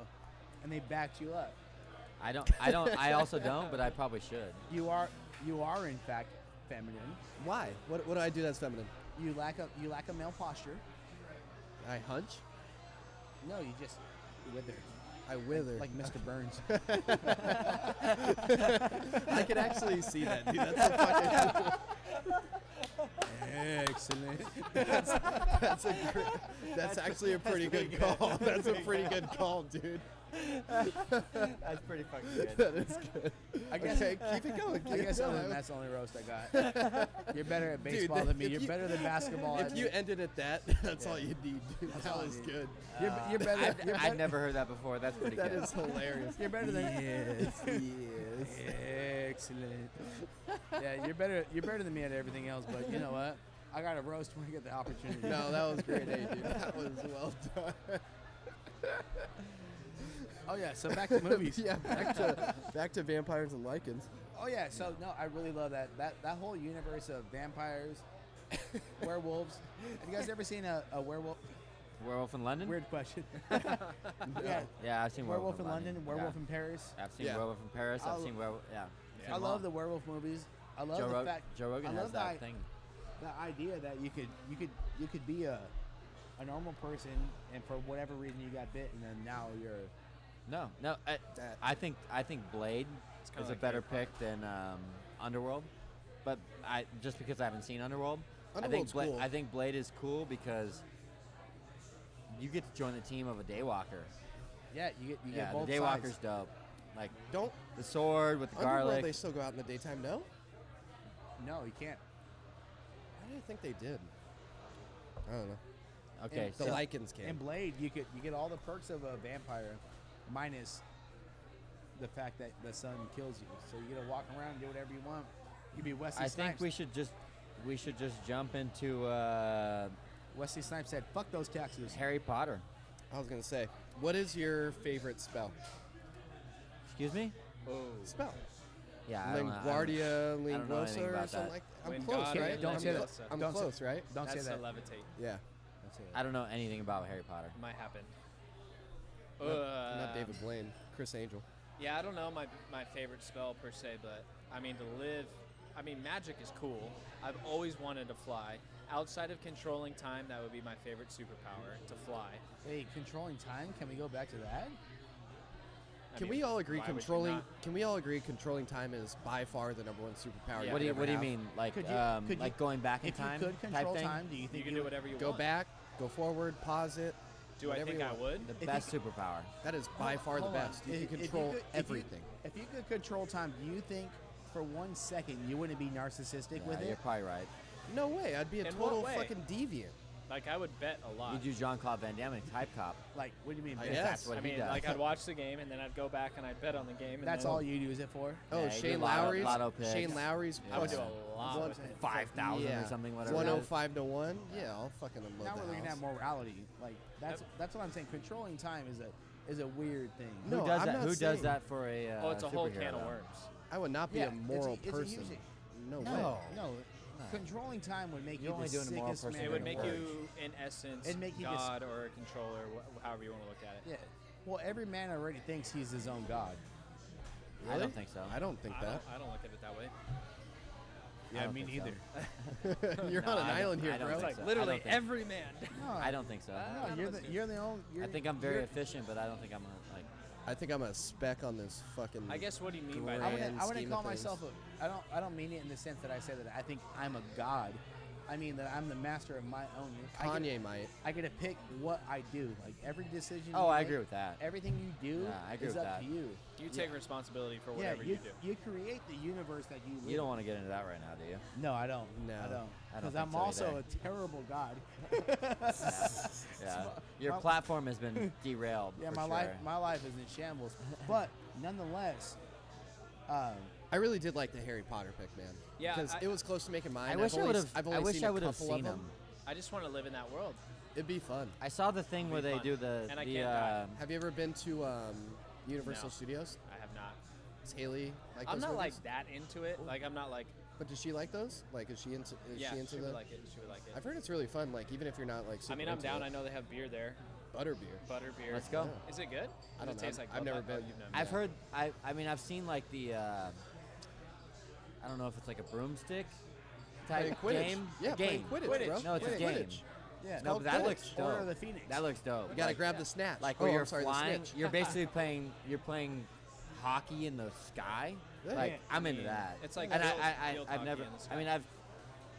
and they backed you up. I don't. I also don't, but I probably should. You are in fact feminine. Why? What do I do that's feminine? You lack a male posture. I hunch? No, you just wither, I wither. like Mr. Burns. I can actually see that, dude. That's a fucking. Excellent. That's actually a pretty good call. That's a pretty good call, dude. That's pretty fucking good. That is good. I guess Okay, keep it going. I keep guess it other going. than that's the only roast I got. You're better at baseball Dude, than me. if You're you- better than basketball. If you ended at that, that's all you need, dude. That's That all I was need. good. You're better. I've, You're I'd better- never heard that before. That's pretty That good. is hilarious. You're better than. Yes. Excellent. Yeah, you're better. You're better than me at everything else. But you know what? I got to roast when I get the opportunity. No, that was great, dude. That was well done. Oh yeah. So back to movies. Yeah, back to vampires and lichens. Oh yeah. So no, I really love that whole universe of vampires, werewolves. Have you guys ever seen a werewolf? Werewolf in London. Weird question. Yeah. Yeah, I've seen Werewolf in London, Werewolf Yeah. in Paris. I've seen Yeah. Werewolf in Paris. I've I'll- seen Werewolf. Yeah. Yeah. I love the werewolf movies. I love Joe, the Rog- fact. Joe Rogan I has love that thing. the idea that you could be a normal person, and for whatever reason you got bit, and then now you're. No. I think Blade kinda is a like better Harry pick than Underworld, but just because I haven't seen Underworld. Underworld's cool. I think Blade is cool because you get to join the team of a Daywalker. Yeah, you Yeah, get both the Daywalker's sides. dope. Like Don't the sword with the Underworld, garlic. they still go out in the daytime? No? No, you can't. I didn't think they did. I don't know. Okay, And The so lichens In came. Blade, you get all the perks of a vampire, minus the fact that the sun kills you. So you get to walk around and do whatever you want. You be Wesley I Snipes. think we should just jump into Wesley Snipes said, "Fuck those taxes." Harry Potter. I was gonna say, what is your favorite spell? Excuse me? Oh. Spell. Yeah, I don't know- Linguardia, don't know anything Linguosa, or about something that. like. I'm When close, God right? and Don't say that. Leviosa. I'm Don't say- close, right? Don't That's say to that. levitate. Yeah. Don't say I don't know anything about Harry Potter. Might happen. Not David Blaine. Chris Angel. Yeah, I don't know my favorite spell per se, but I mean to live. I mean, magic is cool. I've always wanted to fly. Outside of controlling time, that would be my favorite superpower, to fly. Hey, controlling time. Can we go back to that? I Can mean, we all agree why would you controlling? not? Can we all agree controlling time is by far the number one superpower? Yeah. What do you could ever have? mean? Like Could you- like going back in If time you could type control thing? time, do you think You can do whatever you Go want. back, go forward, pause it. Do I whatever think you I want. would? The If you best could- superpower. That is by far the Hold on. best. You If- can if you control could- if you- everything. If you could control time, do you think for 1 second you wouldn't be narcissistic Yeah, with you're it? probably right. No way. I'd be a In what total way? fucking deviant. Like, I would bet a lot. You do Jean-Claude Van Damme and Type Cop. Like, what do you mean? I bet? guess. That's what I he mean, does. like, I'd watch the game, and then I'd go back and I'd bet on the game. And That's then all you use it for? Oh, Yeah, you do Shane lotto- Lowry's. lotto picks. Shane Lowry's. Yeah. I would do plus a lot one- with it. 5,000 yeah. or something, whatever. 105 to 1. Yeah, I'll fucking unload Now the we're looking house. at morality. Like that's what I'm saying. Controlling time is a weird thing. Who No, does I'm that? not Who saying- does that for a Oh, it's a whole superhero, can of though? worms. I would not be Yeah, a moral it's a person. huge- No way. No. Controlling time would make You're you only the doing a moral sickest person man It in would in make the world. you, in essence, It'd make you just- God or a controller, however you want to look at it. Yeah. Well, every man already thinks he's his own god. I don't think so. I don't think that. I don't look at it that way. I don't think so. You're No, on an I don't- island here, I don't bro. It's think like so. I literally don't think- every man. No, I don't think so. No, none you're of the us do. you're the only. I think I'm very efficient, but I don't think I'm like. I think I'm a speck on this fucking. I guess what do you mean by Grand I that? wouldn't scheme of call things. myself a. I don't mean it in the sense that I say that I think I'm a god. I mean that I'm the master of my own. Kanye might. I get to pick what I do. Like every decision. Oh, you I make, agree with that. Everything you do Yeah, I agree is with up that. to you. You take responsibility for Yeah, whatever you do. you create the universe that you live. You don't want to get into that right now, do you? No, I don't. No. I don't. I don't Because think I'm so also either. a terrible god. Yeah. Your my- platform has been derailed. Yeah, for my sure. life is in shambles. But nonetheless, I really did like the Harry Potter pick, man. Yeah, because I- it was close to making mine. I wish I've I only would s- have. I've I only wish seen I a would have couple of seen them. them. I just want to live in that world. It'd be fun. I saw the thing It'd where be they fun. do the And I the can't die. Have you ever been to Universal No. Studios? I have not. Is Haley like I'm those not movies? like that into it. Like I'm not like. But does she like those? Like, is she into? Is Yeah, she into she the? would like it. She would like it. I've heard it's really fun. Like, even if you're not like. Super I mean, I'm into down. It. I know they have beer there. Butterbeer. Butter beer. Let's go. Is it good? I don't Does know. it taste like I've never Bud- been. Oh, you've never I've Yeah. heard. I mean, I've seen like the. I don't know if it's like a broomstick type Playing Quidditch. game. Yeah, game. playing Quidditch, bro. No, it's a Playing game. Quidditch. yeah. No, but that Quidditch. looks dope. Order of the Phoenix. That looks dope. You gotta Like- grab the snatch. Like oh, where you're I'm sorry, flying, the snitch. you're basically playing hockey in the sky. Yeah. Like Yeah. I'm into I mean, that. it's like and field- I've field never. hockey in the I mean, sky.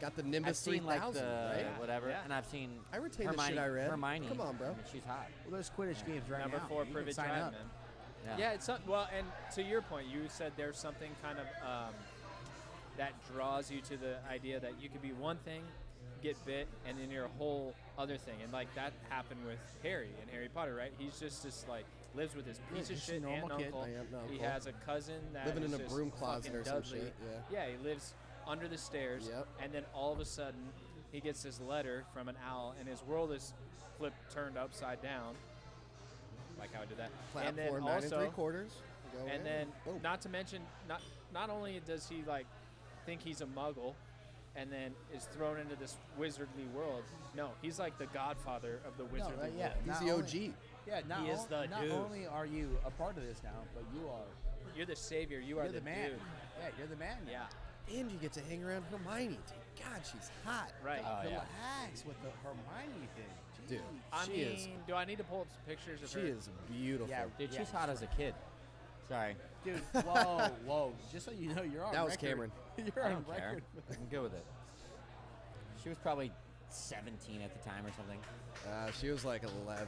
Got the I've Nimbus seen like 3000, the right? whatever, Yeah. and I've seen. I retain the Hermione, shit I read. Hermione. Come on, bro. I mean, she's hot. Well, there's Quidditch games right Number now. 4, You can Privet sign Drive, up. man. Yeah. Yeah, it's well, and to your point, you said there's something kind of that draws you to the idea that you could be one thing, get bit, and then you're a whole other thing, and like that happened with Harry and Harry Potter, right? He's just like lives with his Yeah, piece of just a shit normal aunt and kid. uncle. Aunt and He uncle. has a cousin that Living is in a just broom closet fucking or some Dudley. shit, yeah. he lives under the stairs, Yep. and then all of a sudden he gets this letter from an owl, and his world is turned upside down. Like how I did that. And then Platform 9 also, 3/4. Go and in. then Boom. not to mention, not only does he like think he's a muggle and then is thrown into this wizardly world, no, he's like the godfather of the No, wizardly right, yeah. world. He's not the only- OG. Yeah, not, He is the not dude. only are you a part of this now, but you are. You're the savior. You are You're the man. dude. Yeah, you're the man. now. Yeah, And you get to hang around Hermione, dude. God, she's hot. right. Oh, yeah. Relax with the Hermione thing. Dude, Jeez. I she mean, is. do I need to pull up some pictures of She her? is beautiful. Yeah. Dude, Yeah, she's hot as a kid. Sorry. Dude, whoa. Just so you know, you're on That was record. Cameron. You're I on don't care. record. I'm good with it. She was probably 17 at the time or something. She was like 11.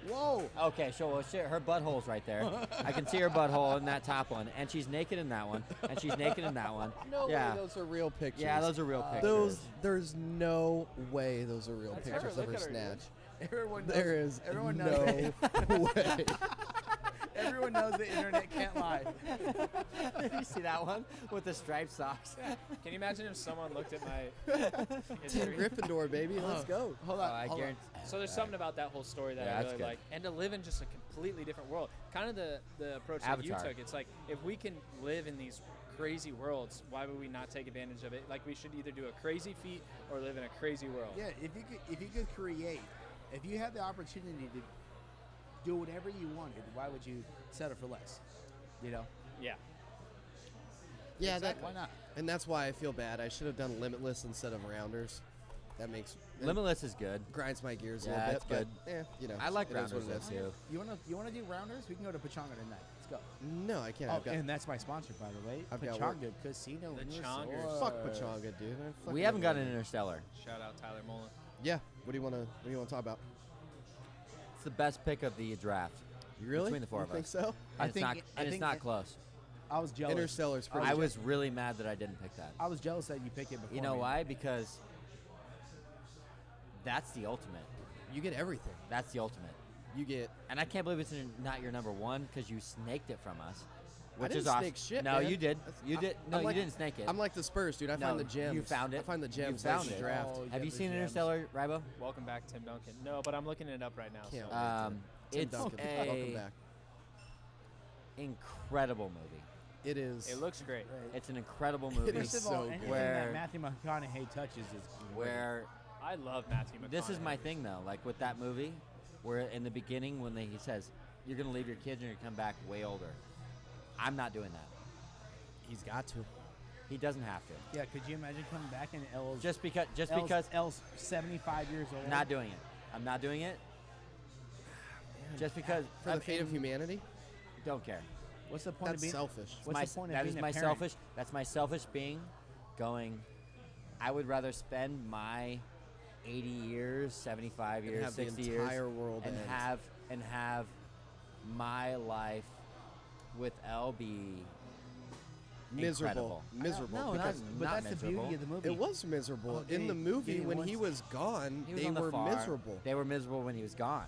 Whoa. Okay, so well, shit, her butthole's right there. I can see her butthole in that top one, and she's naked in that one, and she's naked in that one. No yeah. way those are real pictures. Yeah, those are real pictures. There's no way those are real That's pictures her. of her Look at her, dude. snatch. Everyone knows. There is everyone no knows. way. Everyone knows the internet can't lie. You see that one with the striped socks? Can you imagine if someone looked at my Team history? Gryffindor, baby. Let's go. Hold Oh, on. I hold on. guarantee. So there's something about that whole story that Yeah, I that's really good. like, and to live in just a completely different world. Kind of the approach that you Avatar. took. It's like if we can live in these crazy worlds, why would we not take advantage of it? Like we should either do a crazy feat or live in a crazy world. Yeah, if you could create, if you had the opportunity do whatever you wanted. Why would you settle for less? You know? Yeah. Yeah, Why not? and that's why I feel bad. I should have done Limitless instead of Rounders. That makes Limitless is good. grinds my gears Yeah, a little it's bit. good. But, you know, I like it is what Rounders it is. too. You wanna do Rounders? We can go to Pachanga tonight. Let's go. No, I can't. Oh, I've got, and that's my sponsor, by the way. I've got work. Pachanga Casino The Resort. Chongers. fuck Pachanga, dude. I fucking We haven't love got an it. Interstellar. Shout out Tyler Mullen. Yeah. What do you want to talk about? It's the best pick of the draft. You really? Between the four you of think us. so? I And think- it's not, I and it's think not it- close. I was jealous. Interstellar's pretty I good. was really mad that I didn't pick that. I was jealous that you picked it before You know me. why? Because that's the ultimate. You get everything. That's the ultimate. You get. And I can't believe it's not your number one because you snaked it from us. I Which didn't is awesome. snake shit, No, man. you did. That's- You did. I'm No, like- you didn't snake it. I'm like the Spurs, dude. I No, find the gems. you found it. I find the You gems. found I it. draft. Oh, Have yeah, you the seen gems. Interstellar, Ribo? Welcome back, Tim Duncan. No, but I'm looking it up right now. Can't So. wait. Tim It's Duncan, a welcome back. incredible movie. It is. It looks great. Right. It's an incredible movie. is First of all, so anything good. Where- that Matthew McConaughey touches is where I love Matthew McConaughey. this is my thing though, like with that movie, where in the beginning when he says you're gonna leave your kids and you're gonna come back way older. I'm not doing that. He's got to. He doesn't have to. Yeah, could you imagine coming back and L's Just because L's 75 years old? not doing it. I'm not doing it. Just because For the fate of humanity, don't care. What's the point that's of being? selfish. What's my, the point of that being is a my parent? selfish. That's my selfish being. Going. I would rather spend my 80 years, 75 And years, have the 60 years, entire world and end. have my life with L be Miserable. incredible. Miserable. No, because but not that's the miserable. beauty of the movie. it was miserable. Oh, In the getting- movie, getting when one he s- was gone, He was they on the were far. miserable. They were miserable when he was gone.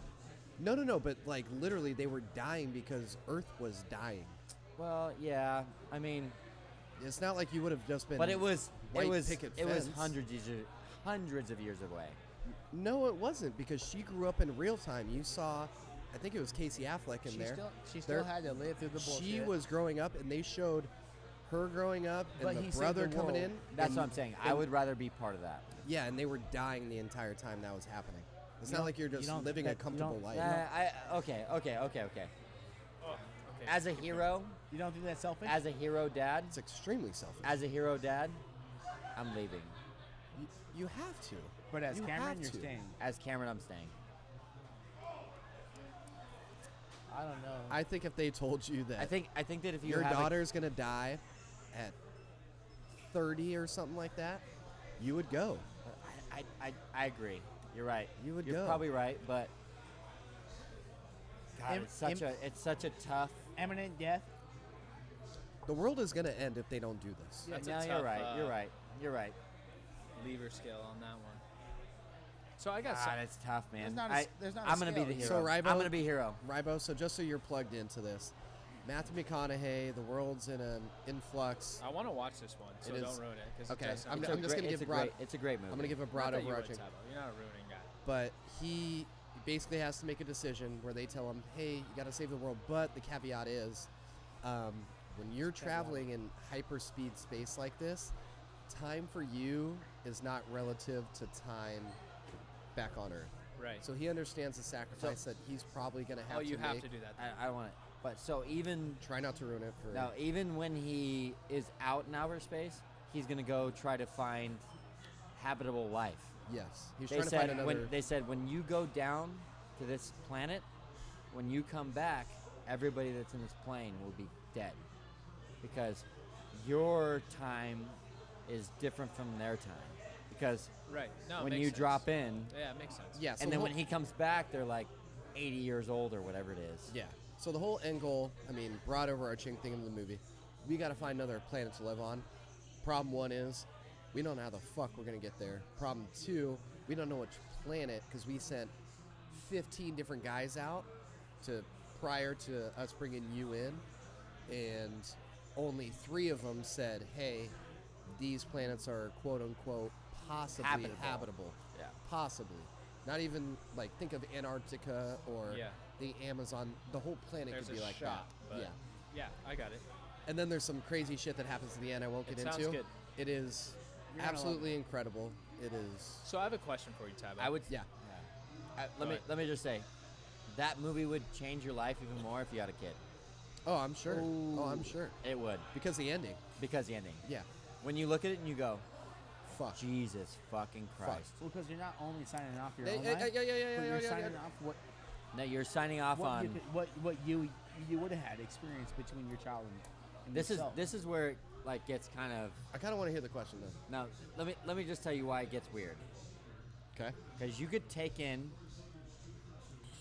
No, but like literally, they were dying because Earth was dying. Well, yeah. I mean, It's not like you would have just been. but it was white picket fence. hundreds of years away. No, it wasn't because she grew up in real time. You saw, I think it was Casey Affleck in She there. still There- had to live through the bullshit. She was growing up, and they showed her growing up and But the he saved brother the coming world. in. That's and- what I'm saying. I and- would rather be part of that. Yeah, and they were dying the entire time that was happening. It's You not don't- like you're you just don't- living that- a you comfortable don't- life. Okay. Oh, okay. As a hero, You don't think that's selfish? as a hero dad, It's extremely selfish. as a hero dad, I'm leaving. You have to. but as you Cameron, have you're to. staying. As Cameron, I'm staying. I don't know. I think if they told you that I think that if you your have daughter's gonna die at 30 or something like that, you would go. I agree. You're right. You would You're go. probably right, but God, Im- it's such a tough. Imminent death. The world is gonna end if they don't do this. That's a no, tough, you're right. You're right. You're right. Lever scale on that one. So I got God, some. it's tough, man. There's not a I'm gonna be scale. the hero. So, Rybo- I'm gonna be hero. Rybo, so just so you're plugged into this, Matthew McConaughey, the world's in an influx. I want to watch this one, so It is- don't ruin it. 'Cause Okay, Jess- I'm It's just a gonna great- give it's a broad- great. It's a great movie. I'm gonna give a Not broad that you would, overarching. Tybo. You're not a ruining guy. But he basically has to make a decision where they tell him, hey, you got to save the world. But the caveat is, when you're traveling in hyperspeed space like this, time for you is not relative to time back on Earth. Right. So he understands the sacrifice that he's probably going to have Oh, you to have make. to do that. I want it. But so even Try not to ruin it for. now, even when he is out in outer space, he's gonna go try to find habitable life. Yes, he's They trying to find said another. when you go down to this planet, when you come back, everybody that's in this plane will be dead because your time is different from their time. Because Right. No, it when makes you sense. drop in, Yeah, it makes sense. Yeah, so and the then whole- when he comes back, they're like 80 years old or whatever it is. Yeah. So the whole end goal, I mean, broad overarching thing of the movie, we got to find another planet to live on. Problem one is, we don't know how the fuck we're gonna get there. Problem two, we don't know which planet because we sent 15 different guys out to prior to us bringing you in, and only 3 of them said, "Hey, these planets are quote unquote possibly habitable. Yeah. Possibly." Not even like think of Antarctica or Yeah. the Amazon. The whole planet There's could be a like shot, that. but Yeah. yeah, I got it. And then there's some crazy shit that happens at the end I won't It get sounds into. good. It is You're gonna love absolutely incredible. It is. So I have a question for you, Tybo. I would. Yeah. Let Go me ahead. let me just say, that movie would change your life even more if you had a kid. Oh, I'm sure. Oh, I'm Ooh. sure. It would, Because the ending. because the ending. Yeah. When you look at it and you go, Fuck. Jesus fucking Christ. Well, because you're not only signing off your Yeah, own yeah, life, yeah, yeah, yeah, but yeah, you're yeah, signing yeah. off what No, you're signing off what on. you could, what you would have had experience between your child and This is yourself. this is where it like gets kind of. I kind of want to hear the question then. Now, let me just tell you why it gets weird. Okay. Because you could take in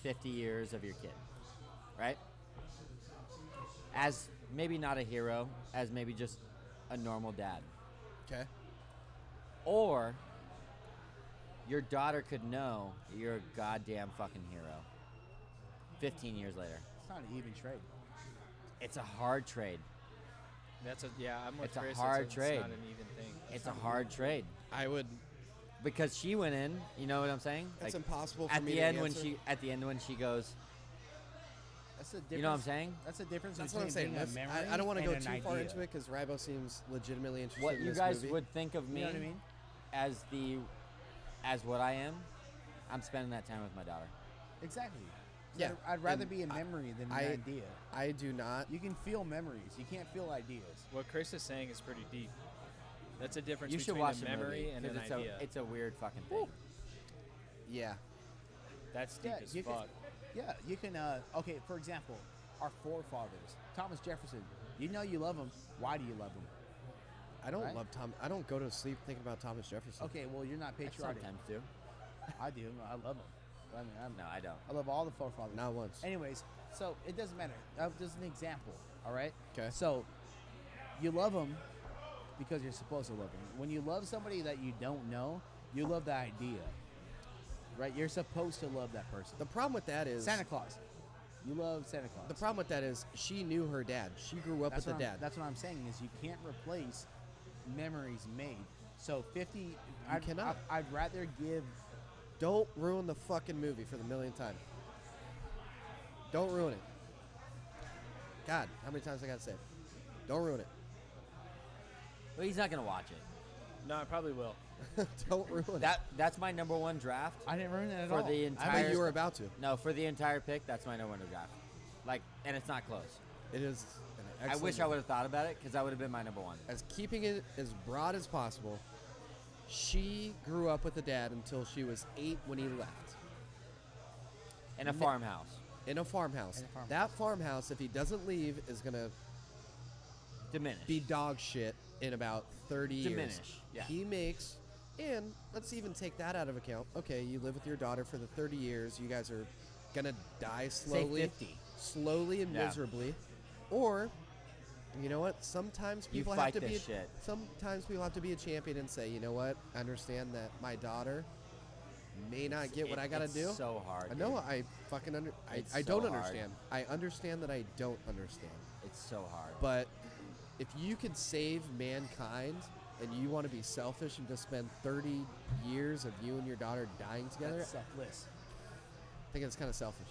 50 years of your kid, right? As maybe not a hero, as maybe just a normal dad. Okay. Or your daughter could know that you're a goddamn fucking hero 15 years later. It's not an even trade. It's a hard trade. I'm with It's a Chris. hard it's trade. not an even thing. It's a hard trade. I would. Because she went in, you know what I'm saying? It's Like, impossible for at me the to end answer. when she goes, That's the difference. you know what I'm saying? That's the difference That's what between I'm saying. being a That's- memory I don't want to and go an too far idea. into it because Rybo seems legitimately interested What in you this guys movie. would think of me You know what I mean? as what I am, I'm spending that time with my daughter. Exactly. Yeah, I'd rather and be a memory than an I- idea. I do not. You can feel memories. You can't feel ideas. What Chris is saying is pretty deep. That's a difference You should between watch a the memory movie and an 'cause idea. it's a weird fucking thing. Yeah. That's deep Yeah, as you can- fuck. Yeah, you can. Okay, for example, our forefathers, Thomas Jefferson. You know you love him. Why do you love him? I don't Right? love Tom. I don't go to sleep thinking about Thomas Jefferson. Okay, well you're not I patriotic. sometimes do. I do. I love him. I mean, No, I don't. I love all the forefathers. Not once. Anyways, so it doesn't matter. Just an example. All right. 'Kay. So you love them because you're supposed to love them. When you love somebody that you don't know, you love the idea. Right? You're supposed to love that person. The problem with that is Santa Claus. You love Santa Claus. the problem with that is she knew her dad. She grew up That's with what the I'm- dad. That's what I'm saying is you can't replace memories made. So 50. cannot. I'd rather give. Don't ruin the fucking movie for the millionth time. Don't ruin it. God, how many times I gotta say it? Don't ruin it. Well, he's not gonna watch it. No, I probably will. Don't ruin it. That's my number one draft. I didn't ruin it at For all. the I entire- But was- you were about to. No, for the entire pick, that's my number one draft. Like, and it's not close. It is. An I excellent wish I movie. would have thought about it because that would have been my number one. As keeping it as broad as possible. She grew up with the dad until she was 8 when he left. In a farmhouse. In a farmhouse. In a farmhouse. That farmhouse, if he doesn't leave, is gonna Diminish. be dog shit in about 30 years. Diminish, yeah. He makes, and let's even take that out of account. Okay, you live with your daughter for the 30 years. You guys are gonna die slowly, 50. slowly and Yeah. miserably, or you know what? Sometimes You people fight have to be. this shit. Sometimes people have to be a champion and say, you know what? I understand that my daughter may not get what I gotta it's do. so hard. I know. dude. I fucking under. It's I so don't hard. understand. I understand that I don't understand. It's so hard. But if you could save mankind and you want to be selfish and just spend 30 years of you and your daughter dying together, That's selfless. I think it's kind of selfish.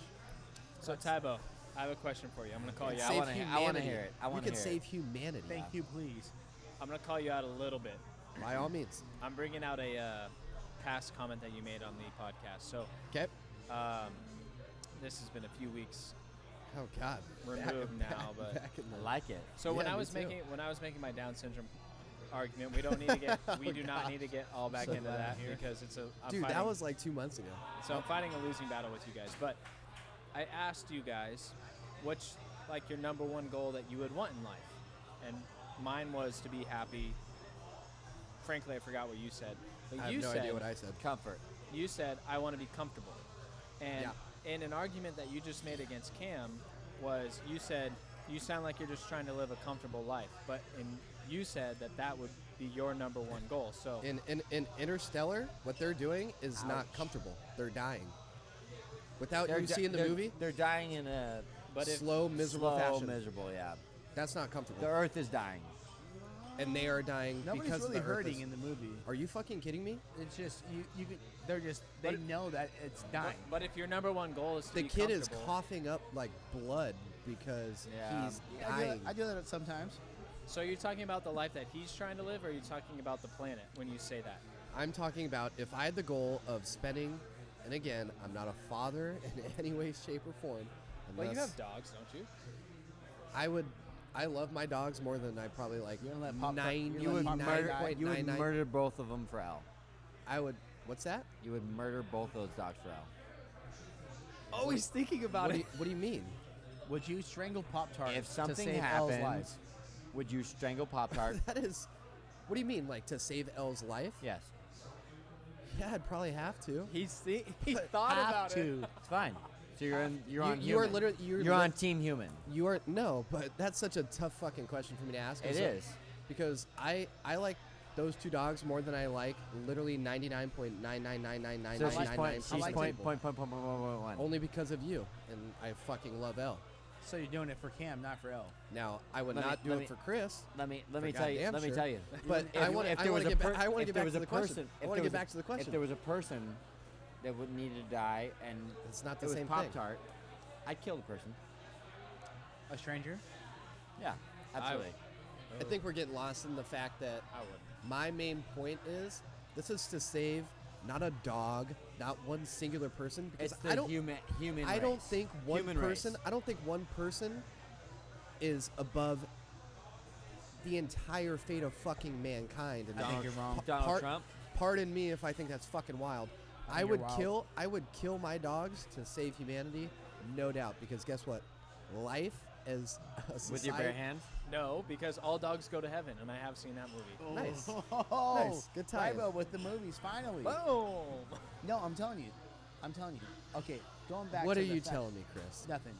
So Tybo, I have a question for you. I'm gonna call you I out. wanna hear it. I You wanna could hear it. save humanity. Thank you, please. I'm gonna call you out a little bit. By all means. I'm bringing out a past comment that you made on the podcast. So Okay. this has been a few weeks Oh God. removed now, but back in I the, like it. so when Yeah, I me was too. making my Down syndrome argument, we don't need to get we do not need to get all back So into glad that I'm here. because it's a I'm dude, fighting, that was like 2 months ago. so I'm fighting a losing battle with you guys. But I asked you guys what's like your number one goal that you would want in life, and mine was to be happy. Frankly, I forgot what you said, but I have you no said idea what I said. Comfort. you said I want to be comfortable, and Yeah. in an argument that you just made against Cam was you said you sound like you're just trying to live a comfortable life, but you said that would be your number one goal. So In Interstellar, what they're doing is not Ouch. comfortable. They're dying. Without They're you di- seeing the they're- movie, They're dying in a but if slow, miserable slow, fashion. miserable, yeah. That's not comfortable. The Earth is dying. And they are dying Nobody's because really the Earth hurting is- in the movie. Are you fucking kidding me? It's just you can. They're just. They But- know that it's dying. but if your number one goal is to The be kid is comfortable- coughing up like blood because Yeah. he's I do, dying. that, I do that sometimes. So you're talking about the life that he's trying to live, or are you talking about the planet when you say that? I'm talking about if I had the goal of spending And again, I'm not a father in any way, shape, or form. Well, you unless have dogs, don't you? I love my dogs more than I probably like. You're gonna let Pop- nine. you're You would Pop- murder. Pop- You would 99. murder both of them for L. I would. What's that? You would murder both those dogs for L. Always thinking about What do you mean? Would you strangle Pop Tart If to something save Elle's life? happens, would you strangle Pop Tart? That is. What do you mean, like to save Elle's life? Yes. Yeah, I'd probably have to. he thought Have about it. to. It's fine. So you're on. You're on. You are human. literally. You're on Team Human. You are no, but that's such a tough fucking question for me to ask. It is. because I like those two dogs more than I like literally 99.9999999. So she's point. She's like point. it. Point. One. Only because of you, and I fucking love Elle. So you're doing it for Cam, not for Elle. Now I would Let me- not do let it me- for Chris, Let me For tell you. goddamn Let me sure. tell you. but If- I want if to there was a get per- back. I want to if get there back was to a the question. person- I if want to there get was back to the question. If there was a person that would need to die and It's not the it was same Pop thing. Tart, I'd kill the person. A stranger? Yeah, absolutely. I think we're getting lost in the fact that I would. my main point is this is to save not a dog, not one singular person. Because It's I the don't. human. I don't race. think one Human person. race. I don't think one person is above the entire fate of fucking mankind. And I think you're wrong. Donald Trump. Pardon me if I think that's fucking wild. I I think would you're wild. kill my dogs to save humanity, no doubt. Because guess what? Life as a society. With your bare hands. No, because all dogs go to heaven, and I have seen that movie. Nice. Oh, Nice. Good tie-in. Tybo with the movies, finally. Boom. No, I'm telling you. Okay, going back What to are the you fact- telling me, Chris? Nothing.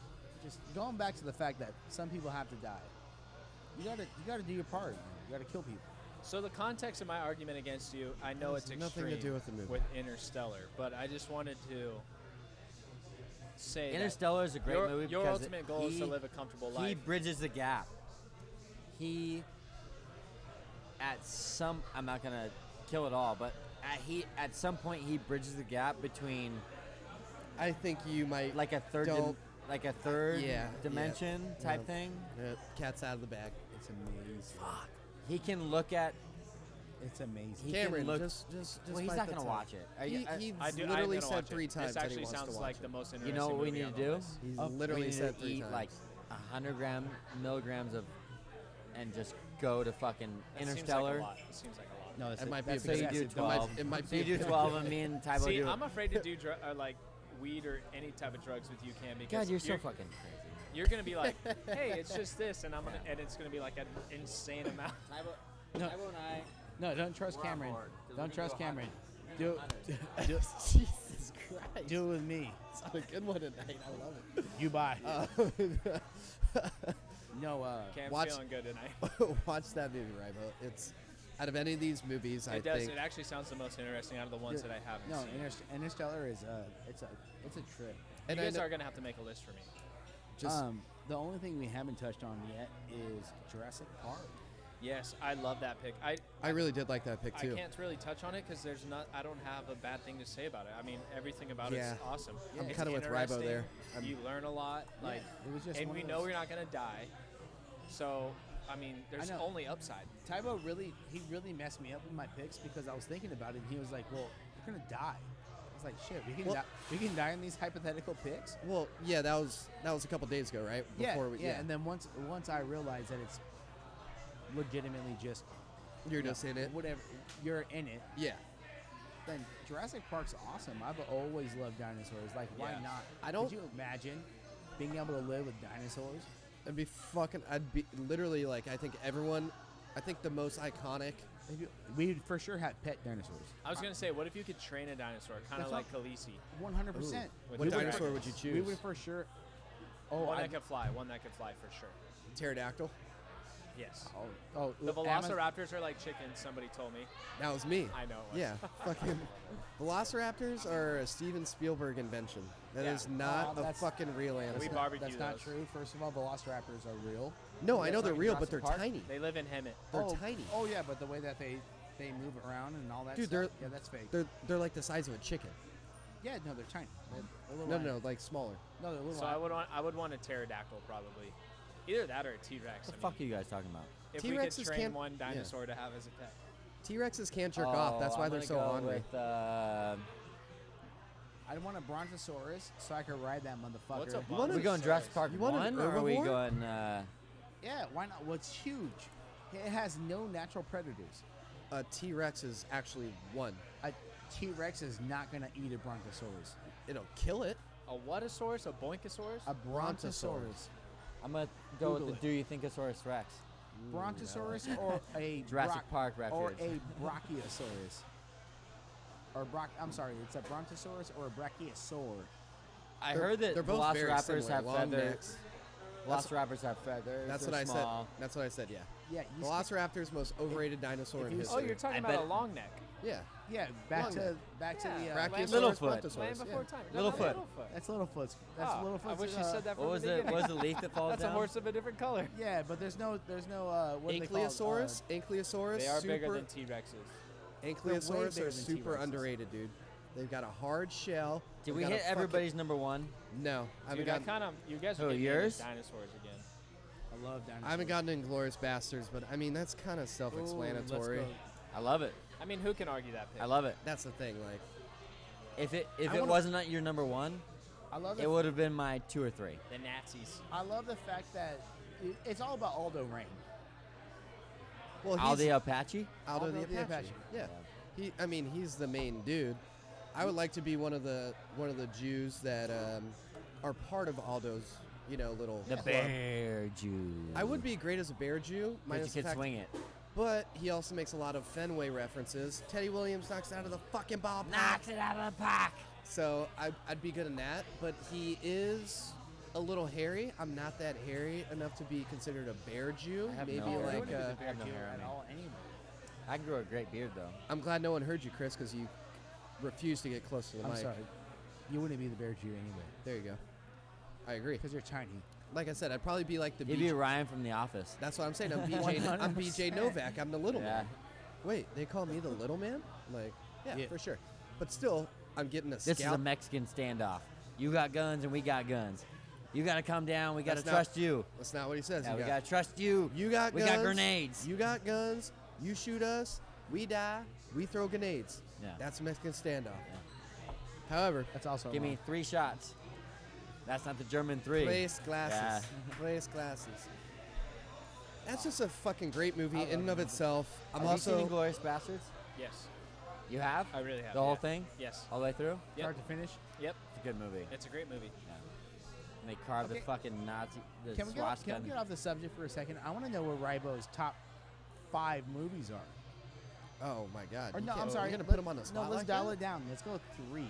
Just going back to the fact that some people have to die. You gotta do your part. You gotta kill people. So the context of my argument against you, I know Has it's nothing to extreme do with the movie. with Interstellar, but I just wanted to say Interstellar is a that great movie your because ultimate goal is to live a comfortable life. He bridges the gap. He I'm not gonna kill it all, but at some point he bridges the gap between I think you might like a third Don't- Yeah, dimension yeah, type no. thing. Cat's out of the bag. It's amazing. He can look at. It's amazing. He Cameron, can look. just well, he's bite not the gonna tongue. watch it. Are He, you- he's I do. literally I'm gonna said watch 3 it. times This that he actually wants sounds to watch like it. the most You interesting. know what we movie need on to the do? list. He's Oh, literally we need said to 3 eat times. like 100 milligrams of, and just go to fucking That seems Interstellar. like a lot. It seems like a lot. No, It might be that's a So you bit do excessive. It might- 12. it might so you be a do bit- 12, and me and Tybo See, do. I'm afraid to do like weed or any type of drugs with you, Cam, because God, you're so fucking crazy. you're gonna be like, hey, it's just this, and and it's gonna be like an insane amount. No. Tybo and I. No, don't trust We're on Cameron. board, 'cause we're Don't gonna trust go Cameron. hunting. Do Jesus Christ. do it with me. It's not a good one tonight. I love it. You buy. Uh, No, Cam's Watch- feeling good tonight. watch that movie, Ribo. It's out of any of these movies, I It does. think. It actually sounds the most interesting out of the ones that I haven't no, seen. Interstellar is it's a trip. And you I guys know- are gonna have to make a list for me. just The only thing we haven't touched on yet is Jurassic Park. Yes, I love that pick. I really did like that pick I too. can't really touch on it because I don't have a bad thing to say about it. I mean, everything about Yeah. it's awesome. I'm It's kinda with Ribo interesting. there. I'm- You learn a lot, like, It was just and one we of know those- we're not gonna die. So, I mean, there's know. only upside. Tybo really messed me up with my picks because I was thinking about it and he was like, "Well, you're gonna die." I was like, "Shit, Well- we can die in these hypothetical picks." Well, yeah, that was a couple days ago, right? Before we, And then once I realized that it's legitimately just you're just in it. whatever you're in it, Yeah. then Jurassic Park's awesome. I've always loved dinosaurs. Like, why Yeah. not? I don't- Could you imagine being able to live with dinosaurs? I'd be literally like, I think the most iconic. We'd for sure have pet dinosaurs. I was gonna say, what if you could train a dinosaur, kind of That's like Khaleesi? 100%. With What the dinosaur dragon. would you choose? We would for sure. Oh, One I- that could fly. One that could fly for sure. Pterodactyl. Yes. oh, The Amaz- Velociraptors are like chickens. Somebody told me. That was me. I know. It was. Yeah, fucking Velociraptors are a Steven Spielberg invention. That is Yeah. not a That's- fucking real animal. We That's barbecue That's not those. true. First of all, Velociraptors are real. No, I That's know they're like real, but Jurassic they're Park. tiny. They live in Hemet. They're oh, tiny. Oh yeah, but the way that they move around and all that. Dude, stuff, yeah, that's fake. They're like the size of a chicken. Yeah, no, they're tiny. They're little No, ant- no, like smaller. no, they're little. So I would want a pterodactyl probably. Either that or a T-Rex. What the I fuck are mean, you guys talking about? if we T-Rexes could train can't- one yeah. dinosaur to have as a pet. T-Rexes can't jerk off. That's why I'm they're gonna so go ornery. With, I want a Brontosaurus so I could ride that motherfucker. What's a You want Are we going Jurassic Park You want an 1 or are we herbivore? going? Yeah, why not? Well, it's huge. It has no natural predators. A T-Rex is actually one. A T-Rex is not gonna eat a Brontosaurus. It'll kill it. A whatasaurus? A boinkosaurus? A Brontosaurus. I'm gonna go Google with it. the Do You Thinkosaurus Rex? Brontosaurus or a Jurassic Park or refuge. a Brachiosaurus. I'm sorry, it's a Brontosaurus or a Brachiosaur. I They're- heard that they're both very velociraptors similar, have long feathers. necks. Velociraptors have feathers. That's they're what I small. said. That's what I said. Yeah. Yeah, you Velociraptor's most overrated dinosaur in you- history. Oh, you're talking I about bet- a long neck. Yeah. yeah, back Long to neck. the Brachiosaurus, Littlefoot. Brontosaurus, Land yeah. before time. Littlefoot. Littlefoot. That's Littlefoot's. That's Oh, Littlefoot's. I wish you said that from What was the it? beginning. What was the leaf that falls That's down? a horse of a different color. Yeah, but there's no what are they called? Ankylosaurus. Ankylosaurus. They are super, bigger than T-Rexes. Ankylosaurus bigger are than super T-Rexes. underrated, dude. They've got a hard shell. Did They've we got a hit fucking- everybody's number 1? No, I haven't Dude, I gotten. kind of. You guys Who, are getting into yours? dinosaurs again. I love dinosaurs. I haven't gotten Inglorious Bastards, but I mean that's kind of Ooh, self-explanatory. let's go. I love it. I mean, who can argue that pick? I love it. That's the thing. Like, If it I wanna- wasn't at your number 1, I love it would have been my 2 or 3. the Nazis. I love the fact that it's all about Aldo Rain. well, he's Aldi Apache. Aldo the Aldo the Apache. Apache. Yeah. I mean, he's the main dude. I would like to be one of the Jews that are part of Aldo's, little The club. Bear Jew. I would be great as a bear Jew, But you minus the could fact, swing it. but he also makes a lot of Fenway references. Teddy Williams knocks it out of the fucking ballpark. Knocks it out of the park. So I'd be good in that, but he is a little hairy. I'm not that hairy enough to be considered a bear Jew. I have Maybe no like idea. I have no hair on me. Anyway. I can grow a great beard though. I'm glad no one heard you, Chris, because you refused to get close to the I'm mic. sorry. You wouldn't be the bear Jew anyway There you go. I agree. because you're tiny. Like I said, I'd probably be like the He'd BJ. be Ryan from The Office. That's what I'm saying. I'm BJ 100%. Novak. I'm the little Yeah. man. Wait, they call me the little man? Like, yeah, Yeah. for sure. But still, I'm getting a This is a scalp. Mexican standoff. You got guns and we got guns. You gotta come down. We gotta That's not- trust you. That's not what he says. Yeah, You we got- gotta trust you. You got We guns. got grenades. You got guns. You shoot us. We die. We throw grenades. Yeah. That's a Mexican standoff. However, That's also Give me 3 shots. That's not the German 3. place glasses. Place glasses. That's just a fucking great movie in and of itself. I'm Have you seen also. Inglourious Bastards? Yes, You have? I really have. The whole yeah. thing? Yes. All the way through? Yep. start to finish. Yep. It's a good movie. It's a great movie. And they carved Okay. the fucking Nazi, the Can we swastika. get off the subject for a second? I want to know what Rybo's top 5 movies are. Oh my God. Or you no, can't- I'm sorry. You're gonna put him on the spot. No, let's like dial that? it down. Let's go 3.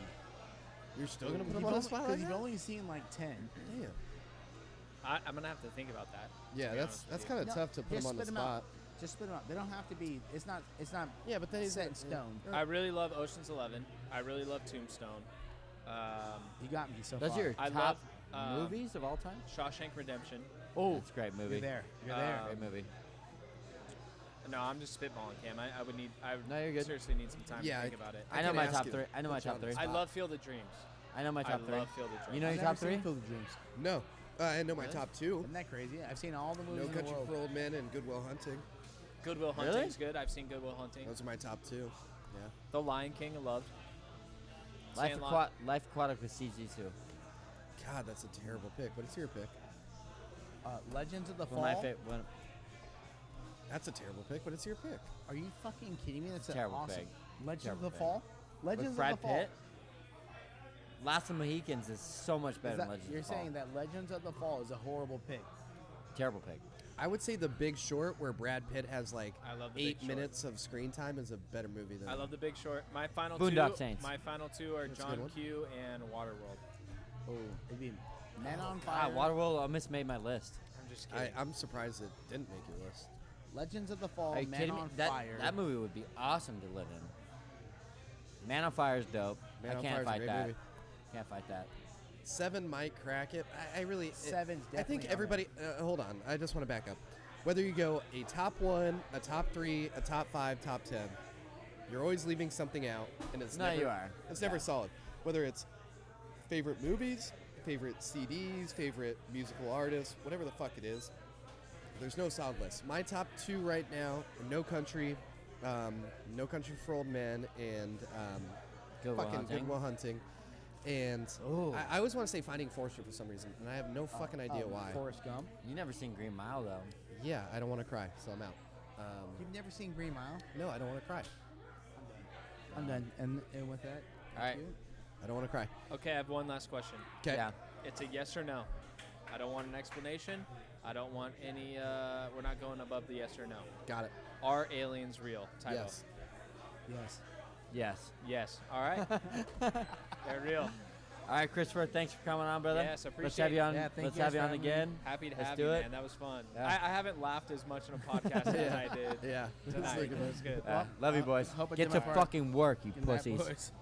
You're still gonna put him on the spot like Because you've that? only seen like 10. Damn. I'm gonna have to think about that. Yeah, to be that's honest with that's you. kind of No, tough to put just him on the spit 'em out. spot. Just spit them out. They don't have to be. It's not. Yeah, but then he's set in stone. I really love Ocean's 11. I really love Tombstone. You got me so Those far. are your I top love, movies of all time? Shawshank Redemption. Oh, It's a great movie. you're there. You're there. Great movie. No, I'm just spitballing, Cam. I would need. I No, you're good. seriously need some time Yeah, to think about it. I know can my ask top you. 3. I know my Put you top on the 3. spot. I love Field of Dreams. I know my top 3. love Field of Dreams. You know I've your never top 3? seen Field of Dreams. No, I know my Really? top 2. Isn't that crazy? I've seen all the movies No in the Country world. for Old Men and Good Will Hunting. Goodwill Really? Hunting's good. I've seen Goodwill Hunting. Those are my top 2. Yeah. The Lion King, I loved. Life Aquatic with CG2. God, that's a terrible pick. But it's your pick. Legends of the One of my Fall. favorite. That's a terrible pick, but it's your pick. Are you fucking kidding me? That's an Terrible awesome. pick. Legends Terrible of the pick. Fall. Legends With Brad of the Fall. Pitt. Last of the Mohicans is so much better Is than that, Legends you're of the Fall. saying that Legends of the Fall is a horrible pick. Terrible pick. I would say The Big Short, where Brad Pitt has like I love The Big 8 Short. minutes of screen time, is a better movie than. I love The Big Short. My final Boondock two. Saints. My final 2 are That's a John good one. Q and Waterworld. Oh, it'd be Men on Fire. Waterworld almost made my list. I'm just kidding. I'm surprised it didn't make your list. Legends of the Fall. Are you Men kidding me? on That, Fire. that movie would be awesome to live in. Man on Fire is dope. Man I on can't Fire's a fight great that. movie. Can't fight that. 7 might crack it. I really. Seven's I think definitely on everybody. Hold on. I just want to back up. Whether you go a top 1, a top 3, a top 5, top 10, you're always leaving something out, and it's No, never. you are. It's never solid. Whether it's favorite movies, favorite CDs, favorite musical artists, whatever the fuck it is. There's no solid list. My top 2 right now: No Country for Old Men, and Good Will fucking Hunting. Good Will Hunting. And Ooh. I always want to say Finding Forrester for some reason, and I have no fucking idea why. Forrest Gump. You never seen Green Mile though. Yeah, I don't want to cry, so I'm out. You've never seen Green Mile? No, I don't want to cry. I'm done. And with that, All right. thank you. I don't want to cry. Okay, I have one last question. Okay. Yeah. It's a yes or no. I don't want an explanation. I don't want any. We're not going above the yes or no. Got it. Are aliens real? Tybo. Yes. Yes. Yes. Yes. All right. They're real. All right, Christopher. Thanks for coming on, brother. Yes, Let's have appreciate you on. Yeah, thank let's you have guys you for on having me. again. Happy to Let's have do you, it. man. That was fun. Yeah. I haven't laughed as much on a podcast as I did Yeah. tonight. It was good. Love you, boys. hope I Get did my to part. fucking work, you In that pussies. voice.